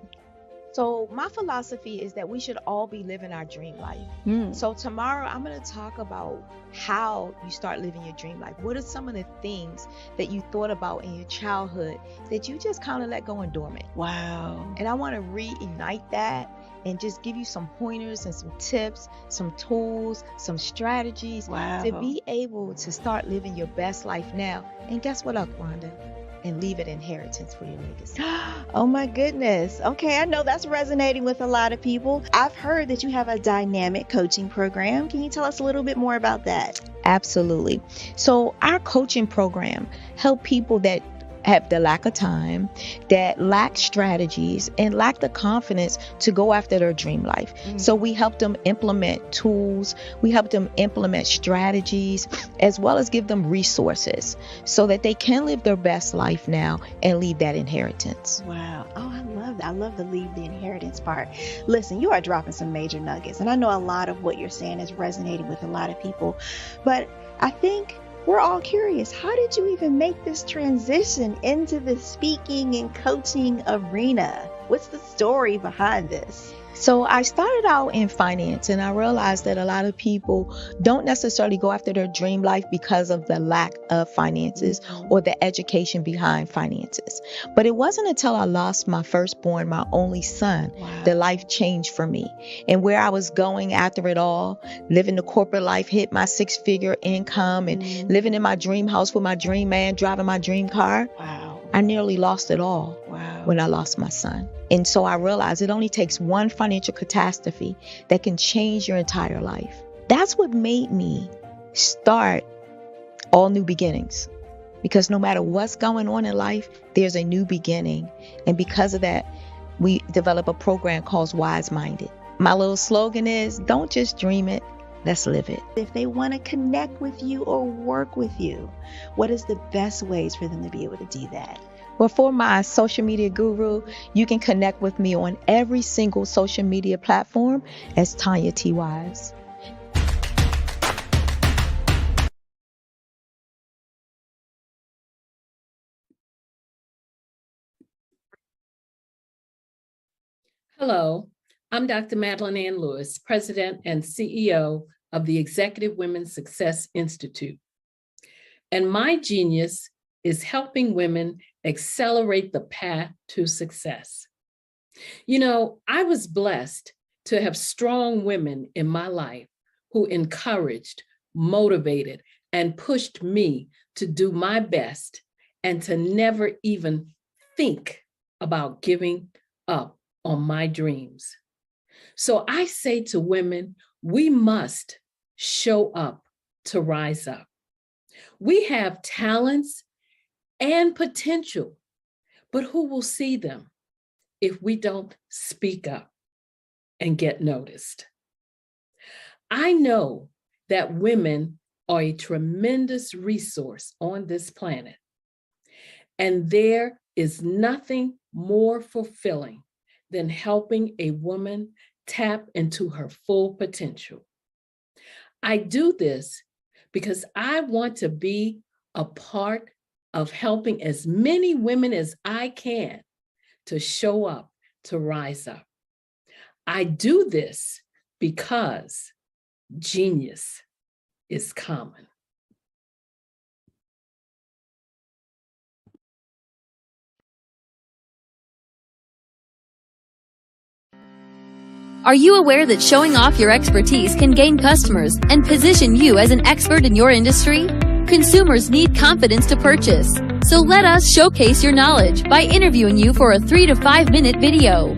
So my philosophy is that we should all be living our dream life. So tomorrow I'm going to talk about how you start living your dream life. What are some of the things that you thought about in your childhood that you just kind of let go and dormant? Wow. And I want to reignite that and just give you some pointers and some tips, some tools, some strategies to be able to start living your best life now. And guess what, Wanda? And leave an inheritance for your legacy. Oh my goodness. Okay, I know that's resonating with a lot of people. I've heard that you have a dynamic coaching program. Can you tell us a little bit more about that? Absolutely. So our coaching program help people that have the lack of time, that lack strategies, and lack the confidence to go after their dream life. So we help them implement tools, we help them implement strategies, as well as give them resources so that they can live their best life now and leave that inheritance. Wow. Oh, I love that. I love the leave the inheritance part. Listen, you are dropping some major nuggets, and I know a lot of what you're saying is resonating with a lot of people, but I think we're all curious. How did you even make this transition into the speaking and coaching arena? What's the story behind this? So I started out in finance, and I realized that a lot of people don't necessarily go after their dream life because of the lack of finances or the education behind finances. But it wasn't until I lost my firstborn, my only son, that life changed for me. And where I was going after it all, living the corporate life, hit my 6-figure income and living in my dream house with my dream man, driving my dream car. I nearly lost it all when I lost my son. And so I realized it only takes one financial catastrophe that can change your entire life. That's what made me start All New Beginnings. Because no matter what's going on in life, there's a new beginning. And because of that, we develop a program called Wise Minded. My little slogan is, don't just dream it, let's live it. If they want to connect with you or work with you, what is the best ways for them to be able to do that? Well, for my social media guru, you can connect with me on every single social media platform as Tanya T. Wise. Hello, I'm Dr. Madeline Ann Lewis, President and CEO of the Executive Women's Success Institute. And my genius is helping women accelerate the path to success. You know, I was blessed to have strong women in my life who encouraged, motivated, and pushed me to do my best and to never even think about giving up on my dreams. So I say to women, we must show up to rise up. We have talents and potential, but who will see them if we don't speak up and get noticed? I know that women are a tremendous resource on this planet, and there is nothing more fulfilling than helping a woman tap into her full potential. I do this because I want to be a part of helping as many women as I can to show up, to rise up. I do this because genius is common. Are you aware that showing off your expertise can gain customers and position you as an expert in your industry? Consumers need confidence to purchase, so let us showcase your knowledge by interviewing you for a 3 to 5 minute video.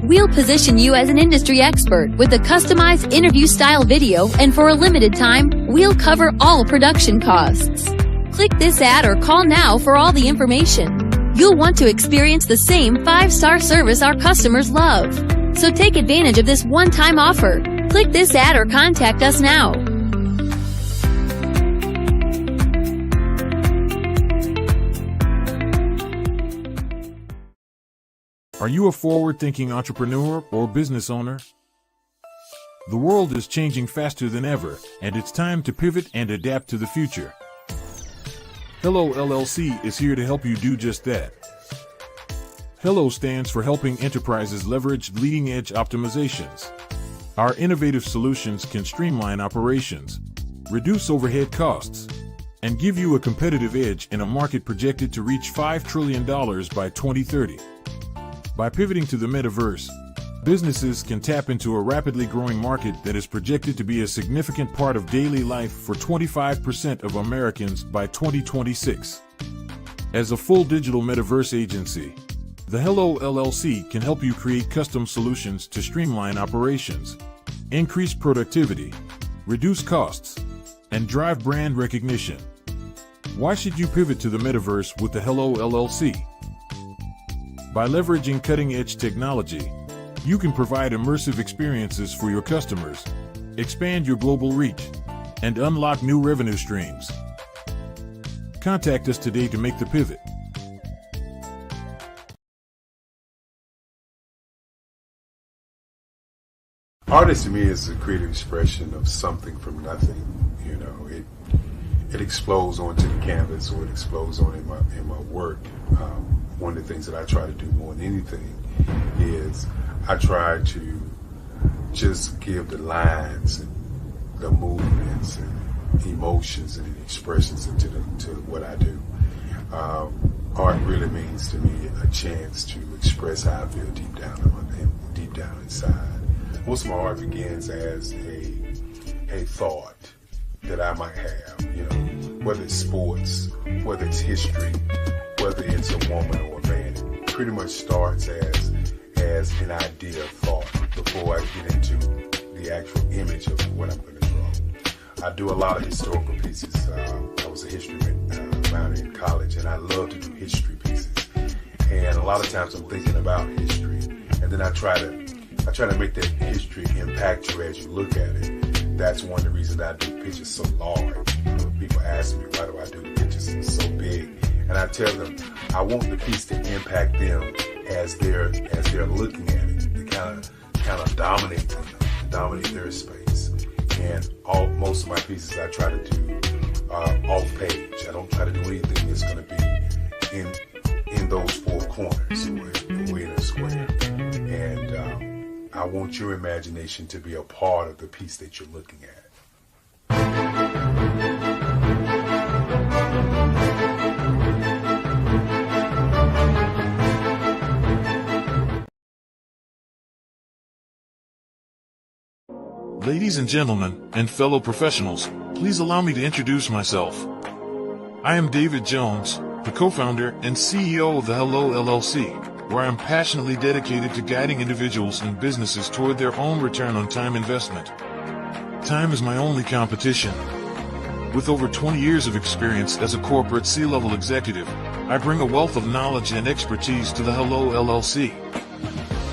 We'll position you as an industry expert with a customized interview-style video, and for a limited time, we'll cover all production costs. Click this ad or call now for all the information. You'll want to experience the same 5-star service our customers love. So take advantage of this one-time offer. Click this ad or contact us now. Are you a forward-thinking entrepreneur or business owner? The world is changing faster than ever, and it's time to pivot and adapt to the future. Hello LLC is here to help you do just that. Hello stands for helping enterprises leverage leading-edge optimizations. Our innovative solutions can streamline operations, reduce overhead costs, and give you a competitive edge in a market projected to reach $5 trillion by 2030. By pivoting to the metaverse, businesses can tap into a rapidly growing market that is projected to be a significant part of daily life for 25% of Americans by 2026. As a full digital metaverse agency, the Hello LLC can help you create custom solutions to streamline operations, increase productivity, reduce costs, and drive brand recognition. Why should you pivot to the metaverse with the Hello LLC? By leveraging cutting-edge technology, you can provide immersive experiences for your customers, expand your global reach, and unlock new revenue streams. Contact us today to make the pivot. Artist to me is a creative expression of something from nothing. You know, it explodes onto the canvas, or it explodes on in my work. One of the things that I try to do more than anything is I try to just give the lines and the movements and emotions and expressions into to what I do. Art really means to me a chance to express how I feel deep down inside. Most of my art begins as a thought that I might have, you know, whether it's sports, whether it's history, whether it's a woman or a man. It pretty much starts as an idea of thought before I get into the actual image of what I'm going to draw. I do a lot of historical pieces. I was a history minor in college, and I love to do history pieces. And a lot of times I'm thinking about history, and then I try to make that history impact you as you look at it. That's one of the reasons I do pictures so large. You know, people ask me, why do I do the pictures so big? And I tell them, I want the piece to impact them as they're looking at it, to kind of dominate them, dominate their space. And most of my pieces I try to do off page. I don't try to do anything that's going to be in those four corners or in a square. And I want your imagination to be a part of the piece that you're looking at. Ladies and gentlemen, and fellow professionals, please allow me to introduce myself. I am David Jones, the co-founder and CEO of the Hello LLC, where I am passionately dedicated to guiding individuals and businesses toward their own return on time investment. Time is my only competition. With over 20 years of experience as a corporate C-level executive, I bring a wealth of knowledge and expertise to the Hello LLC.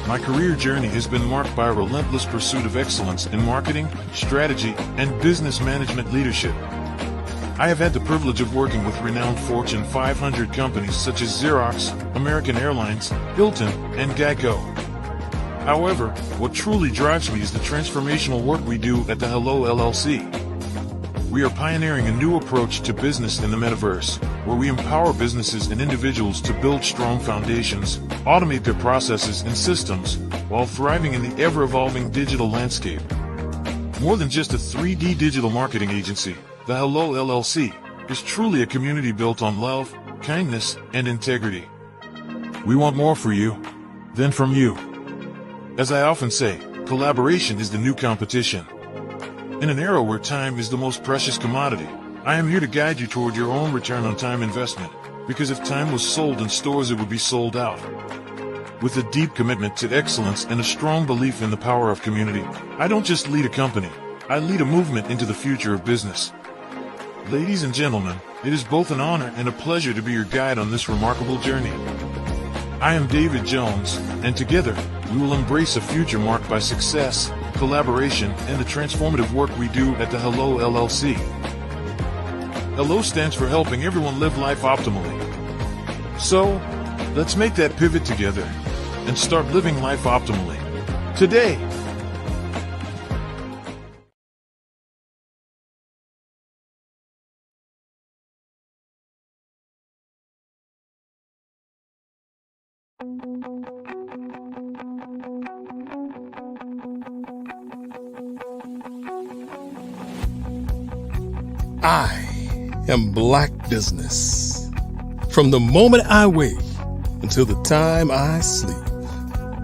My career journey has been marked by a relentless pursuit of excellence in marketing, strategy, and business management leadership. I have had the privilege of working with renowned Fortune 500 companies such as Xerox, American Airlines, Hilton, and Geico. However, what truly drives me is the transformational work we do at the Hello LLC. We are pioneering a new approach to business in the metaverse, where we empower businesses and individuals to build strong foundations, automate their processes and systems, while thriving in the ever-evolving digital landscape. More than just a 3D digital marketing agency, the Hello LLC is truly a community built on love, kindness, and integrity. We want more for you than from you. As I often say, collaboration is the new competition. In an era where time is the most precious commodity, I am here to guide you toward your own return on time investment, because if time was sold in stores, it would be sold out. With a deep commitment to excellence and a strong belief in the power of community, I don't just lead a company, I lead a movement into the future of business. Ladies and gentlemen, it is both an honor and a pleasure to be your guide on this remarkable journey. I am David Jones, and together, we will embrace a future marked by success, collaboration, and the transformative work we do at the Hello LLC. Hello stands for helping everyone live life optimally. So, let's make that pivot together and start living life optimally today. I am Black business. From the moment I wake until the time I sleep.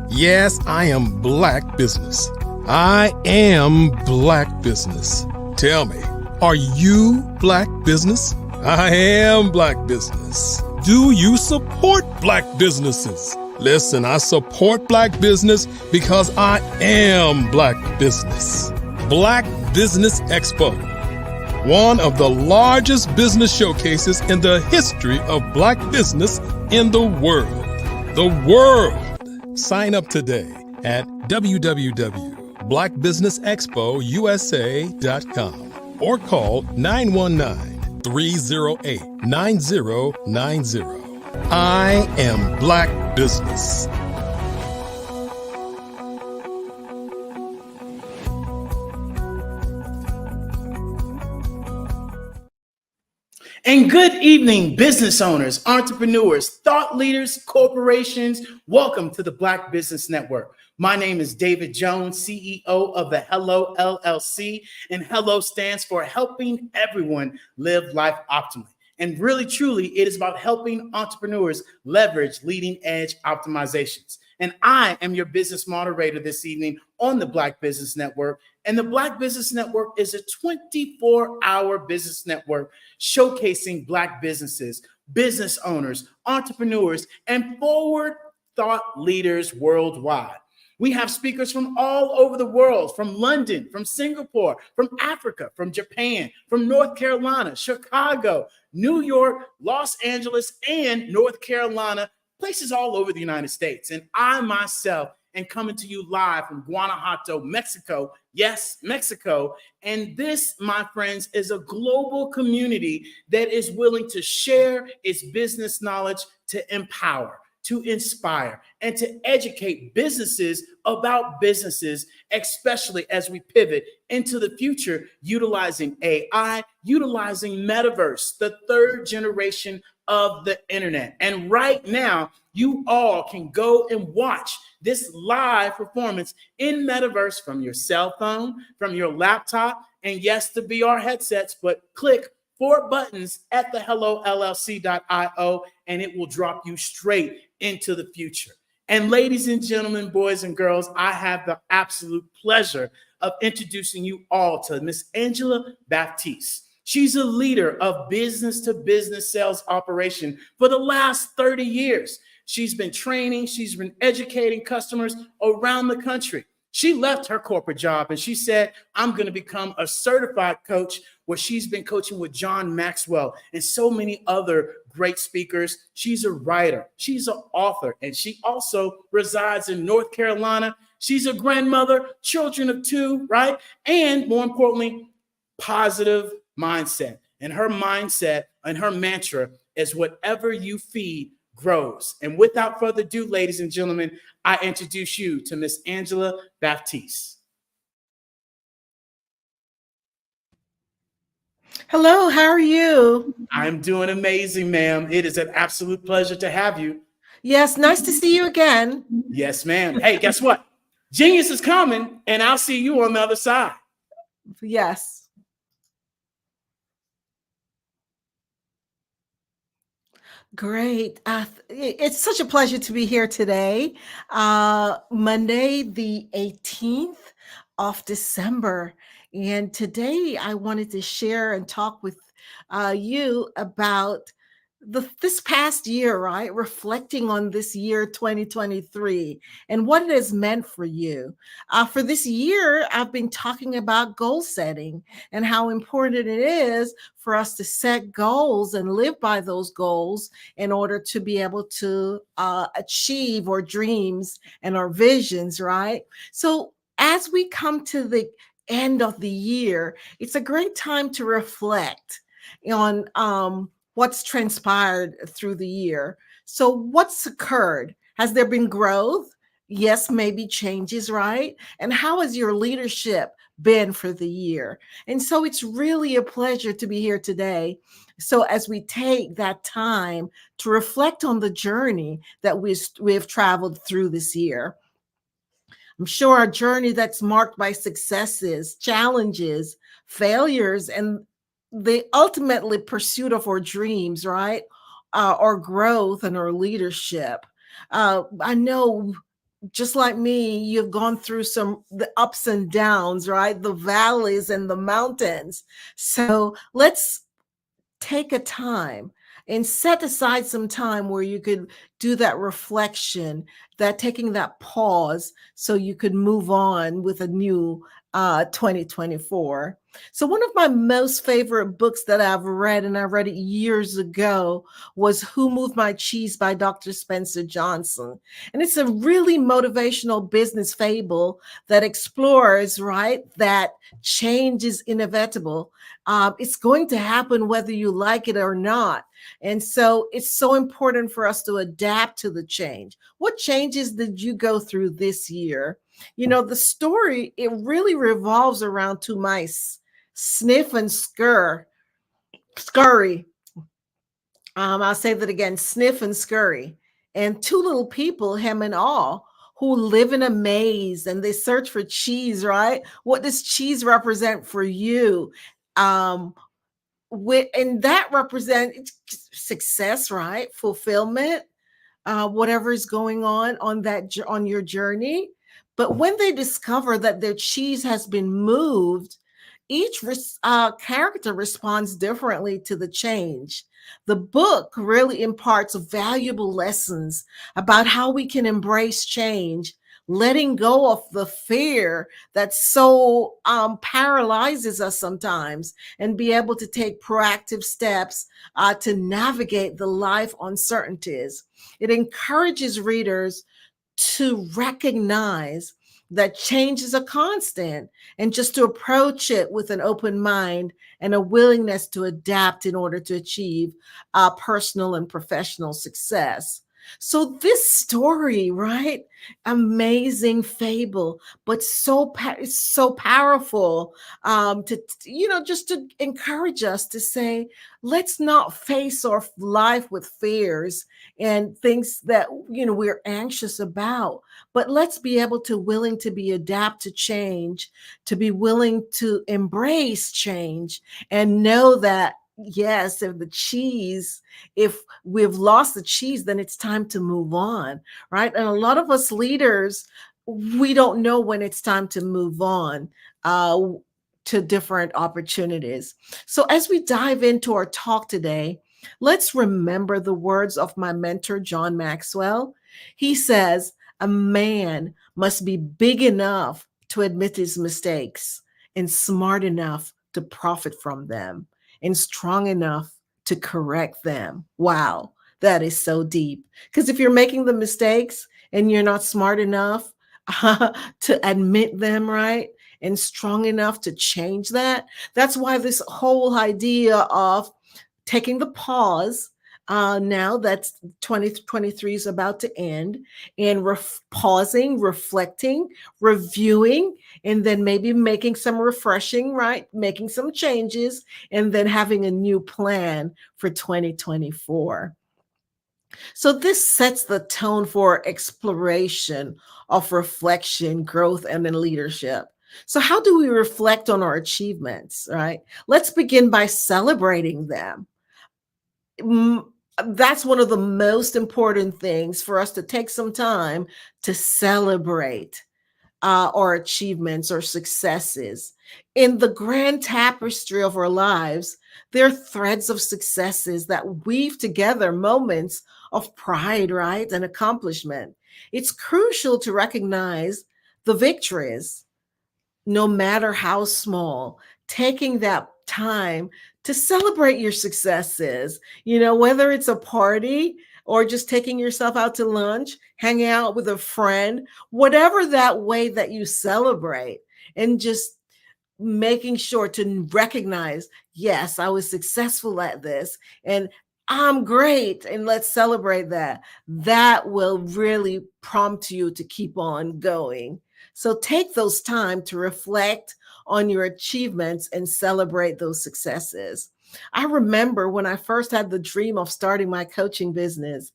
Yes, I am Black business. I am Black business. Tell me, are you Black business? I am Black business. Do you support Black businesses? Listen, I support Black business because I am Black business. Black Business Expo, one of the largest business showcases in the history of Black business in the world. The world! Sign up today at www.blackbusinessexpousa.com or call 919-308-9090. I am Black business. And good evening, business owners, entrepreneurs, thought leaders, corporations. Welcome to the Black Business Network. My name is David Jones, CEO of the Hello LLC, and Hello stands for Helping Everyone Live Life Optimally. And really, truly, it is about helping entrepreneurs leverage leading edge optimizations. And I am your business moderator this evening on the Black Business Network. And the Black Business Network is a 24-hour business network showcasing Black businesses, business owners, entrepreneurs, and forward thought leaders worldwide. We have speakers from all over the world, from London, from Singapore, from Africa, from Japan, from North Carolina, Chicago, New York, Los Angeles, and North Carolina, places all over the United States. And I myself am coming to you live from Guanajuato, Mexico. Yes, Mexico. And this, my friends, is a global community that is willing to share its business knowledge to empower, to inspire, and to educate businesses about businesses, especially as we pivot into the future, utilizing AI, utilizing metaverse, the third generation of the internet. And right now, you all can go and watch this live performance in metaverse from your cell phone, from your laptop, and yes, the VR headsets, but click 4 buttons at the hellollc.io and it will drop you straight into the future. And ladies and gentlemen, boys and girls, I have the absolute pleasure of introducing you all to Miss Angela Baptiste. She's a leader of business-to-business sales operation for the last 30 years. She's been training, she's been educating customers around the country. She left her corporate job and she said, I'm going to become a certified coach, where she's been coaching with John Maxwell and so many other great speakers. She's a writer, she's an author, and she also resides in North Carolina. She's a grandmother, children of 2, right? And more importantly, positive mindset. And her mindset and her mantra is whatever you feed grows. And without further ado, ladies and gentlemen, I introduce you to Miss Angela Baptiste. Hello, how are you? I'm doing amazing, ma'am. It is an absolute pleasure to have you. Yes, nice to see you again. Yes, ma'am. Hey, guess what? Genius is coming, and I'll see you on the other side. Yes. Great. It's such a pleasure to be here today, Monday, the 18th of December. And today I wanted to share and talk with you about this past year, right? Reflecting on this year, 2023, and what it has meant for you. For this year, I've been talking about goal setting and how important it is for us to set goals and live by those goals in order to be able to achieve our dreams and our visions, right? So as we come to the end of the year, it's a great time to reflect on what's transpired through the year. So what's occurred? Has there been growth? Yes, maybe changes, right? And how has your leadership been for the year? And so it's really a pleasure to be here today So as we take that time to reflect on the journey that we have traveled through this year, I'm sure a journey that's marked by successes, challenges, failures, and the ultimately pursuit of our dreams, right? Our growth and our leadership. I know, just like me, you've gone through the ups and downs, right? The valleys and the mountains. So let's take a time and set aside some time where you could do that reflection, that taking that pause so you could move on with a new 2024. So one of my most favorite books that I've read, and I read it years ago, was Who Moved My Cheese by Dr. Spencer Johnson. And it's a really motivational business fable that explores, right, that change is inevitable. It's going to happen whether you like it or not. And so it's so important for us to adapt to the change. What changes did you go through this year? You know, the story, it really revolves around two mice, Sniff and Scurry. I'll say that again, Sniff and Scurry. And two little people, hem and all, who live in a maze and they search for cheese, right? What does cheese represent for you? And that represents success, right? Fulfillment, whatever is going on your journey. But when they discover that their cheese has been moved, each character responds differently to the change. The book really imparts valuable lessons about how we can embrace change, letting go of the fear that so paralyzes us sometimes, and be able to take proactive steps to navigate the life uncertainties. It encourages readers to recognize that change is a constant and just to approach it with an open mind and a willingness to adapt in order to achieve personal and professional success. So this story, right? Amazing fable, but so powerful to, just to encourage us to say, let's not face our life with fears and things that, we're anxious about, but let's be able to willing to be adapt to change, to be willing to embrace change and know that, yes, if we've lost the cheese, then it's time to move on, right? And a lot of us leaders, we don't know when it's time to move on to different opportunities. So as we dive into our talk today, let's remember the words of my mentor, John Maxwell. He says, a man must be big enough to admit his mistakes and smart enough to profit from them and strong enough to correct them. Wow, that is so deep. Because if you're making the mistakes and you're not smart enough to admit them, right, and strong enough to change that, that's why this whole idea of taking the pause, now that 2023 is about to end, and pausing, reflecting, reviewing, and then maybe making some refreshing, right? Making some changes, and then having a new plan for 2024. So this sets the tone for exploration of reflection, growth, and then leadership. So how do we reflect on our achievements, right? Let's begin by celebrating them. That's one of the most important things for us, to take some time to celebrate our achievements or successes. In the grand tapestry of our lives, there are threads of successes that weave together moments of pride, right, and accomplishment. It's crucial to recognize the victories, no matter how small, taking that time to celebrate your successes, whether it's a party or just taking yourself out to lunch, hanging out with a friend, whatever that way that you celebrate, and just making sure to recognize, yes, I was successful at this and I'm great, and let's celebrate that. That will really prompt you to keep on going. So take those time to reflect on your achievements and celebrate those successes. I remember when I first had the dream of starting my coaching business,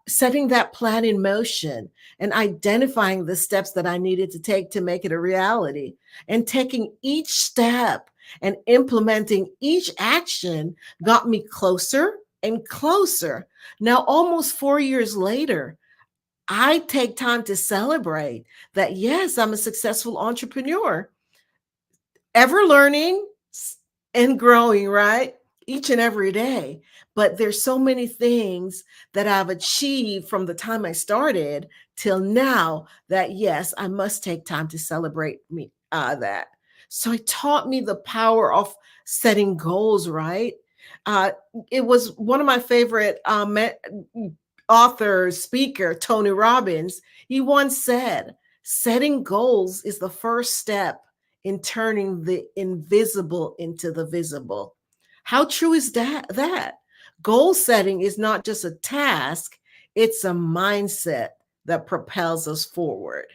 setting that plan in motion and identifying the steps that I needed to take to make it a reality, and taking each step and implementing each action got me closer and closer. Now, almost 4 years later, I take time to celebrate that, yes, I'm a successful entrepreneur, ever learning and growing, right? Each and every day. But there's so many things that I've achieved from the time I started till now that, yes, I must take time to celebrate that. So it taught me the power of setting goals, right? It was one of my favorite author, speaker, Tony Robbins. He once said, setting goals is the first step in turning the invisible into the visible. How true is that? Goal setting is not just a task, it's a mindset that propels us forward.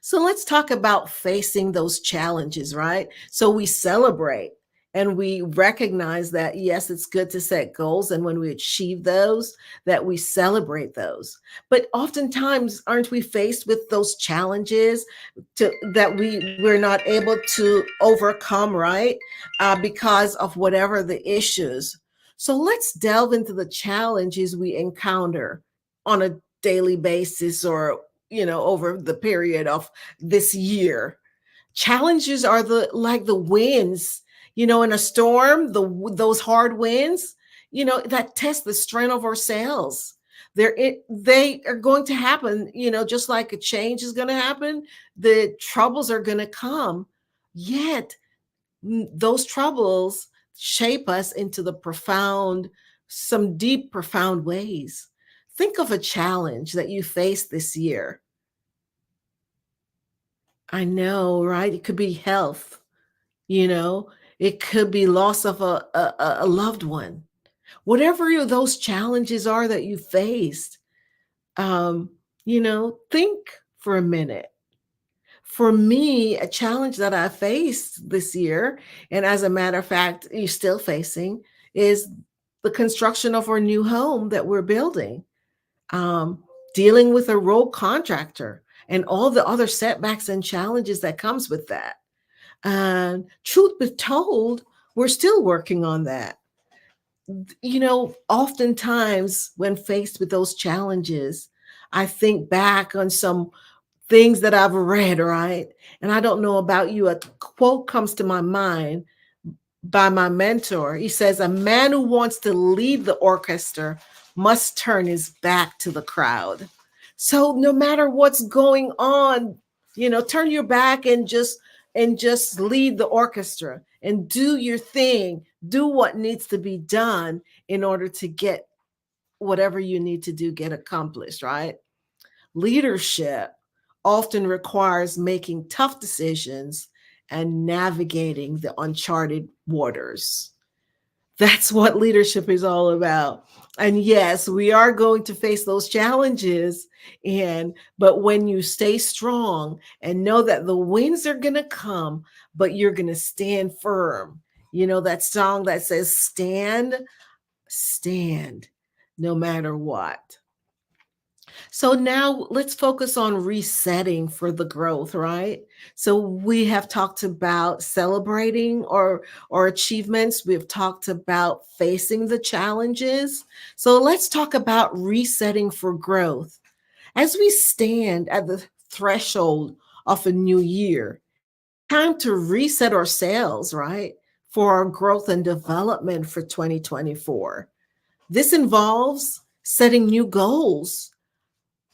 So let's talk about facing those challenges, right? So we celebrate and we recognize that, yes, it's good to set goals. And when we achieve those, that we celebrate those. But oftentimes, aren't we faced with those challenges that we're not able to overcome, right? Because of whatever the issues. So let's delve into the challenges we encounter on a daily basis, or over the period of this year. Challenges are like the winds, in a storm, those hard winds, that test the strength of our sails. They are going to happen, just like a change is going to happen, the troubles are going to come. Yet those troubles shape us into some deep, profound ways. Think of a challenge that you faced this year. I know, right? It could be health, it could be loss of a loved one. Whatever those challenges are that you faced, think for a minute. For me, a challenge that I faced this year, and as a matter of fact, you're still facing, is the construction of our new home that we're building. Dealing with a rogue contractor and all the other setbacks and challenges that comes with that. And truth be told, we're still working on that. Oftentimes when faced with those challenges, I think back on some things that I've read, right? And I don't know about you, a quote comes to my mind by my mentor. He says, "A man who wants to lead the orchestra must turn his back to the crowd." So no matter what's going on, turn your back and just lead the orchestra and do your thing. Do what needs to be done in order to get whatever you need to do get accomplished, right? Leadership often requires making tough decisions and navigating the uncharted waters. That's what leadership is all about. And yes, we are going to face those challenges. But when you stay strong and know that the winds are going to come, but you're going to stand firm. That song that says, stand, no matter what. So now let's focus on resetting for the growth, right? So we have talked about celebrating our achievements. We've talked about facing the challenges. So let's talk about resetting for growth. As we stand at the threshold of a new year, time to reset ourselves, right? For our growth and development for 2024. This involves setting new goals,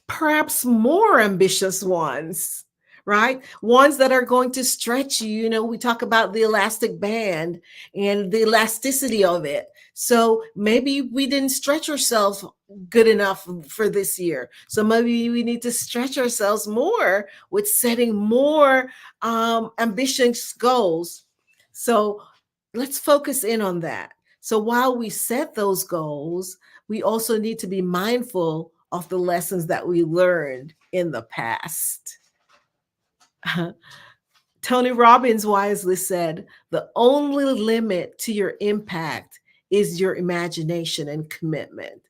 perhaps more ambitious ones, right? Ones that are going to stretch you. We talk about the elastic band and the elasticity of it. So maybe we didn't stretch ourselves good enough for this year. So maybe we need to stretch ourselves more with setting more ambitious goals. So let's focus in on that. So while we set those goals, we also need to be mindful of the lessons that we learned in the past. Tony Robbins wisely said, the only limit to your impact is your imagination and commitment.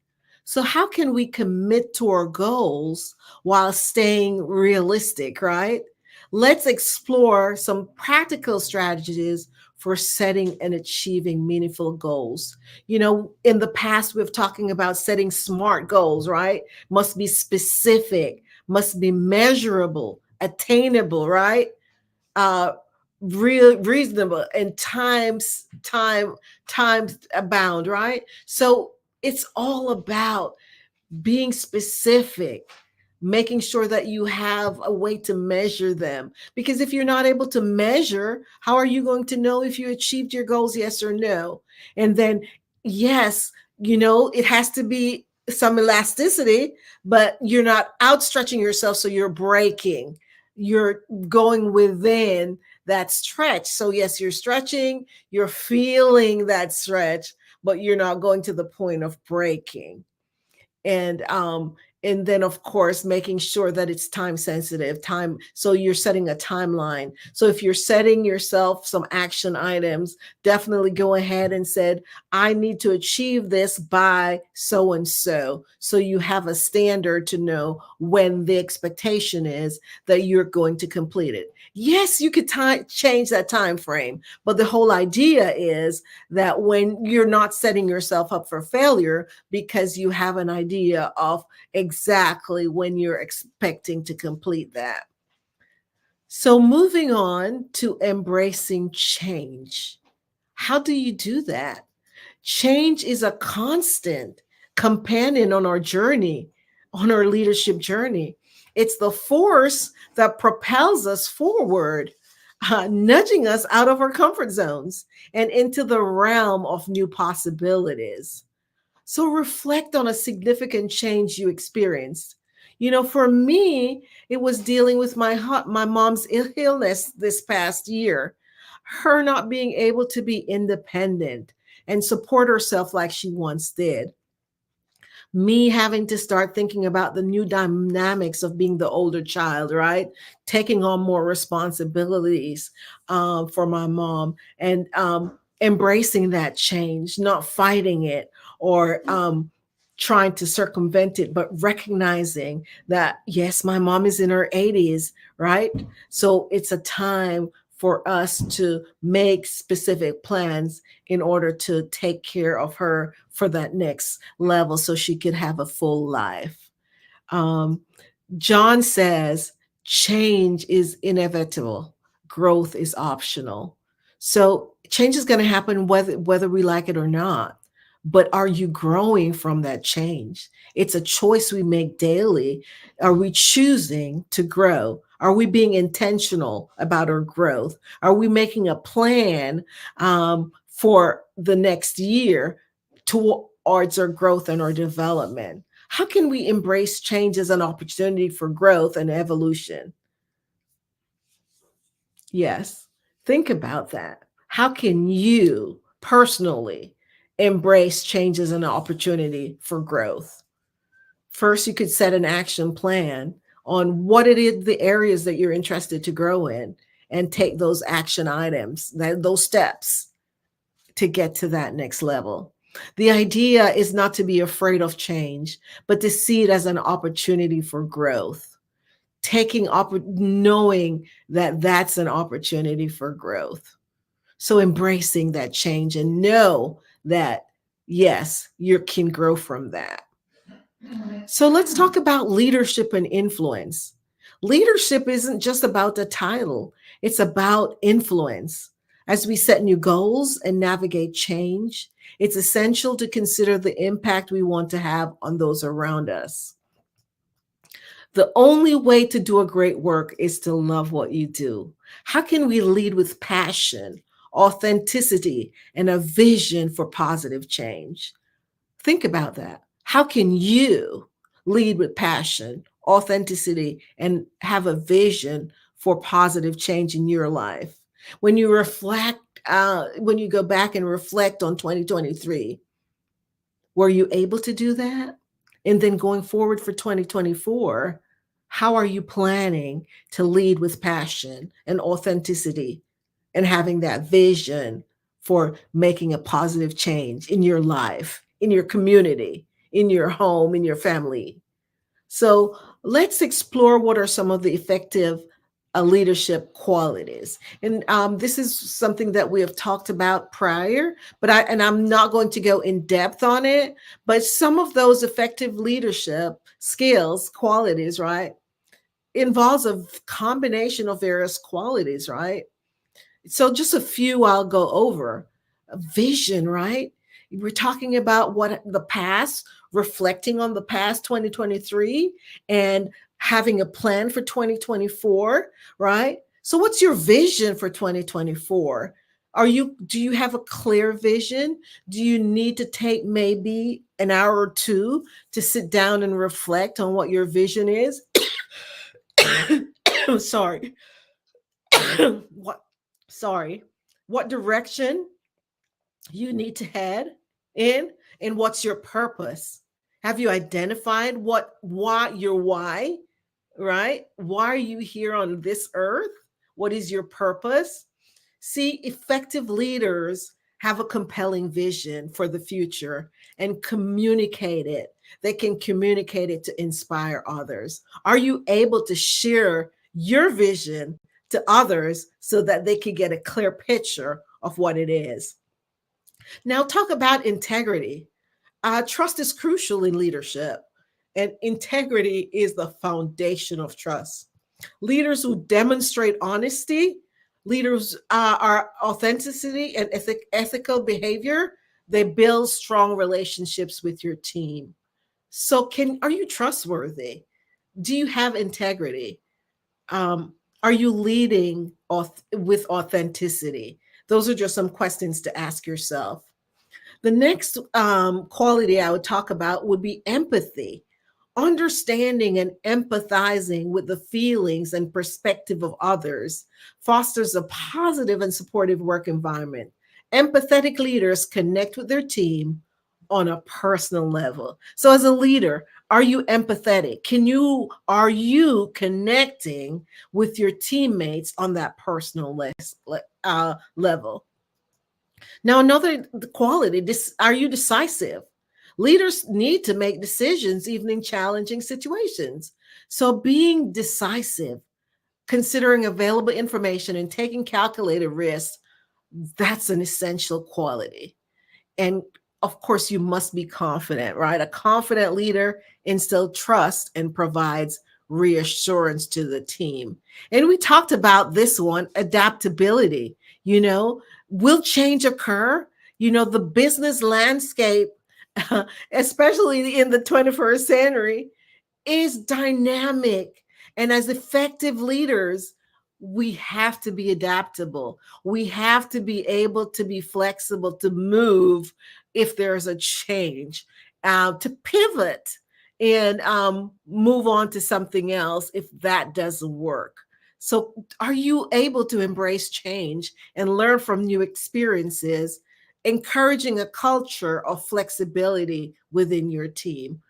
So, how can we commit to our goals while staying realistic, right? Let's explore some practical strategies for setting and achieving meaningful goals. You know, in the past, we've talking about setting SMART goals, right? Must be specific, must be measurable, attainable, right? Reasonable and time bound, right? So it's all about being specific, making sure that you have a way to measure them. Because if you're not able to measure, how are you going to know if you achieved your goals, yes or no? And then, yes, you know, it has to be some elasticity, but you're not outstretching yourself, so you're breaking. You're going within that stretch. So, yes, you're stretching, you're feeling that stretch, but you're not going to the point of breaking. And then of course making sure that it's time sensitive, time, so you're setting a timeline. So if you're setting yourself some action items, definitely go ahead and said, I need to achieve this by so and so, so you have a standard to know when the expectation is that you're going to complete it. Yes, you could change that time frame, but the whole idea is that when you're not setting yourself up for failure because you have an idea of exactly when you're expecting to complete that. So moving on to embracing change. How do you do that? Change is a constant companion on our journey, on our leadership journey. It's the force that propels us forward, nudging us out of our comfort zones and into the realm of new possibilities. So reflect on a significant change you experienced. You know, for me, it was dealing with my mom's illness this past year, her not being able to be independent and support herself like she once did. Me having to start thinking about the new dynamics of being the older child, right? Taking on more responsibilities for my mom, and embracing that change, not fighting it or trying to circumvent it, but recognizing that, yes, my mom is in her 80s, right? So it's a time for us to make specific plans in order to take care of her for that next level so she could have a full life. John says, change is inevitable, growth is optional. So change is going to happen whether we like it or not. But are you growing from that change? It's a choice we make daily. Are we choosing to grow? Are we being intentional about our growth? Are we making a plan for the next year towards our growth and our development? How can we embrace change as an opportunity for growth and evolution? Yes, think about that. How can you personally embrace change as an opportunity for growth? First, you could set an action plan on what it is, the areas that you're interested to grow in, and take those action items, those steps to get to that next level. The idea is not to be afraid of change, but to see it as an opportunity for growth. Knowing that that's an opportunity for growth. So embracing that change and know that, yes, you can grow from that. So let's talk about leadership and influence. Leadership isn't just about the title, it's about influence. As we set new goals and navigate change, it's essential to consider the impact we want to have on those around us. The only way to do a great work is to love what you do. How can we lead with passion, authenticity, and a vision for positive change? Think about that. How can you lead with passion, authenticity, and have a vision for positive change in your life? When you reflect, when you go back and reflect on 2023, were you able to do that? And then going forward for 2024, How are you planning to lead with passion and authenticity and having that vision for making a positive change in your life, in your community, in your home, in your family? So let's explore what are some of the effective leadership qualities. And this is something that we have talked about prior, but I'm not going to go in depth on it, but some of those effective leadership skills, qualities, right, involves a combination of various qualities, right? So just a few I'll go over. A vision, right? We're talking about what the past, reflecting on the past 2023 and having a plan for 2024, right? So what's your vision for 2024? Do you have a clear vision? Do you need to take maybe an hour or two to sit down and reflect on what your vision is? Sorry. What direction you need to head in, and what's your purpose? Have you identified why, right? Why are you here on this earth? What is your purpose? See, effective leaders have a compelling vision for the future and communicate it. They can communicate it to inspire others. Are you able to share your vision to others so that they can get a clear picture of what it is? Now, talk about integrity. Trust is crucial in leadership, and integrity is the foundation of trust. Leaders who demonstrate honesty, leaders are authenticity and ethical behavior. They build strong relationships with your team. So, are you trustworthy? Do you have integrity? Are you leading with authenticity? Those are just some questions to ask yourself. The next quality I would talk about would be empathy. Understanding and empathizing with the feelings and perspective of others fosters a positive and supportive work environment. Empathetic leaders connect with their team on a personal level. So as a leader, are you empathetic? Are you connecting with your teammates on that personal level? Now, another quality, are you decisive? Leaders need to make decisions even in challenging situations. So being decisive, considering available information and taking calculated risks, that's an essential quality. And of course, you must be confident, right? A confident leader instills trust and provides reassurance to the team. And we talked about this one, adaptability. Will change occur? The business landscape, especially in the 21st century, is dynamic. And as effective leaders, we have to be adaptable. We have to be able to be flexible, to move if there's a change, to pivot and move on to something else if that doesn't work. So are you able to embrace change and learn from new experiences, encouraging a culture of flexibility within your team?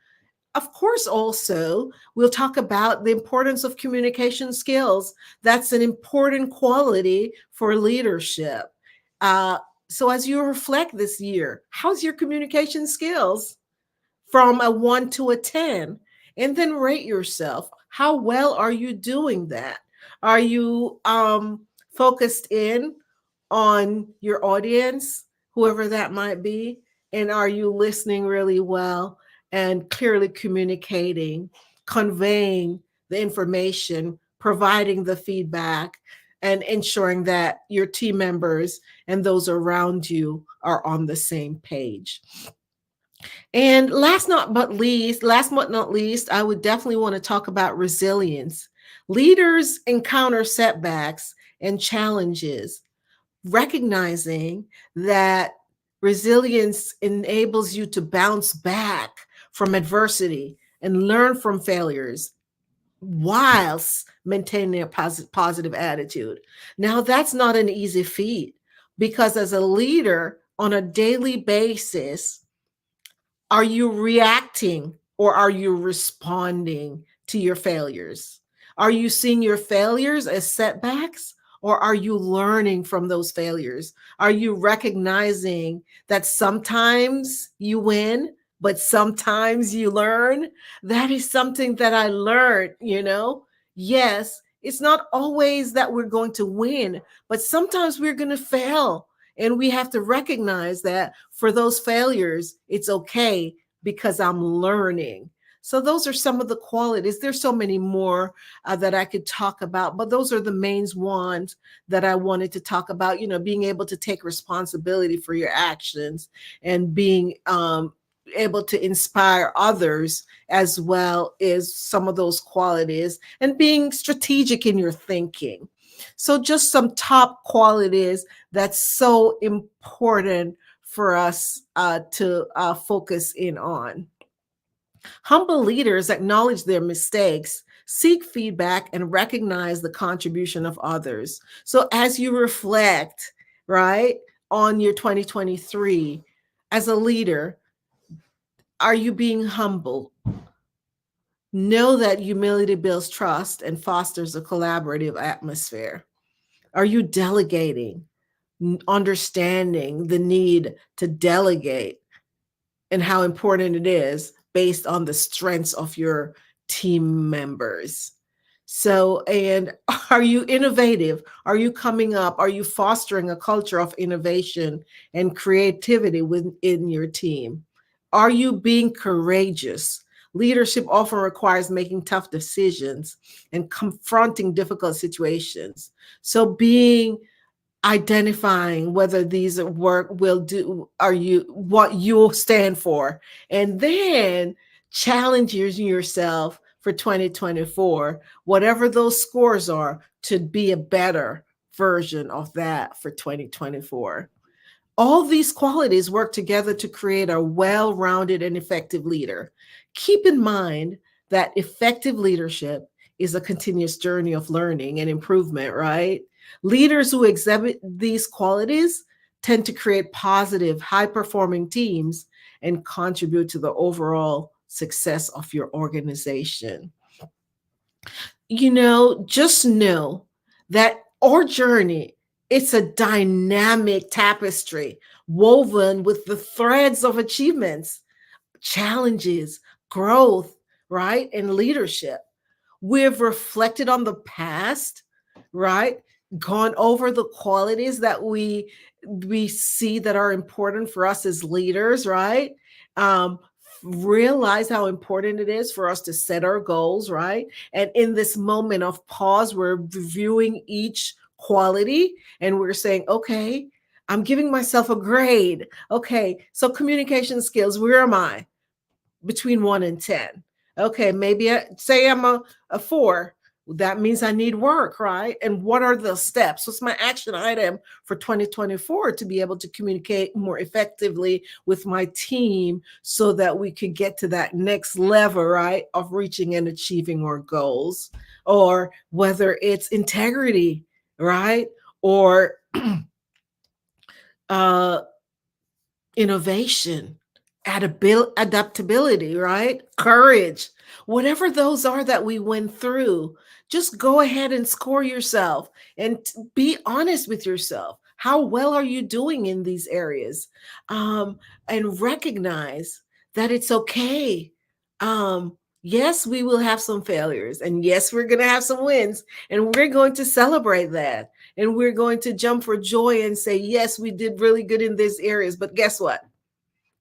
Of course, also, we'll talk about the importance of communication skills. That's an important quality for leadership. So as you reflect this year, how's your communication skills from a 1 to a 10? And then rate yourself. How well are you doing that? Are you focused in on your audience, whoever that might be? And are you listening really well and clearly communicating, conveying the information, providing the feedback, and ensuring that your team members and those around you are on the same page? And last but not least, I would definitely want to talk about resilience. Leaders encounter setbacks and challenges, recognizing that resilience enables you to bounce back from adversity and learn from failures whilst maintaining a positive attitude. Now, that's not an easy feat, because as a leader on a daily basis, are you reacting or are you responding to your failures? Are you seeing your failures as setbacks, or are you learning from those failures? Are you recognizing that sometimes you win, but sometimes you learn? That is something that I learned, Yes, it's not always that we're going to win, but sometimes we're going to fail. And we have to recognize that for those failures, it's okay because I'm learning. So those are some of the qualities. There's so many more that I could talk about, but those are the main ones that I wanted to talk about, being able to take responsibility for your actions and being able to inspire others, as well as some of those qualities, and being strategic in your thinking. So just some top qualities that's so important for us to focus in on. Humble leaders acknowledge their mistakes, seek feedback, and recognize the contribution of others. So as you reflect, right, on your 2023 as a leader, are you being humble? Know that humility builds trust and fosters a collaborative atmosphere. Are you delegating? Understanding the need to delegate and how important it is based on the strengths of your team members. So, and are you innovative? Are you coming up? Are you fostering a culture of innovation and creativity within your team? Are you being courageous? Leadership often requires making tough decisions and confronting difficult situations. So identifying whether these work will do, are you what you'll stand for, and then challenging yourself for 2024, whatever those scores are, to be a better version of that for 2024. All these qualities work together to create a well-rounded and effective leader. Keep in mind that effective leadership is a continuous journey of learning and improvement, right? Leaders who exhibit these qualities tend to create positive, high-performing teams and contribute to the overall success of your organization. Just know that our journey, it's a dynamic tapestry woven with the threads of achievements, challenges, growth, right, and leadership. We've reflected on the past, right? Gone over the qualities that we see that are important for us as leaders, right? Realize how important it is for us to set our goals, right? And in this moment of pause, we're reviewing each quality and we're saying, okay, I'm giving myself a grade. Okay, so communication skills, where am I? Between 1 and 10. Okay, maybe say I'm a 4. That means I need work, right? And what are the steps? What's my action item for 2024 to be able to communicate more effectively with my team so that we could get to that next level, right, of reaching and achieving our goals? Or whether it's integrity, right? Or innovation, adaptability, right? Courage, whatever those are that we went through, just go ahead and score yourself and be honest with yourself. How well are you doing in these areas? And recognize that it's okay. Yes, we will have some failures, and yes, we're going to have some wins, and we're going to celebrate that. And we're going to jump for joy and say, yes, we did really good in these areas. But guess what?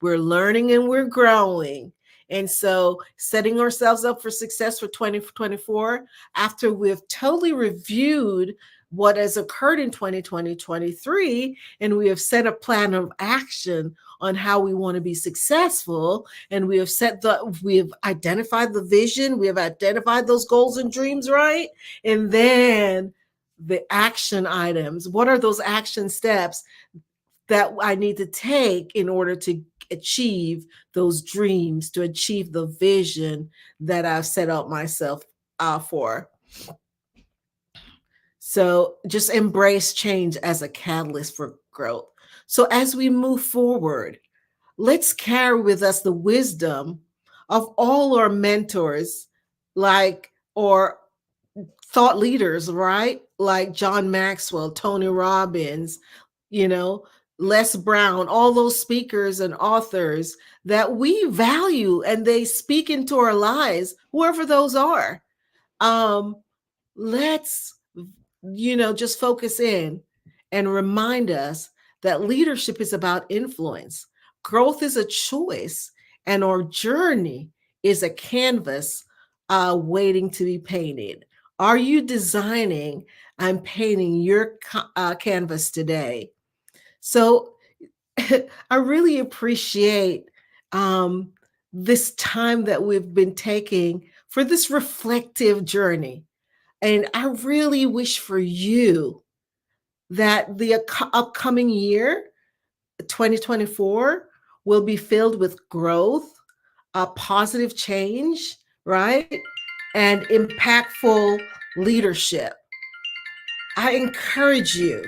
We're learning and we're growing. And so setting ourselves up for success for 2024, after we've totally reviewed what has occurred in 2023, and we have set a plan of action on how we want to be successful, and we have identified the vision, we have identified those goals and dreams, right? And then the action items, what are those action steps that I need to take in order to achieve those dreams, to achieve the vision that I've set out myself for? So just embrace change as a catalyst for growth. So as we move forward, let's carry with us the wisdom of all our mentors, or thought leaders, right? Like John Maxwell, Tony Robbins, Les Brown, all those speakers and authors that we value, and they speak into our lives, whoever those are. Let's, just focus in and remind us that leadership is about influence. Growth is a choice, and our journey is a canvas waiting to be painted. Are you designing and painting your canvas today? So I really appreciate this time that we've been taking for this reflective journey. And I really wish for you that the upcoming year, 2024, will be filled with growth, positive change, right? And impactful leadership. I encourage you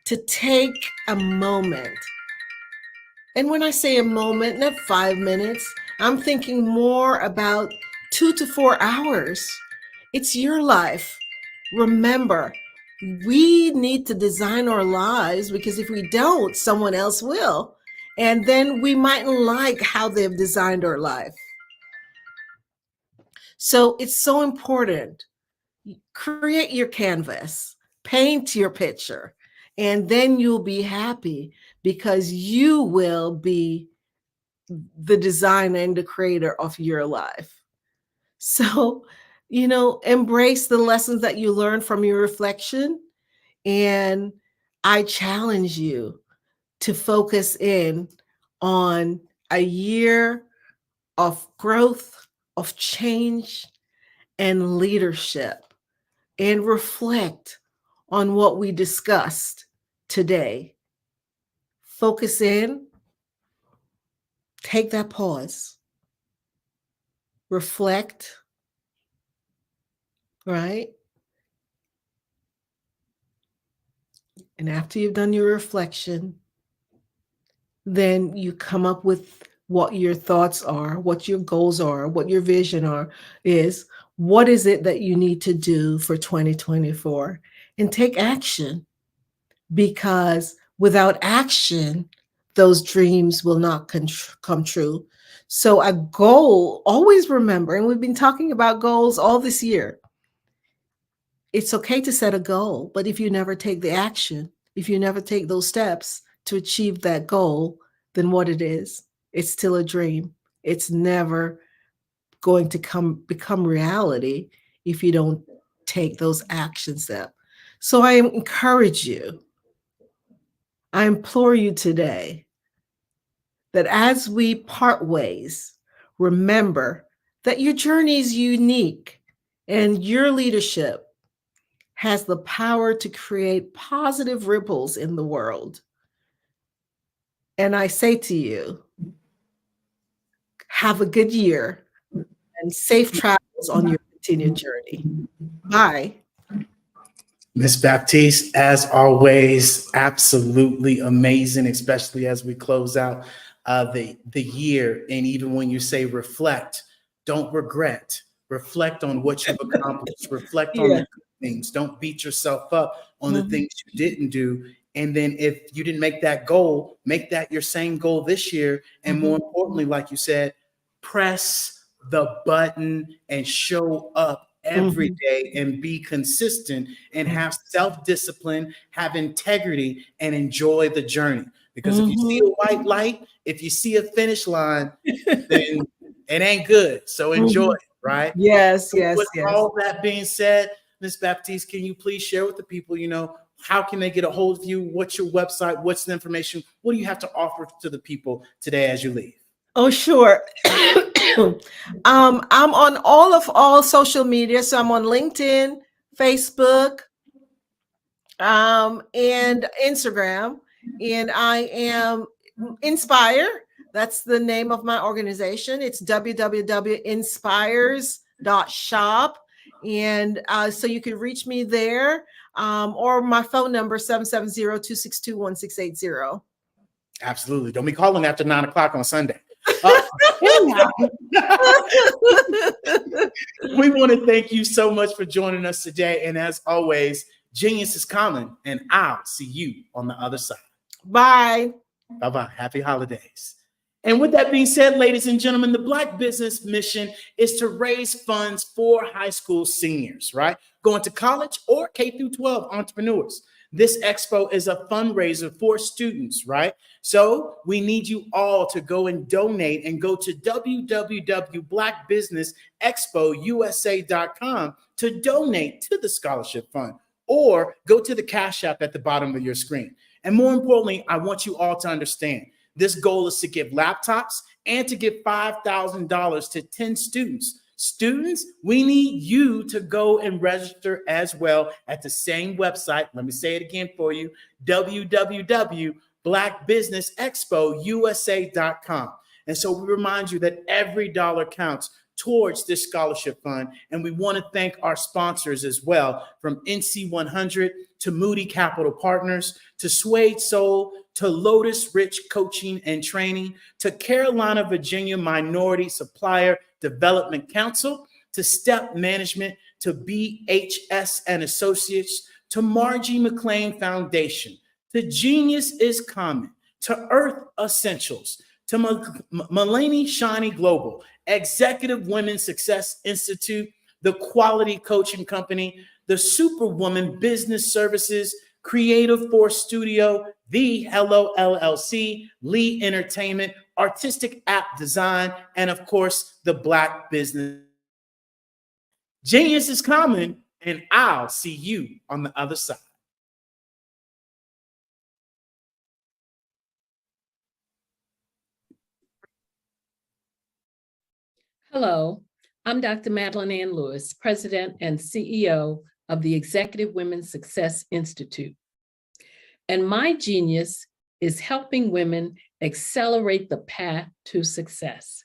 to take a moment. And when I say a moment, not 5 minutes, I'm thinking more about 2 to 4 hours. It's your life. Remember, we need to design our lives, because if we don't, someone else will. And then we mightn't like how they've designed our life. So it's so important. Create your canvas, paint your picture, and then you'll be happy, because you will be the designer and the creator of your life. So, embrace the lessons that you learned from your reflection. And I challenge you to focus in on a year of growth, of change, and leadership, and reflect on what we discussed today. Focus in, take that pause, reflect, right? And after you've done your reflection, then you come up with what your thoughts are, what your goals are, what your vision is. What is it that you need to do for 2024? And take action, because without action, those dreams will not come true. So a goal, always remember, and we've been talking about goals all this year. It's okay to set a goal, but if you never take the action, if you never take those steps to achieve that goal, then what it is, it's still a dream. It's never going to become reality if you don't take those action steps. So I encourage you, I implore you today that as we part ways, remember that your journey is unique, and your leadership has the power to create positive ripples in the world. And I say to you, have a good year and safe travels on your continued journey. Bye. Ms. Baptiste, as always, absolutely amazing, especially as we close out the year. And even when you say reflect, don't regret. Reflect on what you've accomplished. Reflect on the good things. Don't beat yourself up on the things you didn't do. And then if you didn't make that goal, make that your same goal this year. And more importantly, like you said, press the button and show up every day and be consistent and have self-discipline, have integrity, and enjoy the journey. Because if you see a white light, if you see a finish line, then it ain't good. So enjoy it, right? Yes, So yes, with yes. all that being said, Ms. Baptiste, can you please share with the people, how can they get a hold of you? What's your website? What's the information? What do you have to offer to the people today as you leave? Oh, sure. I'm on all social media. So I'm on LinkedIn, Facebook, and Instagram. And I am Inspire. That's the name of my organization. It's www.inspires.shop. And so you can reach me there, or my phone number, 770-262-1680. Absolutely. Don't be calling after 9 o'clock on Sunday. We want to thank you so much for joining us today. And as always, genius is common, and I'll see you on the other side. Bye. Bye-bye. Happy holidays. And with that being said, ladies and gentlemen, the Black Business mission is to raise funds for high school seniors, right? Going to college or K through 12 entrepreneurs. This expo is a fundraiser for students, right? So we need you all to go and donate and go to www.blackbusinessexpousa.com to donate to the scholarship fund, or go to the Cash App at the bottom of your screen. And more importantly, I want you all to understand, this goal is to give laptops and to give $5,000 to 10 students. Students, we need you to go and register as well at the same website. Let me say it again for you, www.blackbusinessexpousa.com. And so we remind you that every dollar counts towards this scholarship fund. And we want to thank our sponsors as well, from NC 100 to Moody Capital Partners, to Suede Soul, to Lotus Rich Coaching and Training, to Carolina, Virginia Minority Supplier Development Council, to Step Management, to BHS and Associates, to Margie McLean Foundation, to Genius is Common, to Earth Essentials, to Mulaney Shani Global, Executive Women's Success Institute, the Quality Coaching Company, the Superwoman Business Services, Creative Force Studio, The Hello LLC, Lee Entertainment, Artistic App Design, and of course, the Black Business. Genius is common, and I'll see you on the other side. Hello, I'm Dr. Madeline Ann Lewis, President and CEO of the Executive Women's Success Institute. And my genius is helping women accelerate the path to success.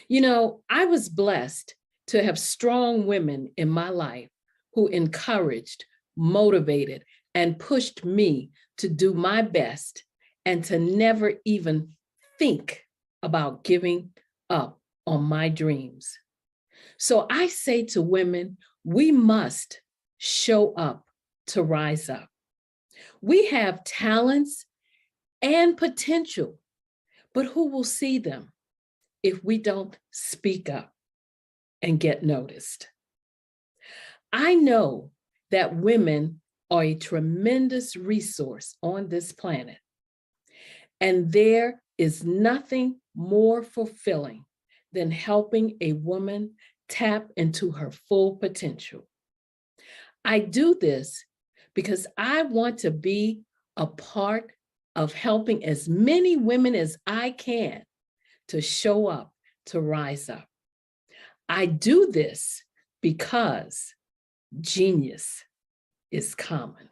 You know, I was blessed to have strong women in my life who encouraged, motivated, and pushed me to do my best and to never even think about giving up on my dreams. So I say to women, we must show up to rise up. We have talents and potential, but who will see them if we don't speak up and get noticed? I know that women are a tremendous resource on this planet, and there is nothing more fulfilling than helping a woman tap into her full potential. I do this because I want to be a part of helping as many women as I can to show up, to rise up. I do this because genius is common.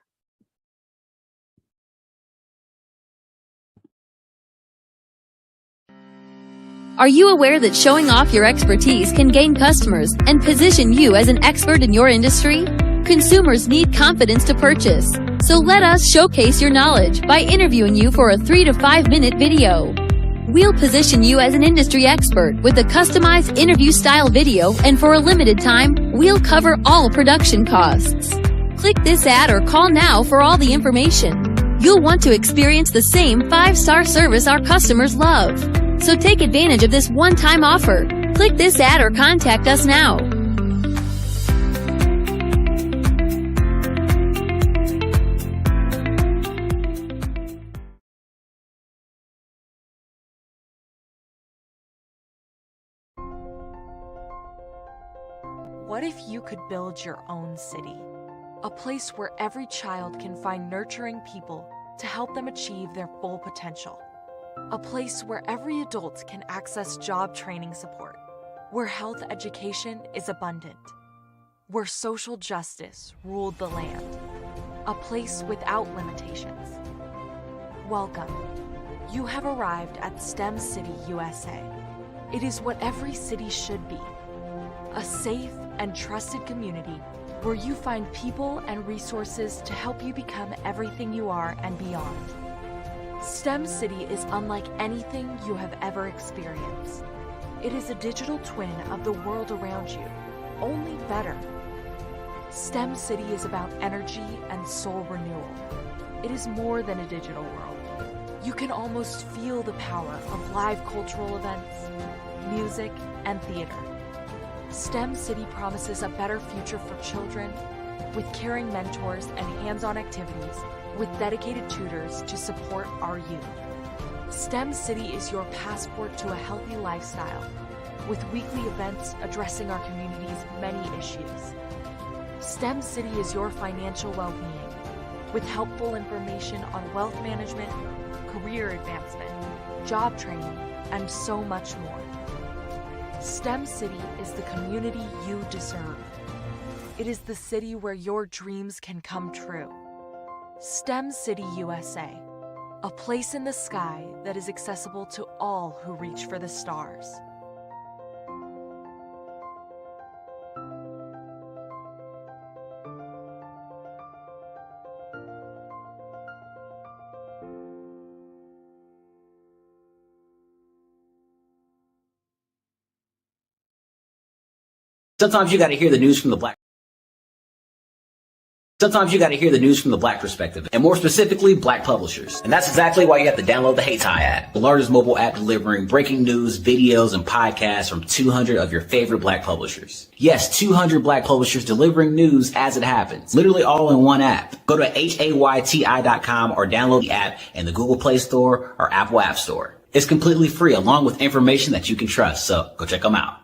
Are you aware that showing off your expertise can gain customers and position you as an expert in your industry? Consumers need confidence to purchase, so let us showcase your knowledge by interviewing you for a 3 to 5 minute video. We'll position you as an industry expert with a customized interview-style video, and for a limited time, we'll cover all production costs. Click this ad or call now for all the information. You'll want to experience the same 5-star service our customers love. So take advantage of this one-time offer. Click this ad or contact us now. What if you could build your own city? A place where every child can find nurturing people to help them achieve their full potential. A place where every adult can access job training support, where health education is abundant, where social justice ruled the land. A place without limitations. Welcome. You have arrived at STEM City, USA. It is what every city should be. A safe and trusted community where you find people and resources to help you become everything you are and beyond. STEM City is unlike anything you have ever experienced. It is a digital twin of the world around you, only better. STEM City is about energy and soul renewal. It is more than a digital world. You can almost feel the power of live cultural events, music, and theater. STEM City promises a better future for children with caring mentors and hands-on activities with dedicated tutors to support our youth. STEM City is your passport to a healthy lifestyle with weekly events addressing our community's many issues. STEM City is your financial well-being with helpful information on wealth management, career advancement, job training, and so much more. STEM City is the community you deserve. It is the city where your dreams can come true. STEM City USA, a place in the sky that is accessible to all who reach for the stars. Sometimes you got to hear the news from the black. Sometimes you got to hear the news from the black perspective, and more specifically, black publishers. And that's exactly why you have to download the HeyTie app, the largest mobile app delivering breaking news, videos, and podcasts from 200 of your favorite black publishers. Yes, 200 black publishers delivering news as it happens, literally all in one app. Go to HAYTI.com or download the app in the Google Play Store or Apple App Store. It's completely free, along with information that you can trust, so go check them out.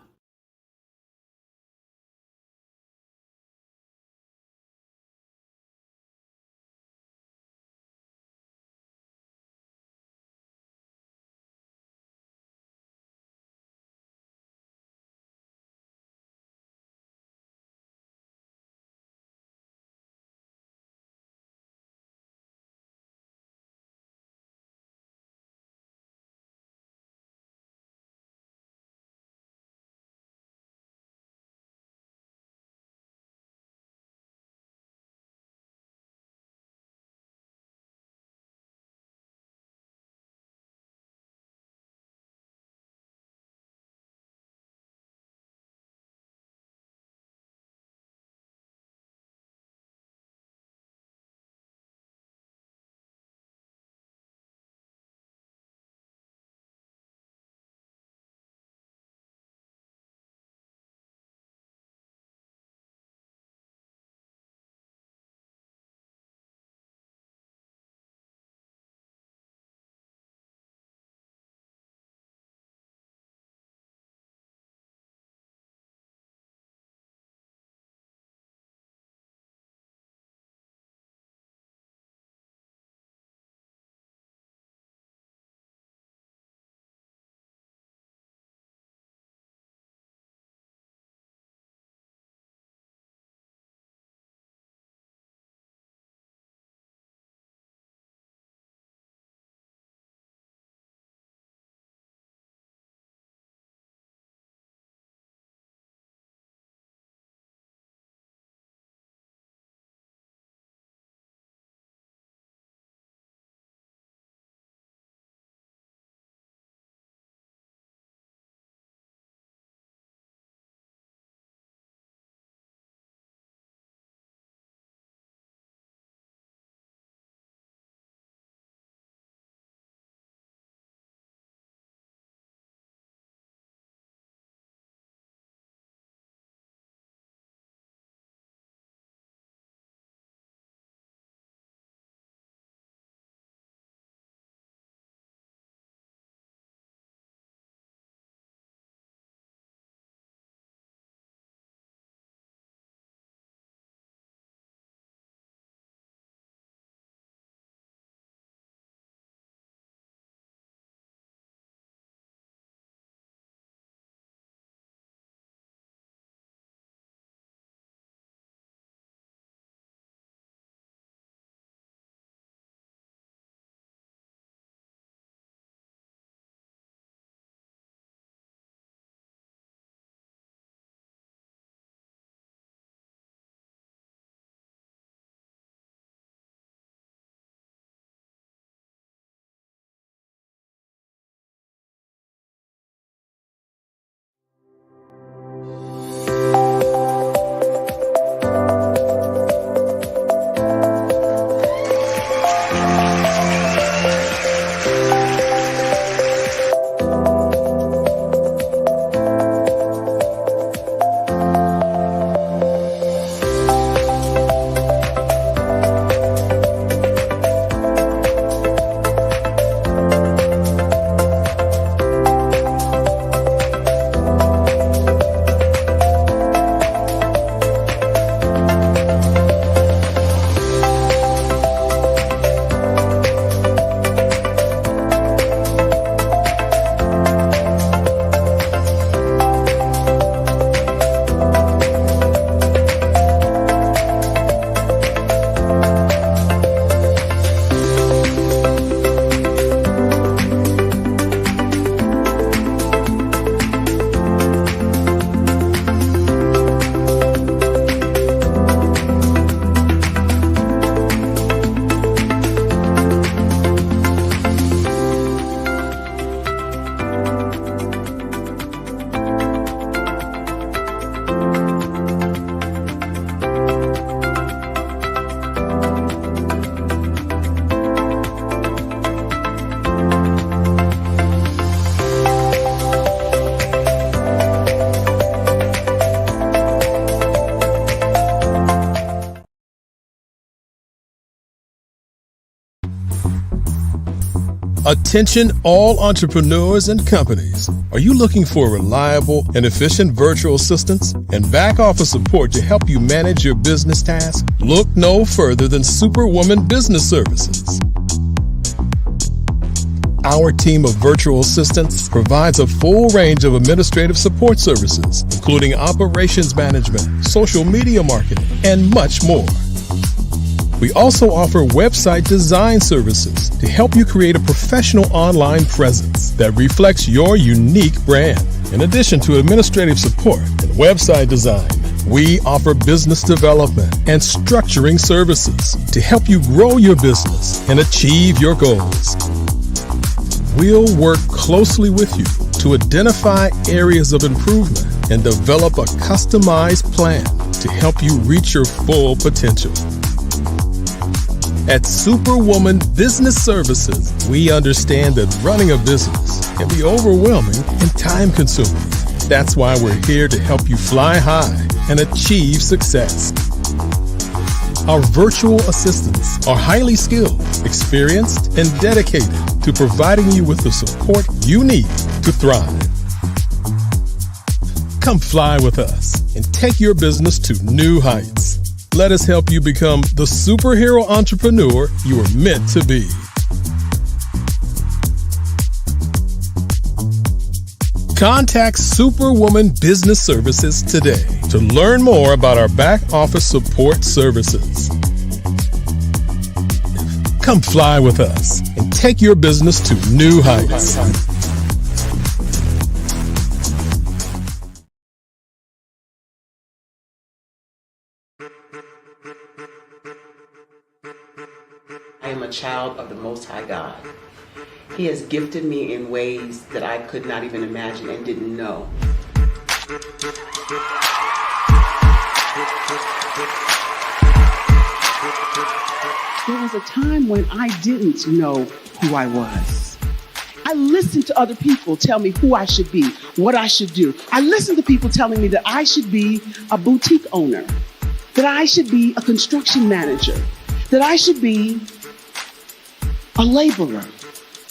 Attention all entrepreneurs and companies. Are you looking for reliable and efficient virtual assistants and back office support to help you manage your business tasks? Look no further than Superwoman Business Services. Our team of virtual assistants provides a full range of administrative support services, including operations management, social media marketing, and much more. We also offer website design services to help you create a professional online presence that reflects your unique brand. In addition to administrative support and website design, we offer business development and structuring services to help you grow your business and achieve your goals. We'll work closely with you to identify areas of improvement and develop a customized plan to help you reach your full potential. At Superwoman Business Services, we understand that running a business can be overwhelming and time-consuming. That's why we're here to help you fly high and achieve success. Our virtual assistants are highly skilled, experienced, and dedicated to providing you with the support you need to thrive. Come fly with us and take your business to new heights. Let us help you become the superhero entrepreneur you are meant to be. Contact Superwoman Business Services today to learn more about our back office support services. Come fly with us and take your business to new heights. I am a child of the Most High God. He has gifted me in ways that I could not even imagine and didn't know. There was a time when I didn't know who I was. I listened to other people tell me who I should be, what I should do. I listened to people telling me that I should be a boutique owner, that I should be a construction manager, that I should be a laborer.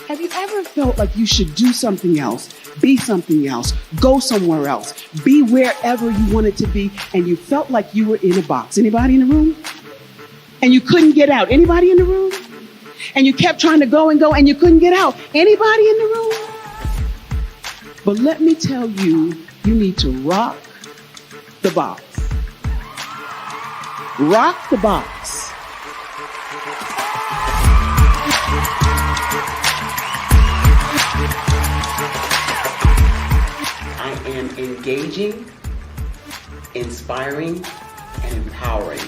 Have you ever felt like you should do something else, be something else, go somewhere else, be wherever you wanted to be, and you felt like you were in a box? Anybody in the room? And you couldn't get out. Anybody in the room? And you kept trying to go and go and you couldn't get out. Anybody in the room? But let me tell you, you need to rock the box. Rock the box. I am engaging, inspiring, and empowering.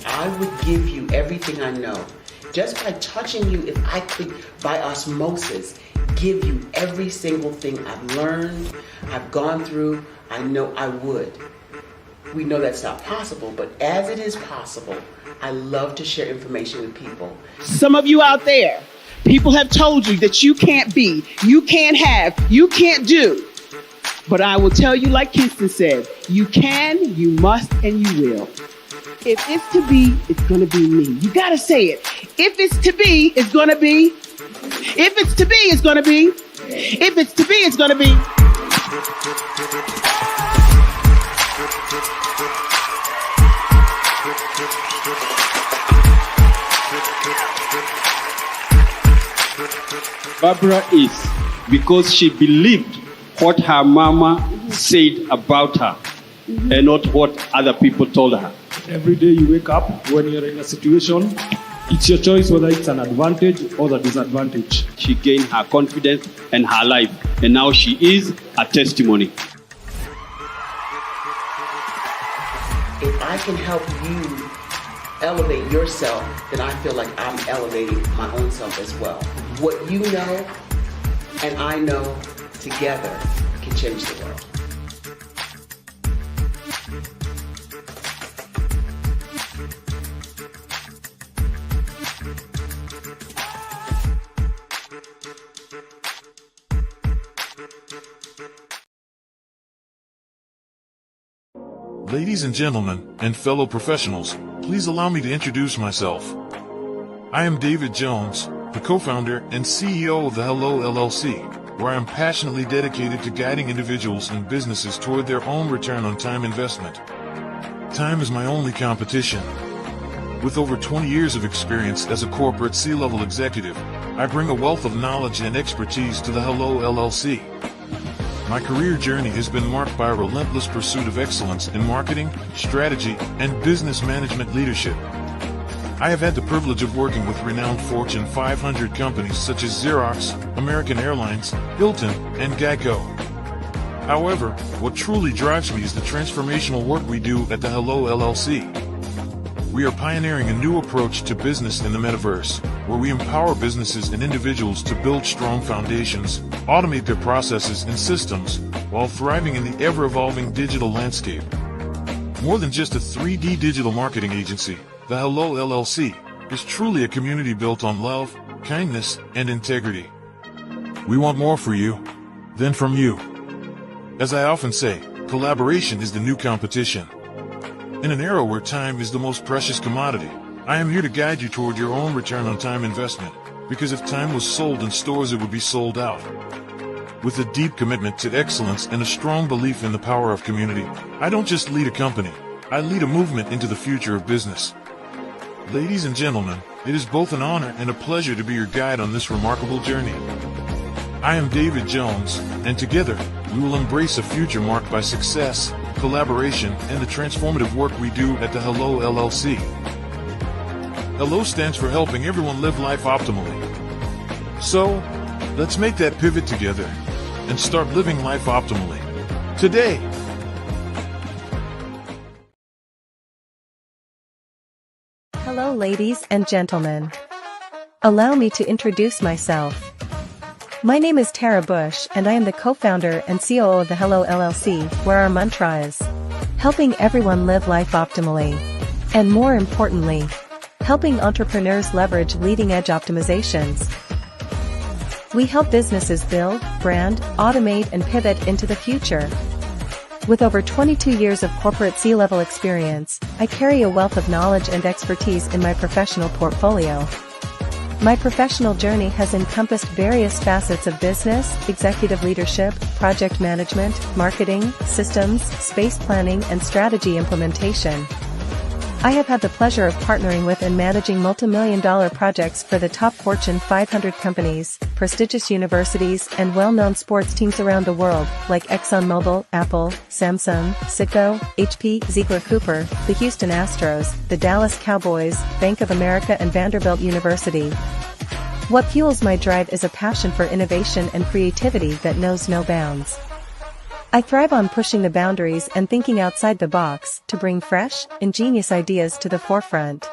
I would give you everything I know. Just by touching you, if I could, by osmosis, give you every single thing I've learned, I've gone through, I know I would. We know that's not possible, but as it is possible, I love to share information with people. Some of you out there, people have told you that you can't be, you can't have, you can't do. But I will tell you, like Kingston said, you can, you must, and you will. If it's to be, it's going to be me. You got to say it. If it's to be, it's going to be. If it's to be, it's going to be. If it's to be, it's going to be. Barbara is because she believed what her mama said about her and not what other people told her. Every day you wake up, when you're in a situation, it's your choice whether it's an advantage or the disadvantage. She gained her confidence and her life, and now she is a testimony. If I can help you elevate yourself, then I feel like I'm elevating my own self as well. What you know and I know together can change the world. Ladies and gentlemen, and fellow professionals, please allow me to introduce myself. I am David Jones, the co-founder and CEO of the Hello LLC, where I am passionately dedicated to guiding individuals and businesses toward their own return on time investment. Time is my only competition. With over 20 years of experience as a corporate C-level executive, I bring a wealth of knowledge and expertise to the Hello LLC. My career journey has been marked by a relentless pursuit of excellence in marketing, strategy, and business management leadership. I have had the privilege of working with renowned Fortune 500 companies such as Xerox, American Airlines, Hilton, and Geico. However, what truly drives me is the transformational work we do at the Hello LLC. We are pioneering a new approach to business in the metaverse, where we empower businesses and individuals to build strong foundations, automate their processes and systems, while thriving in the ever-evolving digital landscape. More than just a 3D digital marketing agency, the Hello LLC is truly a community built on love, kindness, and integrity. We want more for you than from you. As I often say, collaboration is the new competition. In an era where time is the most precious commodity, I am here to guide you toward your own return on time investment, because if time was sold in stores, it would be sold out. With a deep commitment to excellence and a strong belief in the power of community, I don't just lead a company, I lead a movement into the future of business. Ladies and gentlemen, it is both an honor and a pleasure to be your guide on this remarkable journey. I am David Jones, and together, we will embrace a future marked by success, collaboration, and the transformative work we do at the Hello LLC. Hello stands for helping everyone live life optimally. So, let's make that pivot together and start living life optimally today. Hello, ladies and gentlemen. Allow me to introduce myself. My name is Tara Bush, and I am the co-founder and COO of the Hello LLC, where our mantra is helping everyone live life optimally. And more importantly, helping entrepreneurs leverage leading-edge optimizations. We help businesses build, brand, automate, and pivot into the future. With over 22 years of corporate C-level experience, I carry a wealth of knowledge and expertise in my professional portfolio. My professional journey has encompassed various facets of business, executive leadership, project management, marketing, systems, space planning, and strategy implementation. I have had the pleasure of partnering with and managing multi-million-dollar projects for the top Fortune 500 companies, prestigious universities, and well-known sports teams around the world, like ExxonMobil, Apple, Samsung, Citgo, HP, Ziegler-Cooper, the Houston Astros, the Dallas Cowboys, Bank of America, and Vanderbilt University. What fuels my drive is a passion for innovation and creativity that knows no bounds. I thrive on pushing the boundaries and thinking outside the box to bring fresh, ingenious ideas to the forefront.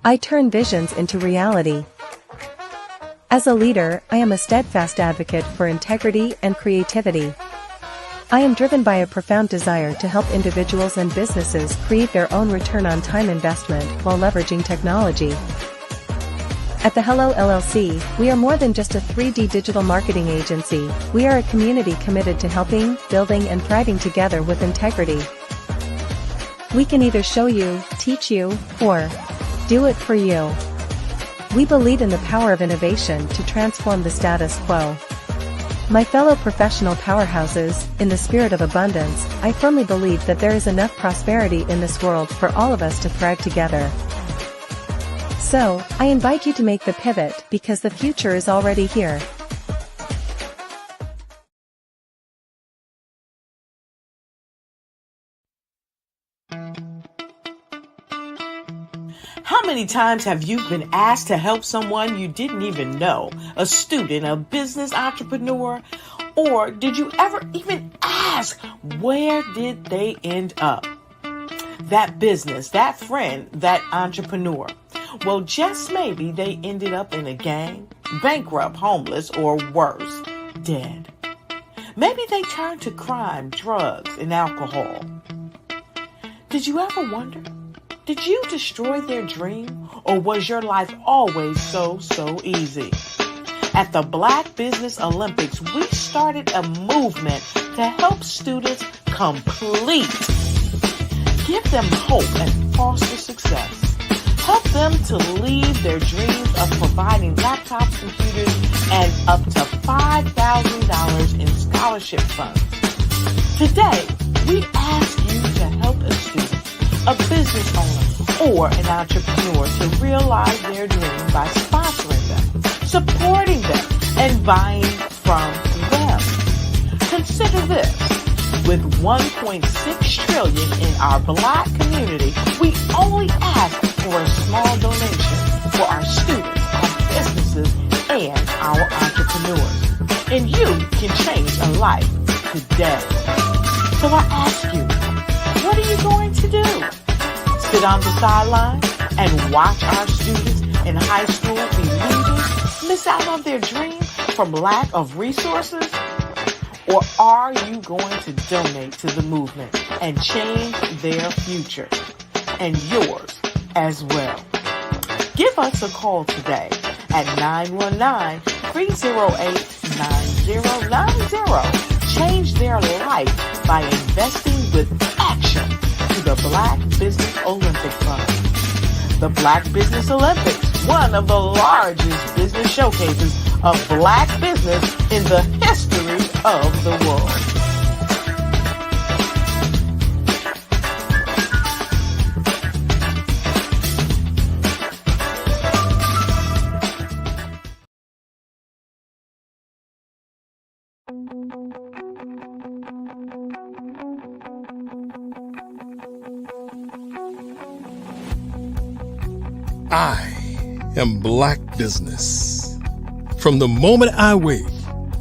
I turn visions into reality. As a leader, I am a steadfast advocate for integrity and creativity. I am driven by a profound desire to help individuals and businesses create their own return on time investment while leveraging technology. At the Hello LLC, we are more than just a 3D digital marketing agency. We are a community committed to helping, building, and thriving together with integrity. We can either show you, teach you, or do it for you. We believe in the power of innovation to transform the status quo. My fellow professional powerhouses, in the spirit of abundance, I firmly believe that there is enough prosperity in this world for all of us to thrive together. So, I invite you to make the pivot because the future is already here. How many times have you been asked to help someone you didn't even know, a student, a business entrepreneur, or did you ever even ask, where did they end up? That business, that friend, that entrepreneur. Well, just maybe they ended up in a gang, bankrupt, homeless, or worse, dead. Maybe they turned to crime, drugs, and alcohol. Did you ever wonder? Did you destroy their dream, or was your life always so easy? At the Black Business Olympics, we started a movement to help students complete. Give them hope and foster success. Help them to leave their dreams of providing laptops, computers, and up to $5,000 in scholarship funds. Today, we ask you to help a student, a business owner, or an entrepreneur to realize their dream by sponsoring them, supporting them, and buying from them. Consider this. With $1.6 trillion in our Black community, we only ask for a small donation for our students, our businesses, and our entrepreneurs. And you can change a life today. So I ask you, what are you going to do? Sit on the sideline and watch our students in high school be losers, miss out on their dream from lack of resources? Or are you going to donate to the movement and change their future and yours as well? Give us a call today at 919-308-9090. Change their life by investing with action to the Black Business Olympic Fund. The Black Business Olympics, one of the largest business showcases of Black business in the history of the world. I am Black business. From the moment I wake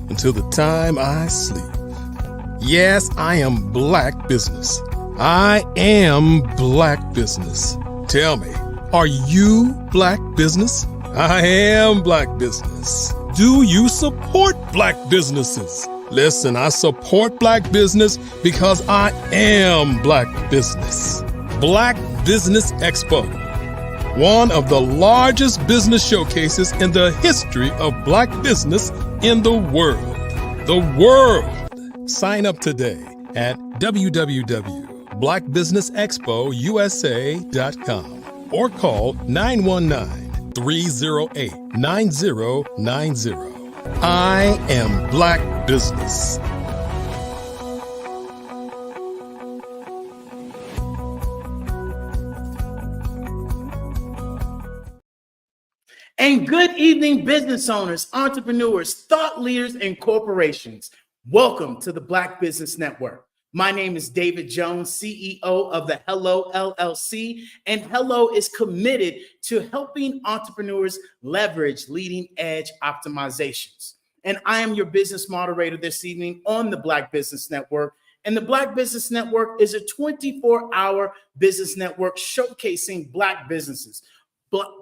until the time I sleep. Yes, I am Black business. I am Black business. Tell me, are you Black business? I am Black business. Do you support Black businesses? Listen, I support Black business because I am Black business. Black Business Expo, one of the largest business showcases in the history of Black business in the world. The world! Sign up today at www.blackbusinessexpousa.com or call 919-308-9090. I am Black business. And good evening, business owners, entrepreneurs, thought leaders, and corporations. Welcome to the Black Business Network. My name is David Jones, CEO of the Hello LLC, and Hello is committed to helping entrepreneurs leverage leading edge optimizations. And I am your business moderator this evening on the Black Business Network. And the Black Business Network is a 24-hour business network showcasing Black businesses,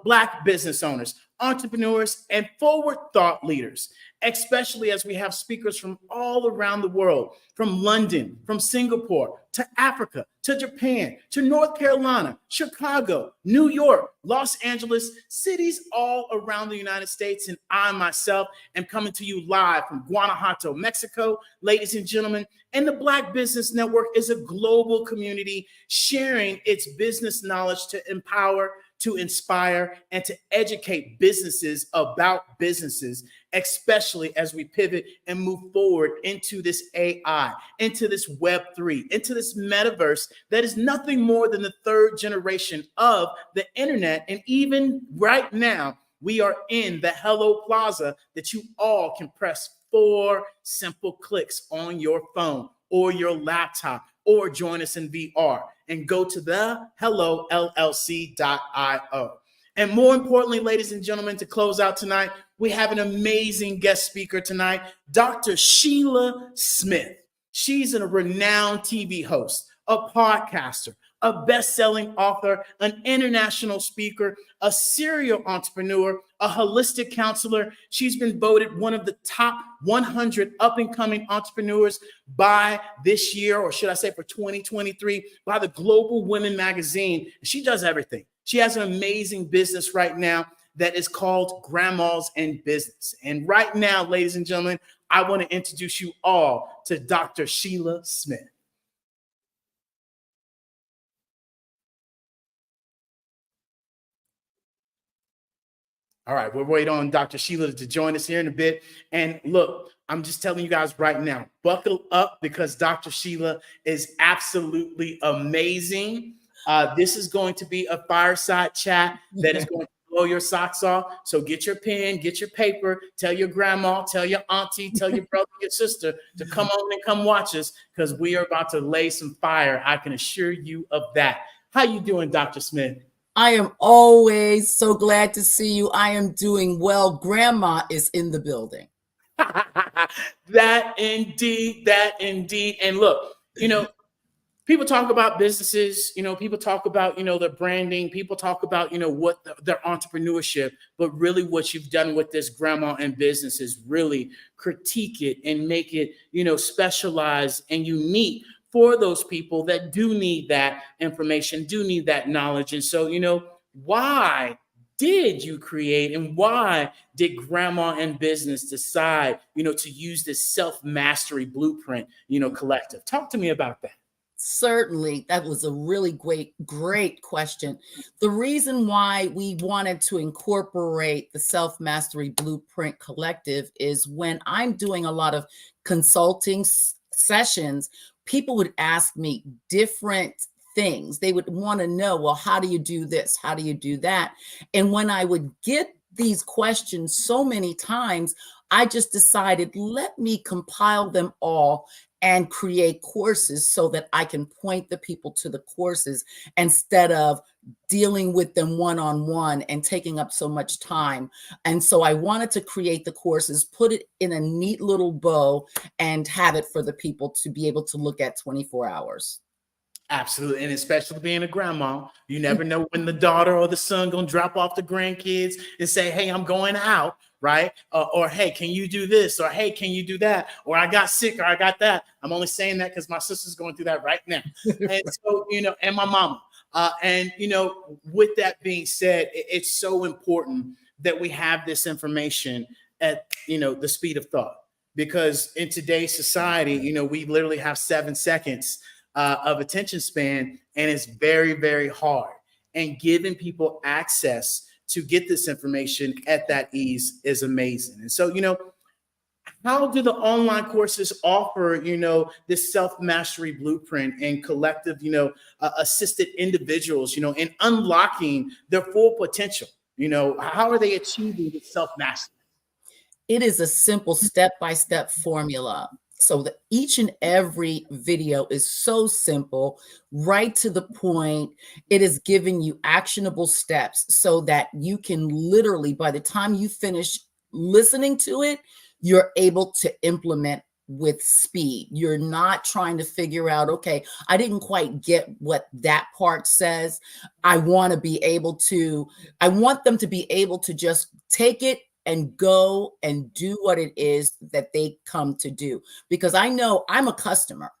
Black business owners, entrepreneurs, and forward thought leaders, especially as we have speakers from all around the world, from London, from Singapore, to Africa, to Japan, to North Carolina, Chicago, New York, Los Angeles, cities all around the United States. And I myself am coming to you live from Guanajuato, Mexico, ladies and gentlemen. And the Black Business Network is a global community sharing its business knowledge to empower, to inspire, and to educate businesses about businesses, especially as we pivot and move forward into this AI, into this Web3, into this metaverse that is nothing more than the third generation of the internet. And even right now, we are in the Hello Plaza that you all can press 4 simple clicks on your phone or your laptop, or join us in VR and go to the hellollc.io. And more importantly, ladies and gentlemen, to close out tonight, we have an amazing guest speaker tonight, Dr. Sheila Smith. She's a renowned TV host, a podcaster, a best-selling author, an international speaker, a serial entrepreneur, a holistic counselor. She's been voted one of the top 100 up-and-coming entrepreneurs by this year, or should I say for 2023, by the Global Women magazine. She does everything. She has an amazing business right now that is called Grandmas in Business. And right now, ladies and gentlemen, I want to introduce you all to Dr. Sheila Smith. All right, we'll wait on Dr. Sheila to join us here in a bit. And look, I'm just telling you guys right now, buckle up because Dr. Sheila is absolutely amazing. This is going to be a fireside chat that is going to blow your socks off. So get your pen, get your paper, tell your grandma, tell your auntie, tell your brother, your sister to come on and come watch us because we are about to lay some fire. I can assure you of that. How you doing, Dr. Smith? I am always so glad to see you. I am doing well. Grandma is in the building. That indeed. And look, people talk about businesses, people talk about, their branding, people talk about, their entrepreneurship, but really what you've done with this Grandma in Business is really critique it and make it, specialized and unique for those people that do need that information, do need that knowledge. And so, why did you create and why did Grandma in Business decide, to use this self-mastery blueprint, collective? Talk to me about that. Certainly, that was a really great question. The reason why we wanted to incorporate the Self-Mastery Blueprint Collective is when I'm doing a lot of consulting sessions, people would ask me different things. They would want to know, well, how do you do this? How do you do that? And when I would get these questions so many times, I just decided, let me compile them all and create courses so that I can point the people to the courses instead of dealing with them one-on-one and taking up so much time. And so I wanted to create the courses, put it in a neat little bow, and have it for the people to be able to look at 24 hours. Absolutely. And especially being a grandma, you never know when the daughter or the son going to drop off the grandkids and say, hey, I'm going out, right? Or, hey, can you do this? Or, hey, can you do that? Or I got sick or I got that. I'm only saying that because my sister's going through that right now. And so, and my mama. With that being said, it's so important that we have this information at, the speed of thought. Because in today's society, we literally have 7 seconds of attention span, and it's very, very hard. And giving people access to get this information at that ease is amazing. And so, how do the online courses offer, this self-mastery blueprint and collective, assisted individuals, in unlocking their full potential? How are they achieving the self-mastery? It is a simple step-by-step formula. So that each and every video is so simple, right to the point. It is giving you actionable steps so that you can literally, by the time you finish listening to it, you're able to implement with speed. You're not trying to figure out, okay, I didn't quite get what that part says. I want them to be able to just take it and go and do what it is that they come to do. Because I know I'm a customer.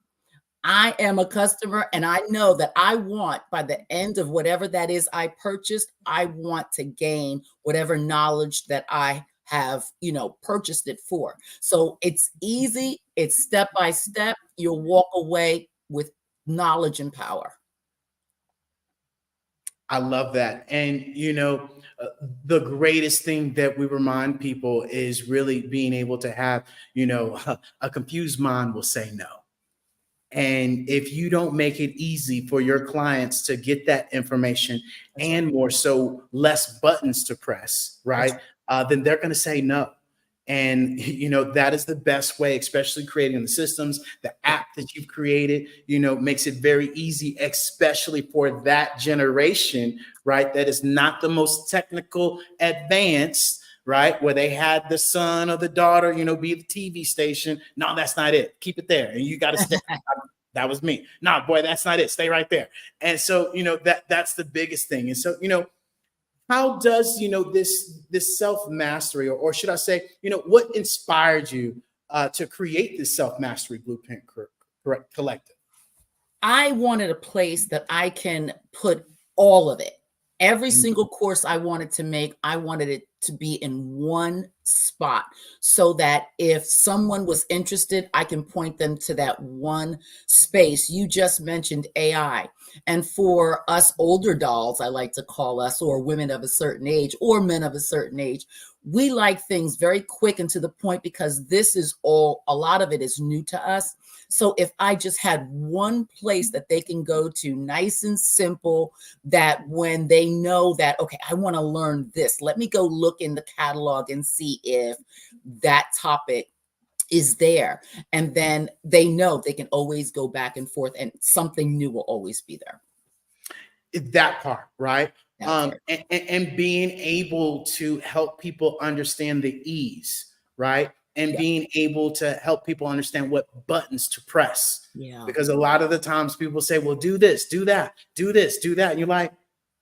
I am a customer, and I know that I want, by the end of whatever that is I purchased, I want to gain whatever knowledge that I have, purchased it for. So it's easy. It's step by step. You'll walk away with knowledge and power. I love that. And, the greatest thing that we remind people is really being able to have, a confused mind will say no. And if you don't make it easy for your clients to get that information and more so less buttons to press, right? Then they're going to say no. And, that is the best way, especially creating the systems, the app that you've created, makes it very easy, especially for that generation, right? That is not the most technical advanced, right? Where they had the son or the daughter, be the TV station. No, that's not it. Keep it there. And you got to stay. That was me. Nah, boy, that's not it. Stay right there. And so, that's the biggest thing. And so, how does, this self-mastery, or should I say, what inspired you to create this self-mastery blueprint collective? I wanted a place that I can put all of it Every single course I wanted to make, I wanted it to be in one spot so that if someone was interested, I can point them to that one space. You just mentioned AI. And for us older dolls, I like to call us, or women of a certain age, or men of a certain age, we like things very quick and to the point because this is all, a lot of it is new to us. So if I just had one place that they can go to, nice and simple, that when they know that, okay, I want to learn this, let me go look in the catalog and see if that topic is there. And then they know they can always go back and forth and something new will always be there. That part, right? And being able to help people understand the ease, right? And being able to help people understand what buttons to press. Yeah. Because a lot of the times people say, well, do this, do that, do this, do that. And you're like,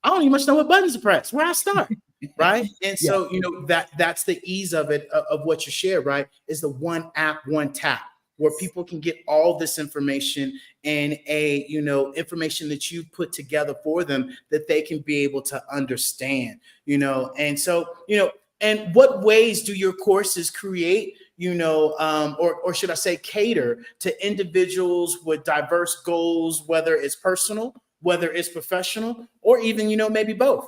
I don't even much know what buttons to press. Where I start, right? And so, you know, that's the ease of it, of what you share, right? Is the one app, one tap, where people can get all this information and information that you've put together for them that they can be able to understand, And so, and what ways do your courses create, or should I say cater to individuals with diverse goals, whether it's personal, whether it's professional, or even, maybe both?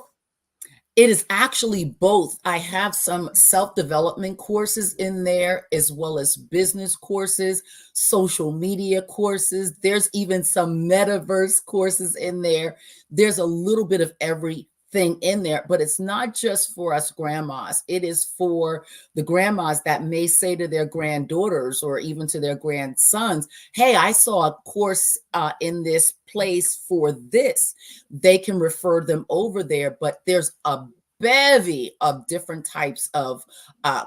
It is actually both. I have some self-development courses in there, as well as business courses, social media courses. There's even some metaverse courses in there. There's a little bit of everything in there, but it's not just for us grandmas. It is for the grandmas that may say to their granddaughters or even to their grandsons, hey, I saw a course in this place for this. They can refer them over there, but there's a bevy of different types of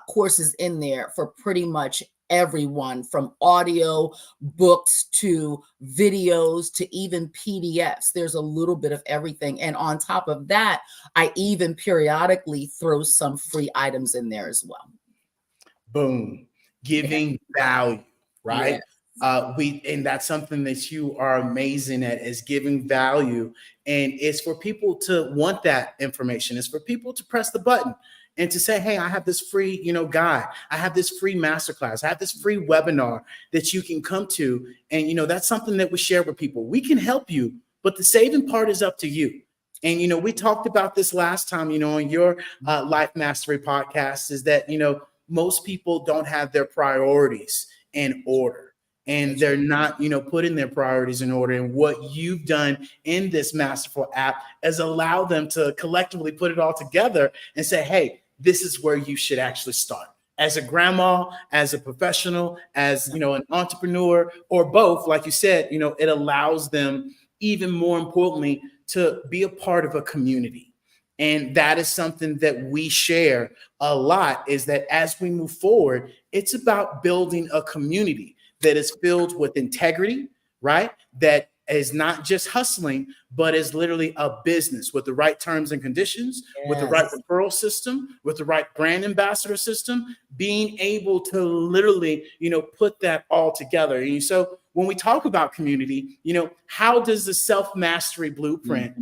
courses in there for pretty much everyone, from audio books to videos to even PDFs. There's a little bit of everything. And on top of that, I even periodically throw some free items in there as well. Boom. Giving value, right? Yes. And that's something that you are amazing at, is giving value. And it's for people to want that information. It's for people to press the button and to say, hey, I have this free, guide. I have this free masterclass. I have this free webinar that you can come to. And, that's something that we share with people. We can help you, but the saving part is up to you. And, we talked about this last time, on your Life Mastery podcast, is that, most people don't have their priorities in order. And they're not, putting their priorities in order. And what you've done in this masterful app is allow them to collectively put it all together and say, hey, this is where you should actually start. As a grandma, as a professional, as, an entrepreneur, or both, like you said, it allows them, even more importantly, to be a part of a community. And that is something that we share a lot, is that as we move forward, it's about building a community that is filled with integrity, right? That is not just hustling, but is literally a business with the right terms and conditions, with the right referral system, with the right brand ambassador system, being able to literally, put that all together. And so when we talk about community, how does the self-mastery blueprint,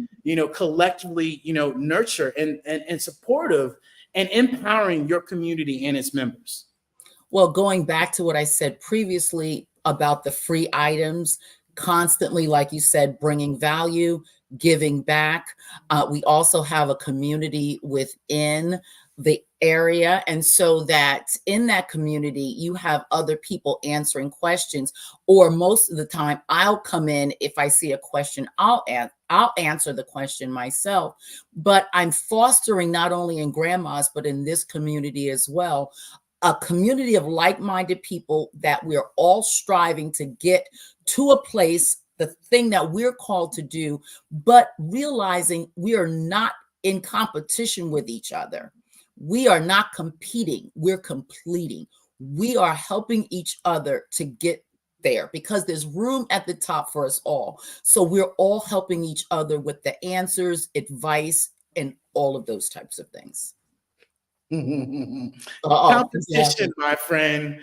collectively, nurture and supportive and empowering your community and its members? Well, going back to what I said previously about the free items, constantly, like you said, bringing value, giving back. We also have a community within the area. And so that in that community, you have other people answering questions, or most of the time I'll come in. If I see a question, I'll answer the question myself. But I'm fostering not only in grandmas, but in this community as well, a community of like-minded people that we're all striving to get to a place, the thing that we're called to do, but realizing we are not in competition with each other. We are not competing, we're completing. We are helping each other to get there because there's room at the top for us all. So we're all helping each other with the answers, advice, and all of those types of things. Competition, my friend.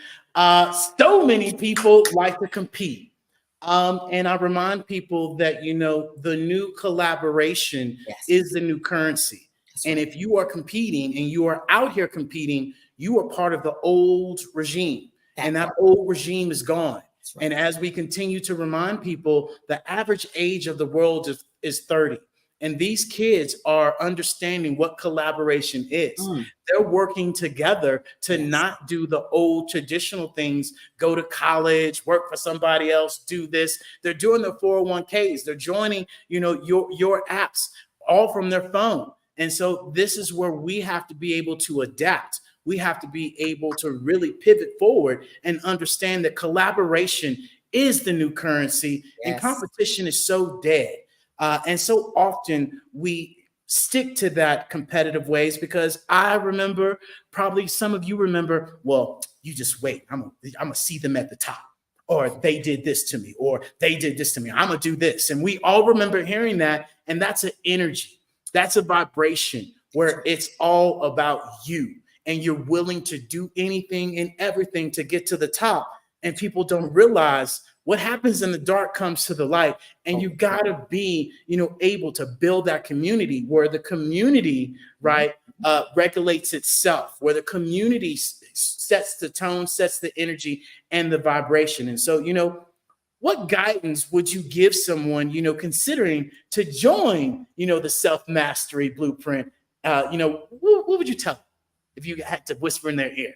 So many people like to compete. And I remind people that, you know, the new collaboration is the new currency. And if you are competing and you are out here competing, you are part of the old regime. And that old regime is gone. And as we continue to remind people, the average age of the world is 30. And these kids are understanding what collaboration is. They're working together to not do the old traditional things, go to college, work for somebody else, do this. They're doing the 401ks. They're joining, you know, your apps all from their phone. And so this is where we have to be able to adapt. We have to be able to really pivot forward and understand that collaboration is the new currency and competition is so dead. And so often we stick to that competitive ways because I remember, probably some of you remember, well, you just wait. I'm gonna see them at the top, or they did this to me, or they did this to me. I'm gonna do this. And we all remember hearing that. And that's an energy. That's a vibration where it's all about you and you're willing to do anything and everything to get to the top. And people don't realize what happens in the dark comes to the light. And you got to be, you know, able to build that community where the community, right, regulates itself, where the community sets the tone, sets the energy and the vibration. And so, you know, what guidance would you give someone, you know, considering to join, you know, the self-mastery blueprint? You know, what would you tell them if you had to whisper in their ear?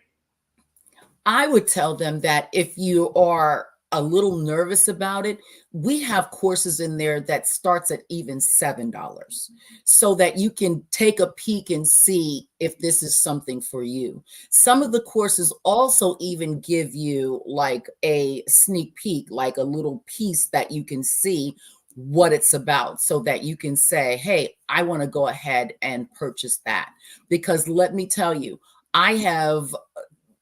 I would tell them that if you are a little nervous about it, we have courses in there that starts at even $7 so that you can take a peek and see if this is something for you. Some of the courses also even give you like a sneak peek, like a little piece that you can see what it's about so that you can say, hey, I want to go ahead and purchase that. Because let me tell you, I have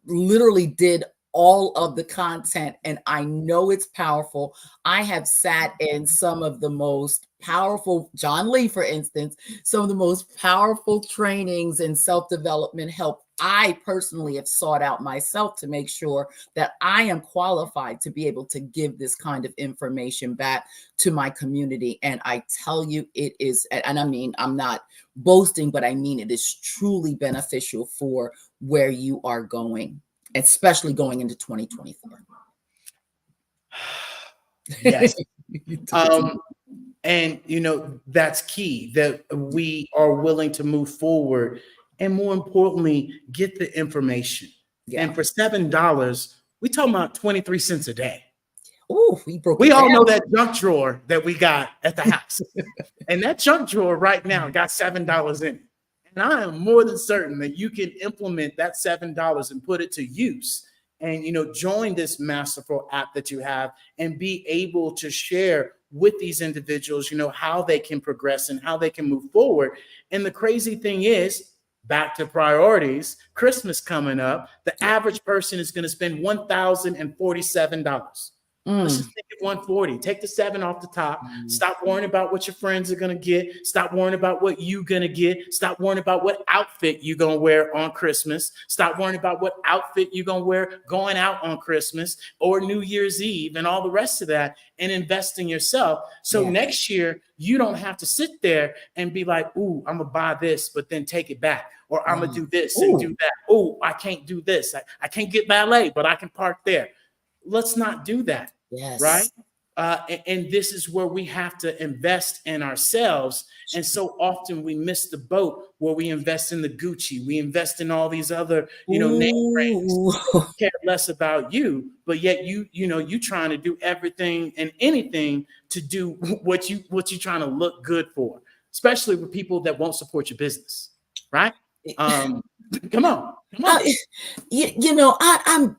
literally did all of the content and I know it's powerful. I have sat in some of the most powerful, John Lee, for instance, some of the most powerful trainings and self-development help I personally have sought out myself to make sure that I am qualified to be able to give this kind of information back to my community. And I tell you, it is, and I mean, I'm not boasting, but I mean, it is truly beneficial for where you are going, especially going into 2024. Yes. And, you know, that's key, that we are willing to move forward and more importantly, get the information. And for $7, we talking about 23 cents a day. Oh, we all know that junk drawer that we got at the house. And that junk drawer right now got $7 in it. And I am more than certain that you can implement that $7 and put it to use and, you know, join this masterful app that you have and be able to share with these individuals, you know, how they can progress and how they can move forward. And the crazy thing is, back to priorities, Christmas coming up, the average person is going to spend $1,047. Let's just take it 140. Take the 7 off the top. Stop worrying about what your friends are going to get. Stop worrying about what you're going to get. Stop worrying about what outfit you're going to wear on Christmas. Stop worrying about what outfit you're going to wear going out on Christmas or New Year's Eve and all the rest of that, and invest in yourself. So next year, you don't have to sit there and be like, ooh, I'm going to buy this, but then take it back. Or I'm going to do this and do that. Oh, I can't do this. I can't get ballet, but I can park there. Let's not do that. Yes. Right. And this is where we have to invest in ourselves. And so often we miss the boat where we invest in the Gucci. We invest in all these other, you know, name brands. Care less about you, but yet you trying to do everything and anything to do what you trying to look good for, especially with people that won't support your business. Right. Come on. You know, I'm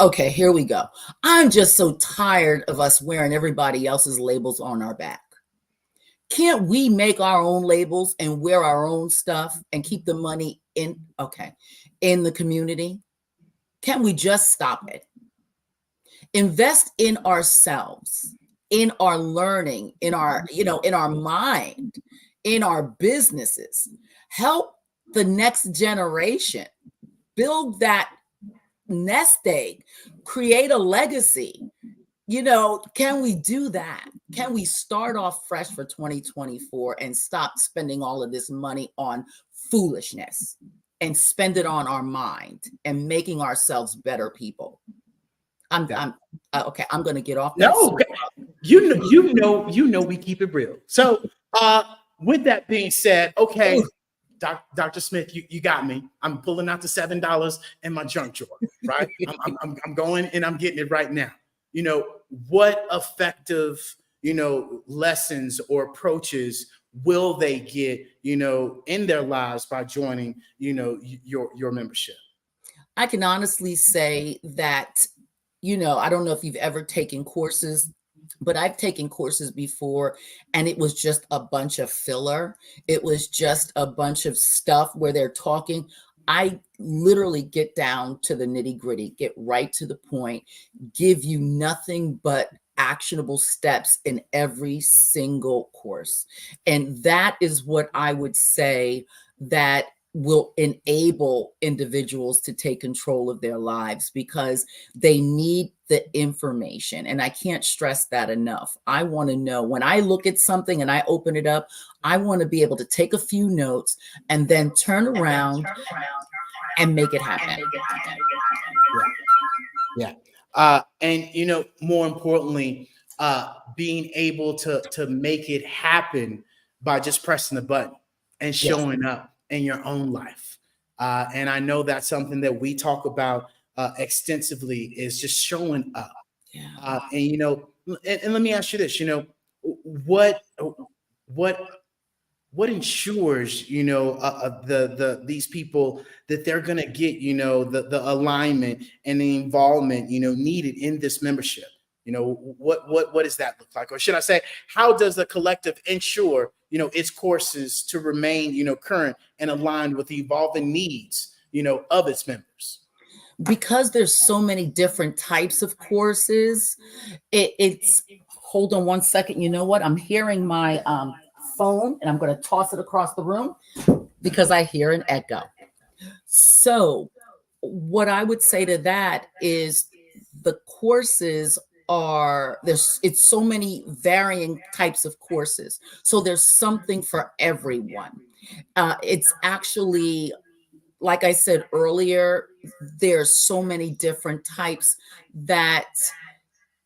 okay, here we go. I'm just so tired of us wearing everybody else's labels on our back. Can't we make our own labels and wear our own stuff and keep the money in the community? Can't we just stop it? Invest in ourselves, in our learning, in our, you know, in our mind, in our businesses. Help the next generation build that nest egg, create a legacy, Can we do that? Can we start off fresh for 2024 and stop spending all of this money on foolishness and spend it on our mind and making ourselves better people? Okay. I'm going to get off that. No, you know, we keep it real. So, with that being said, okay, Dr. Smith, you got me. I'm pulling out the $7 in my junk drawer, right? I'm going and I'm getting it right now. What effective, lessons or approaches will they get, in their lives by joining, your membership? I can honestly say that, I don't know if you've ever taken courses, but I've taken courses before and it was just a bunch of filler. It was just a bunch of stuff where they're talking. I literally get down to the nitty gritty, get right to the point, give you nothing but actionable steps in every single course. And that is what I would say that will enable individuals to take control of their lives, because they need the information. And I can't stress that enough. I want to know, when I look at something and I open it up, I want to be able to take a few notes and then turn around and make it happen. Yeah. And more importantly, being able to make it happen by just pressing the button and showing up in your own life. And I know that's something that we talk about extensively, is just showing up. And let me ask you this, what ensures, these people that they're going to get, the alignment and the involvement, needed in this membership? What does that look like? Or should I say, how does the collective ensure, its courses to remain, current and aligned with the evolving needs, of its members? Because there's so many different types of courses, it's hold on one second. You know what? I'm hearing my phone and I'm going to toss it across the room because I hear an echo. So what I would say to that is the courses it's so many varying types of courses. So there's something for everyone. It's actually, like I said earlier, there's so many different types that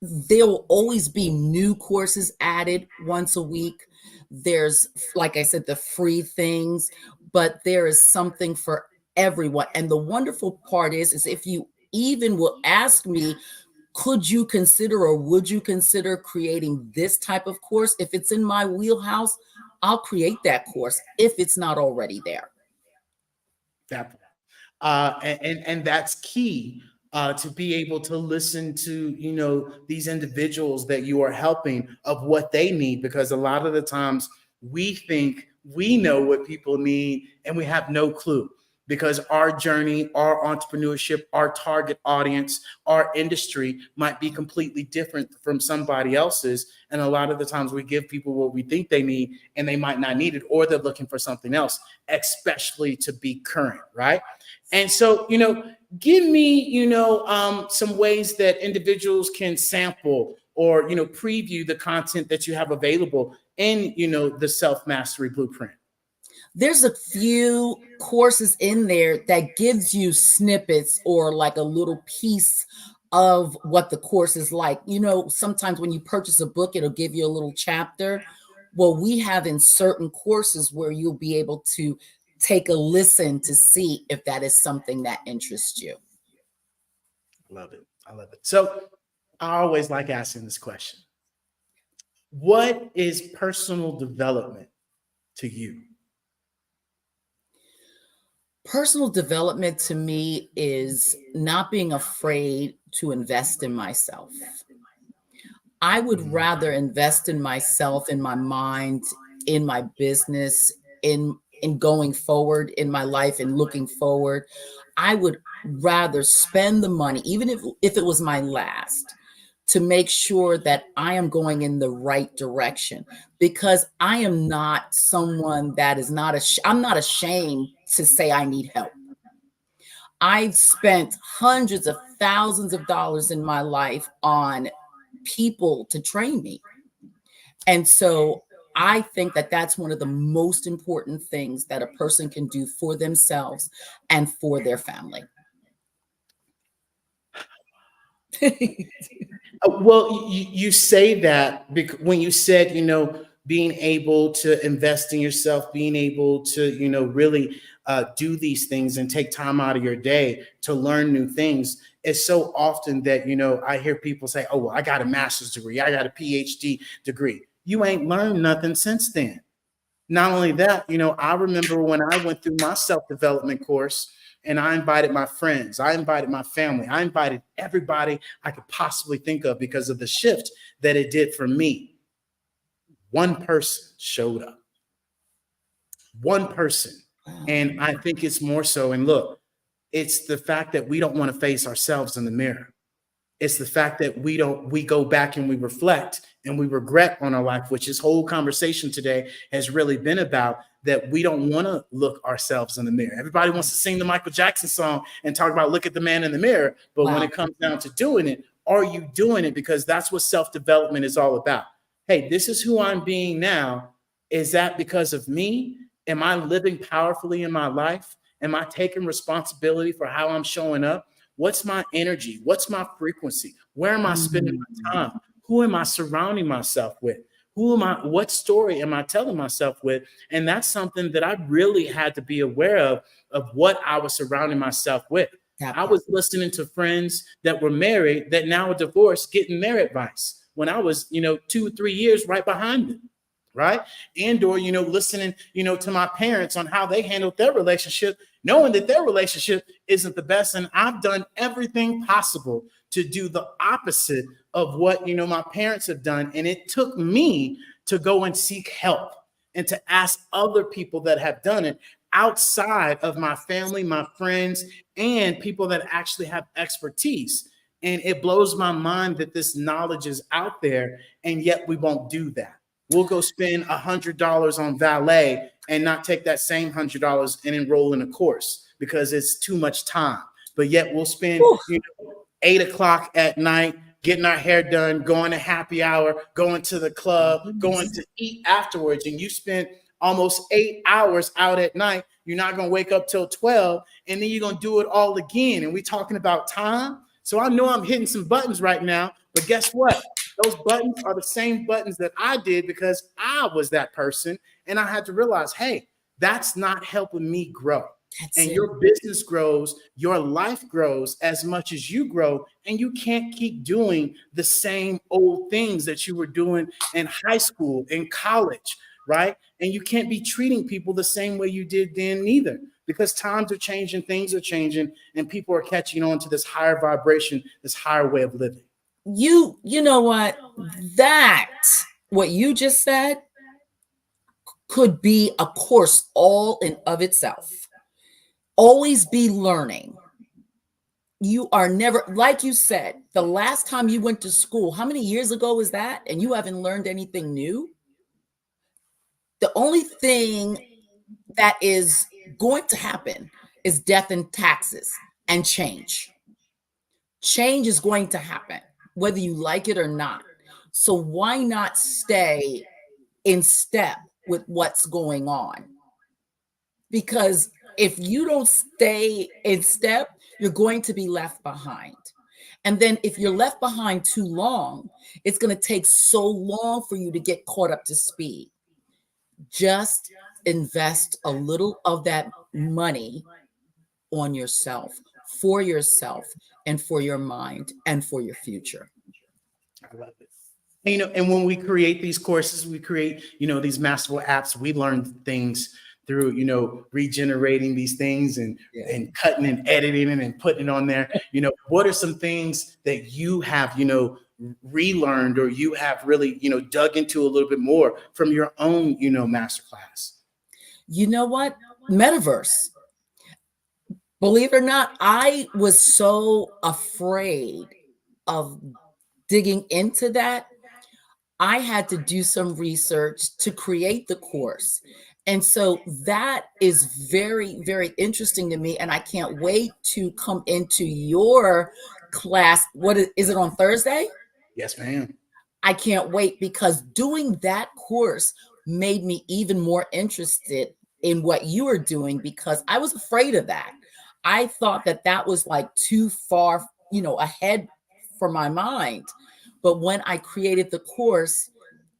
there will always be new courses added once a week. There's, like I said, the free things, but there is something for everyone. And the wonderful part is if you even will ask me, could you consider or would you consider creating this type of course? If it's in my wheelhouse, I'll create that course if it's not already there. And that's key, to be able to listen to, these individuals that you are helping, of what they need, because a lot of the times we think we know what people need and we have no clue, because our journey, our entrepreneurship, our target audience, our industry might be completely different from somebody else's. And a lot of the times we give people what we think they need and they might not need it, or they're looking for something else, especially to be current, right? And so, give me, some ways that individuals can sample or, preview the content that you have available in, the Self-Mastery Blueprint. There's a few courses in there that gives you snippets or like a little piece of what the course is like. Sometimes when you purchase a book, it'll give you a little chapter. Well, we have in certain courses where you'll be able to take a listen to see if that is something that interests you. Love it. I love it. So I always like asking this question. What is personal development to you? Personal development to me is not being afraid to invest in myself. I would rather invest in myself, in my mind, in my business, in going forward in my life and looking forward. I would rather spend the money, even if it was my last, to make sure that I am going in the right direction, because I am not someone that is I'm not ashamed to say I need help. I've spent hundreds of thousands of dollars in my life on people to train me. And so I think that that's one of the most important things that a person can do for themselves and for their family. Well, you say that because when you said, being able to invest in yourself, being able to, really do these things and take time out of your day to learn new things. It's so often that, I hear people say, oh, well, I got a master's degree, I got a PhD degree. You ain't learned nothing since then. Not only that, I remember when I went through my self-development course and I invited my friends, I invited my family, I invited everybody I could possibly think of because of the shift that it did for me. One person showed up. One person. And I think it's more so, and look, it's the fact that we don't want to face ourselves in the mirror. It's the fact that we go back and we reflect and we regret on our life, which this whole conversation today has really been about, that we don't want to look ourselves in the mirror. Everybody wants to sing the Michael Jackson song and talk about look at the man in the mirror. But when it comes down to doing it, are you doing it? Because that's what self-development is all about. Hey, this is who I'm being now. Is that because of me? Am I living powerfully in my life? Am I taking responsibility for how I'm showing up? What's my energy? What's my frequency? Where am I spending my time? Who am I surrounding myself with? What story am I telling myself with? And that's something that I really had to be aware of what I was surrounding myself with. I was listening to friends that were married that now are divorced, getting their advice when I was, 2 or 3 years right behind them. Right. And or, listening, to my parents on how they handled their relationship, knowing that their relationship isn't the best. And I've done everything possible to do the opposite of what, my parents have done. And it took me to go and seek help and to ask other people that have done it outside of my family, my friends, and people that actually have expertise. And it blows my mind that this knowledge is out there, and yet we won't do that. We'll go spend $100 on valet and not take that same $100 and enroll in a course because it's too much time. But yet we'll spend 8 o'clock at night getting our hair done, going to happy hour, going to the club, going to eat afterwards. And you spent almost 8 hours out at night. You're not going to wake up till 12, and then you're going to do it all again. And we're talking about time. So I know I'm hitting some buttons right now, but guess what? Those buttons are the same buttons that I did because I was that person. And I had to realize, hey, that's not helping me grow. Your business grows, your life grows as much as you grow. And you can't keep doing the same old things that you were doing in high school, in college, right? And you can't be treating people the same way you did then neither, because times are changing, things are changing, and people are catching on to this higher vibration, this higher way of living. You know what? What you just said could be a course all in of itself. Always be learning. You are never, like you said, the last time you went to school, how many years ago was that? And you haven't learned anything new? The only thing that is going to happen is death and taxes and change. Change is going to happen, whether you like it or not. So why not stay in step with what's going on? Because if you don't stay in step, you're going to be left behind. And then if you're left behind too long, it's going to take so long for you to get caught up to speed. Just invest a little of that money on yourself, and for your mind and for your future. I love it. And when we create these courses, we create, these masterful apps, we learn things through, regenerating these things and cutting and editing it and putting it on there. What are some things that you have, relearned, or you have really, dug into a little bit more from your own, masterclass? You know what? Metaverse. Believe it or not, I was so afraid of digging into that. I had to do some research to create the course. And so that is very, very interesting to me. And I can't wait to come into your class. What is it on Thursday? Yes, ma'am. I can't wait, because doing that course made me even more interested in what you are doing, because I was afraid of that. I thought that that was like too far, ahead for my mind. But when I created the course,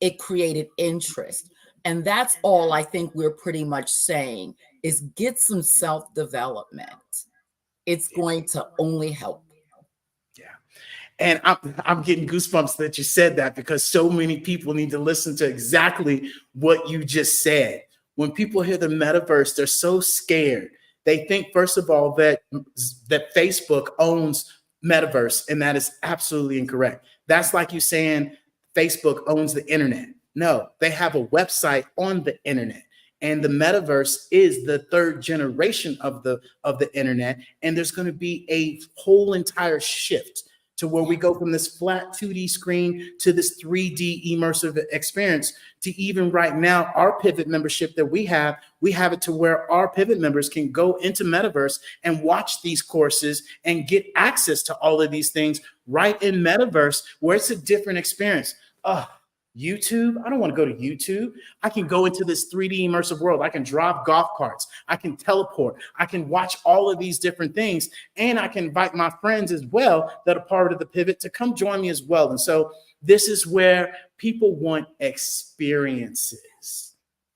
it created interest. And that's all I think we're pretty much saying is get some self-development. It's going to only help. And I'm getting goosebumps that you said that, because so many people need to listen to exactly what you just said. When people hear the metaverse, they're so scared. They think, first of all, that Facebook owns metaverse, and that is absolutely incorrect. That's like you saying Facebook owns the internet. No, they have a website on the internet. And the metaverse is the third generation of the internet. And there's going to be a whole entire shift to where we go from this flat 2D screen to this 3D immersive experience, to even right now, our Pivot membership that we have it to where our Pivot members can go into Metaverse and watch these courses and get access to all of these things right in Metaverse, where it's a different experience. YouTube, I don't want to go to YouTube. I can go into this 3D immersive world. I can drive golf carts. I can teleport. I can watch all of these different things. And I can invite my friends as well that are part of the Pivot to come join me as well. And so this is where people want experiences.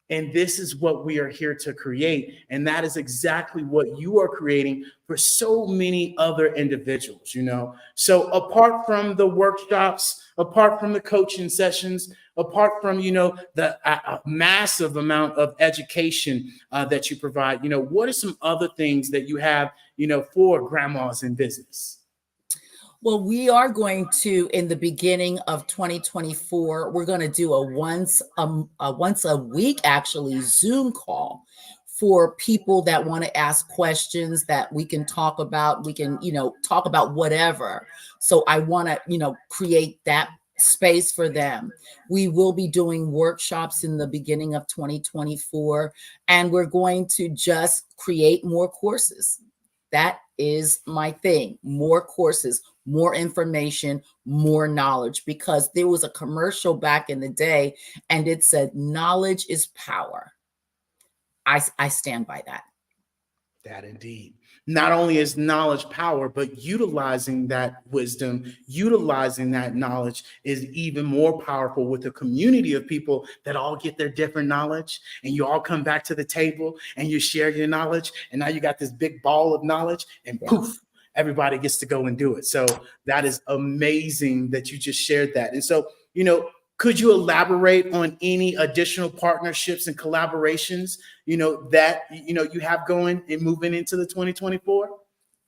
And this is what we are here to create. And that is exactly what you are creating for so many other individuals, So apart from the workshops, apart from the coaching sessions, apart from, the massive amount of education that you provide, what are some other things that you have, for grandmas in business? Well, we are going to, in the beginning of 2024, we're going to do a once a week, actually, Zoom call for people that want to ask questions that we can talk about. We can, talk about whatever. So I want to, create that space for them. We will be doing workshops in the beginning of 2024, and we're going to just create more courses. That is my thing. More courses, more information, more knowledge, because there was a commercial back in the day and it said, knowledge is power. I stand by that. That indeed. Not only is knowledge power, but utilizing that wisdom, utilizing that knowledge is even more powerful with a community of people that all get their different knowledge, and you all come back to the table and you share your knowledge. And now you got this big ball of knowledge, and poof, everybody gets to go and do it. So that is amazing that you just shared that. And so, could you elaborate on any additional partnerships and collaborations, that, you have going and moving into the 2024?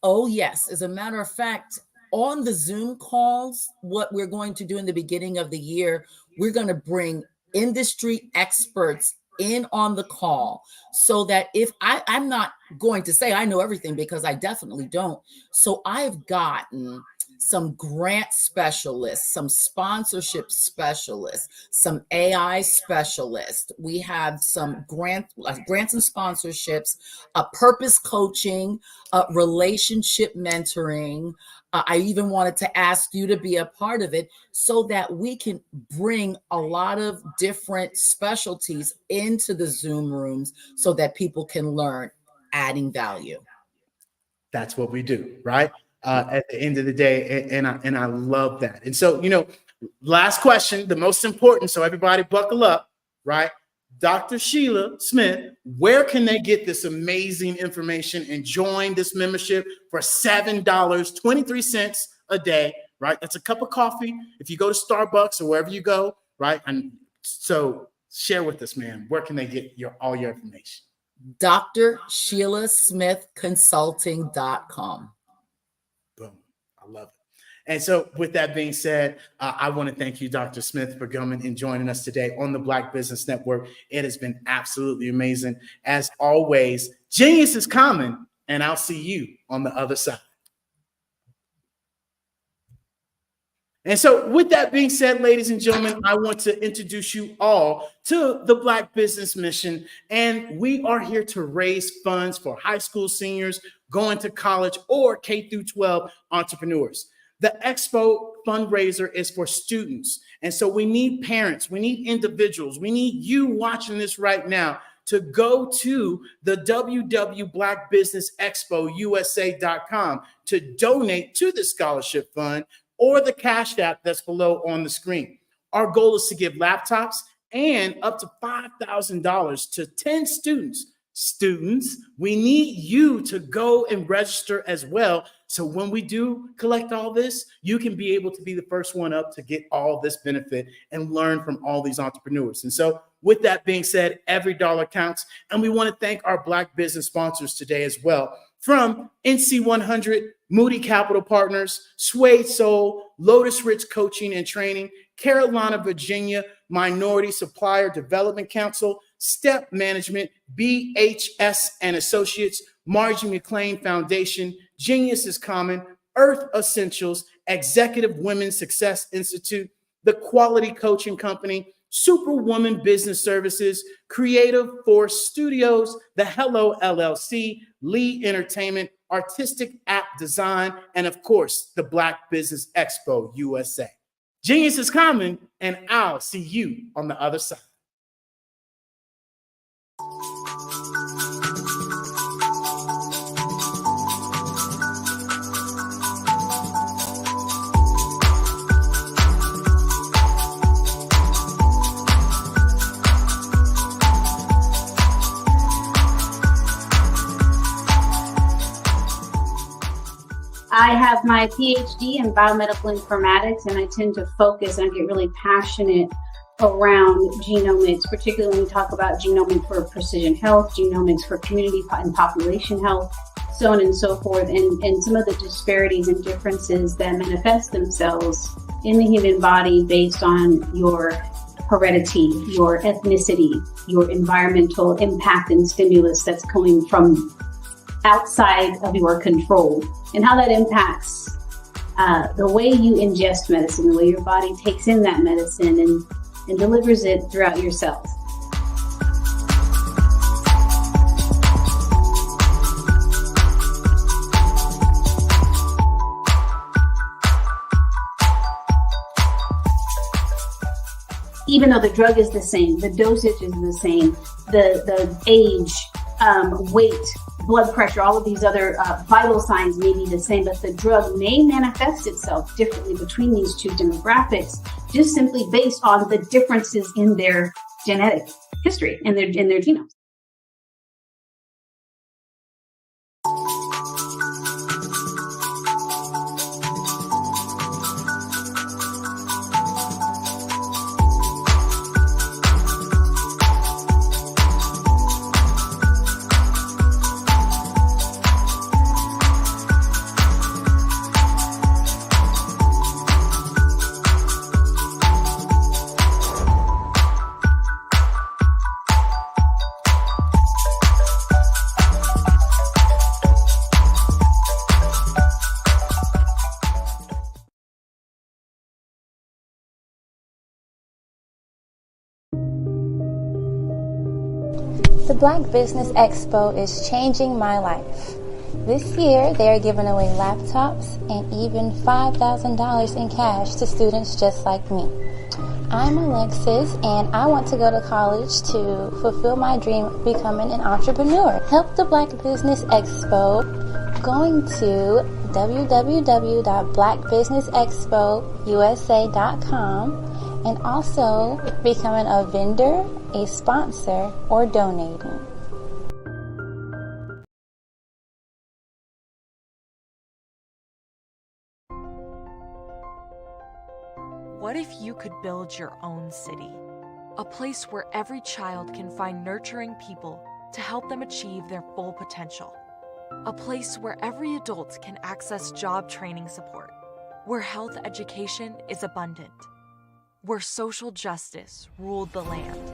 Oh, yes. As a matter of fact, on the Zoom calls, what we're going to do in the beginning of the year, we're going to bring industry experts in on the call, so that if I'm not going to say I know everything, because I definitely don't. So I've gotten some grant specialists, some sponsorship specialists, some AI specialists. We have some grants and sponsorships, purpose coaching, relationship mentoring. I even wanted to ask you to be a part of it, so that we can bring a lot of different specialties into the Zoom rooms so that people can learn, adding value. That's what we do, right? At the end of the day. And I love that. And so, last question, the most important. So everybody buckle up, right? Dr. Sheila Smith, where can they get this amazing information and join this membership for $7.23 a day, right? That's a cup of coffee if you go to Starbucks or wherever you go, right? And so share with us, ma'am, where can they get all your information? DrSheilaSmithConsulting.com. Boom. I love it. And so with that being said, I want to thank you, Dr. Smith, for coming and joining us today on the Black Business Network. It has been absolutely amazing. As always, genius is common, and I'll see you on the other side. And so with that being said, ladies and gentlemen, I want to introduce you all to the Black Business Mission. And we are here to raise funds for high school seniors, going to college, or K through 12 entrepreneurs. The Expo fundraiser is for students. And so we need parents, we need individuals, we need you watching this right now to go to the www.blackbusinessexpousa.com to donate to the scholarship fund or the Cash App that's below on the screen. Our goal is to give laptops and up to $5,000 to 10 students. Students, we need you to go and register as well. So when we do collect all this, you can be able to be the first one up to get all this benefit and learn from all these entrepreneurs. And so with that being said, every dollar counts. And we want to thank our Black business sponsors today as well. From NC100, Moody Capital Partners, Suede Soul, Lotus Rich Coaching and Training, Carolina, Virginia, Minority Supplier Development Council, Step Management, BHS and Associates, Margie McLean Foundation, Genius is Common, Earth Essentials, Executive Women's Success Institute, The Quality Coaching Company, Superwoman Business Services, Creative Force Studios, The Hello LLC, Lee Entertainment, Artistic App Design, and of course, the Black Business Expo USA. Genius is Common, and I'll see you on the other side. I have my PhD in biomedical informatics, and I tend to focus and get really passionate around genomics, particularly when we talk about genomics for precision health, genomics for community and population health, so on and so forth, and some of the disparities and differences that manifest themselves in the human body based on your heredity, your ethnicity, your environmental impact and stimulus that's coming from outside of your control, and how that impacts the way you ingest medicine, the way your body takes in that medicine and delivers it throughout your cells. Even though the drug is the same, the dosage is the same, the age, weight, blood pressure, all of these other vital signs may be the same, but the drug may manifest itself differently between these two demographics, just simply based on the differences in their genetic history and their genomes. The Black Business Expo is changing my life. This year, they are giving away laptops and even $5,000 in cash to students just like me. I'm Alexis, and I want to go to college to fulfill my dream of becoming an entrepreneur. Help the Black Business Expo going to www.blackbusinessexpousa.com and also becoming a vendor, a sponsor, or donating. What if you could build your own city? A place where every child can find nurturing people to help them achieve their full potential. A place where every adult can access job training support. Where health education is abundant. Where social justice ruled the land.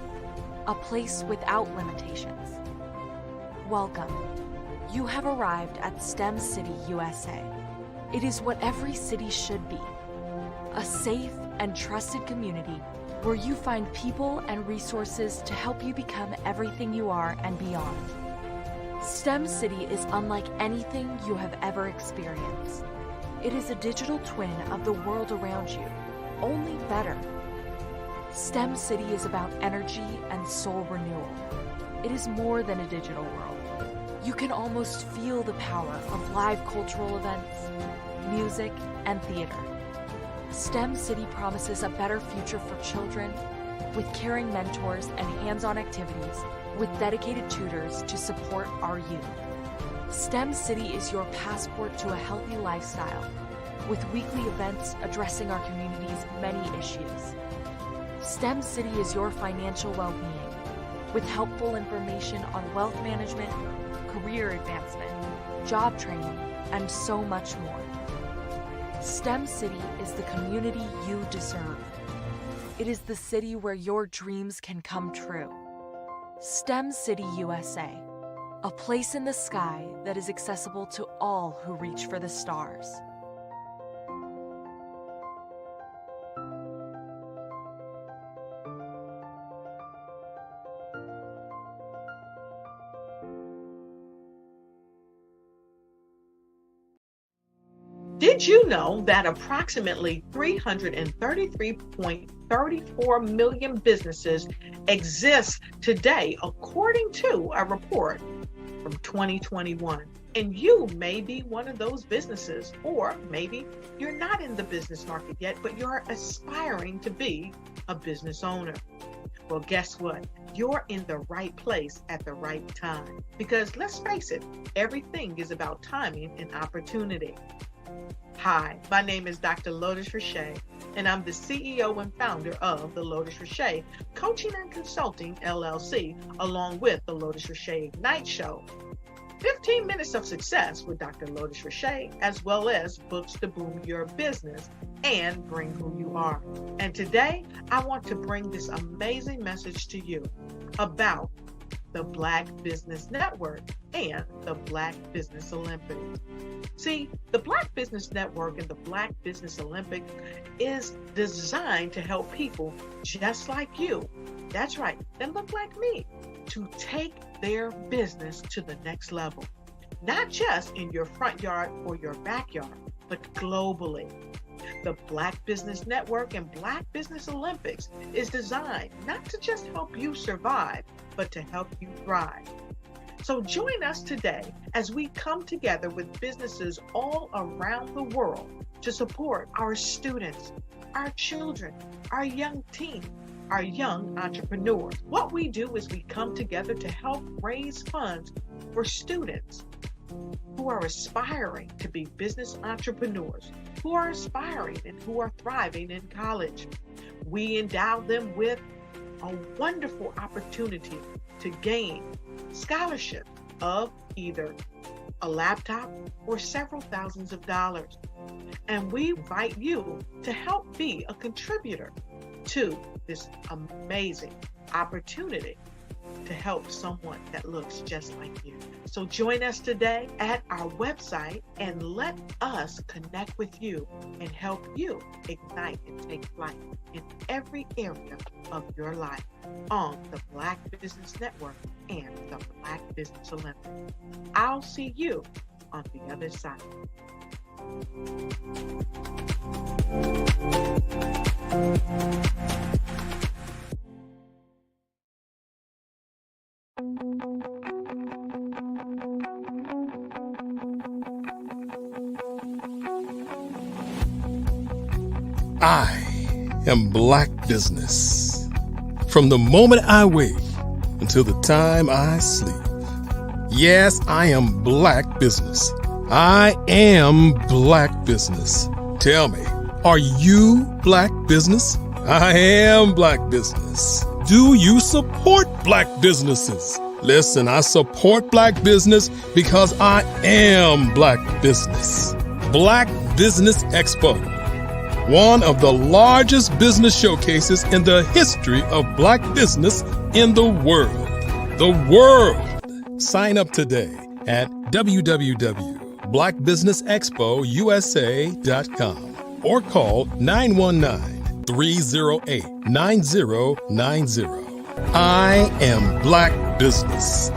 A place without limitations. Welcome. You have arrived at STEM City, USA. It is what every city should be. A safe and trusted community where you find people and resources to help you become everything you are and beyond. STEM City is unlike anything you have ever experienced. It is a digital twin of the world around you, only better. STEM City is about energy and soul renewal. It is more than a digital world. You can almost feel the power of live cultural events, music, and theater. STEM City promises a better future for children with caring mentors and hands-on activities with dedicated tutors to support our youth. STEM City is your passport to a healthy lifestyle with weekly events addressing our community's many issues. STEM City is your financial well-being with helpful information on wealth management, career advancement, job training, and so much more. STEM City is the community you deserve. It is the city where your dreams can come true. STEM City USA, a place in the sky that is accessible to all who reach for the stars. Did you know that approximately 333.34 million businesses exist today, according to a report from 2021? And you may be one of those businesses, or maybe you're not in the business market yet, but you're aspiring to be a business owner. Well, guess what? You're in the right place at the right time. Because let's face it, everything is about timing and opportunity. Hi, my name is Dr. Lotus Richey, and I'm the CEO and founder of the Lotus Richey Coaching and Consulting LLC, along with the Lotus Richey Ignite Show. 15 minutes of success with Dr. Lotus Richey, as well as books to boom your business and bring who you are. And today, I want to bring this amazing message to you about the Black Business Network and the Black Business Olympics. See, the Black Business Network and the Black Business Olympics is designed to help people just like you, that's right, that look like me, to take their business to the next level. Not just in your front yard or your backyard, but globally. The Black Business Network and Black Business Olympics is designed not to just help you survive, but to help you thrive. So join us today as we come together with businesses all around the world to support our students, our children, our young teens, our young entrepreneurs. What we do is we come together to help raise funds for students who are aspiring to be business entrepreneurs, who are aspiring and who are thriving in college. We endow them with a wonderful opportunity to gain scholarship of either a laptop or several thousands of dollars. And we invite you to help be a contributor to this amazing opportunity to help someone that looks just like you. So join us today at our website and let us connect with you and help you ignite and take flight in every area of your life on the Black Business Network and the Black Business Olympics. I'll see you on the other side. I am Black Business. From the moment I wake until the time I sleep. Yes, I am Black Business. I am Black Business. Tell me, are you Black Business? I am Black Business. Do you support Black businesses? Listen, I support Black business because I am Black Business. Black Business Expo, one of the largest business showcases in the history of Black business in the world. The world! Sign up today at www.blackbusinessexpousa.com or call 919-308-9090. I am Black Business.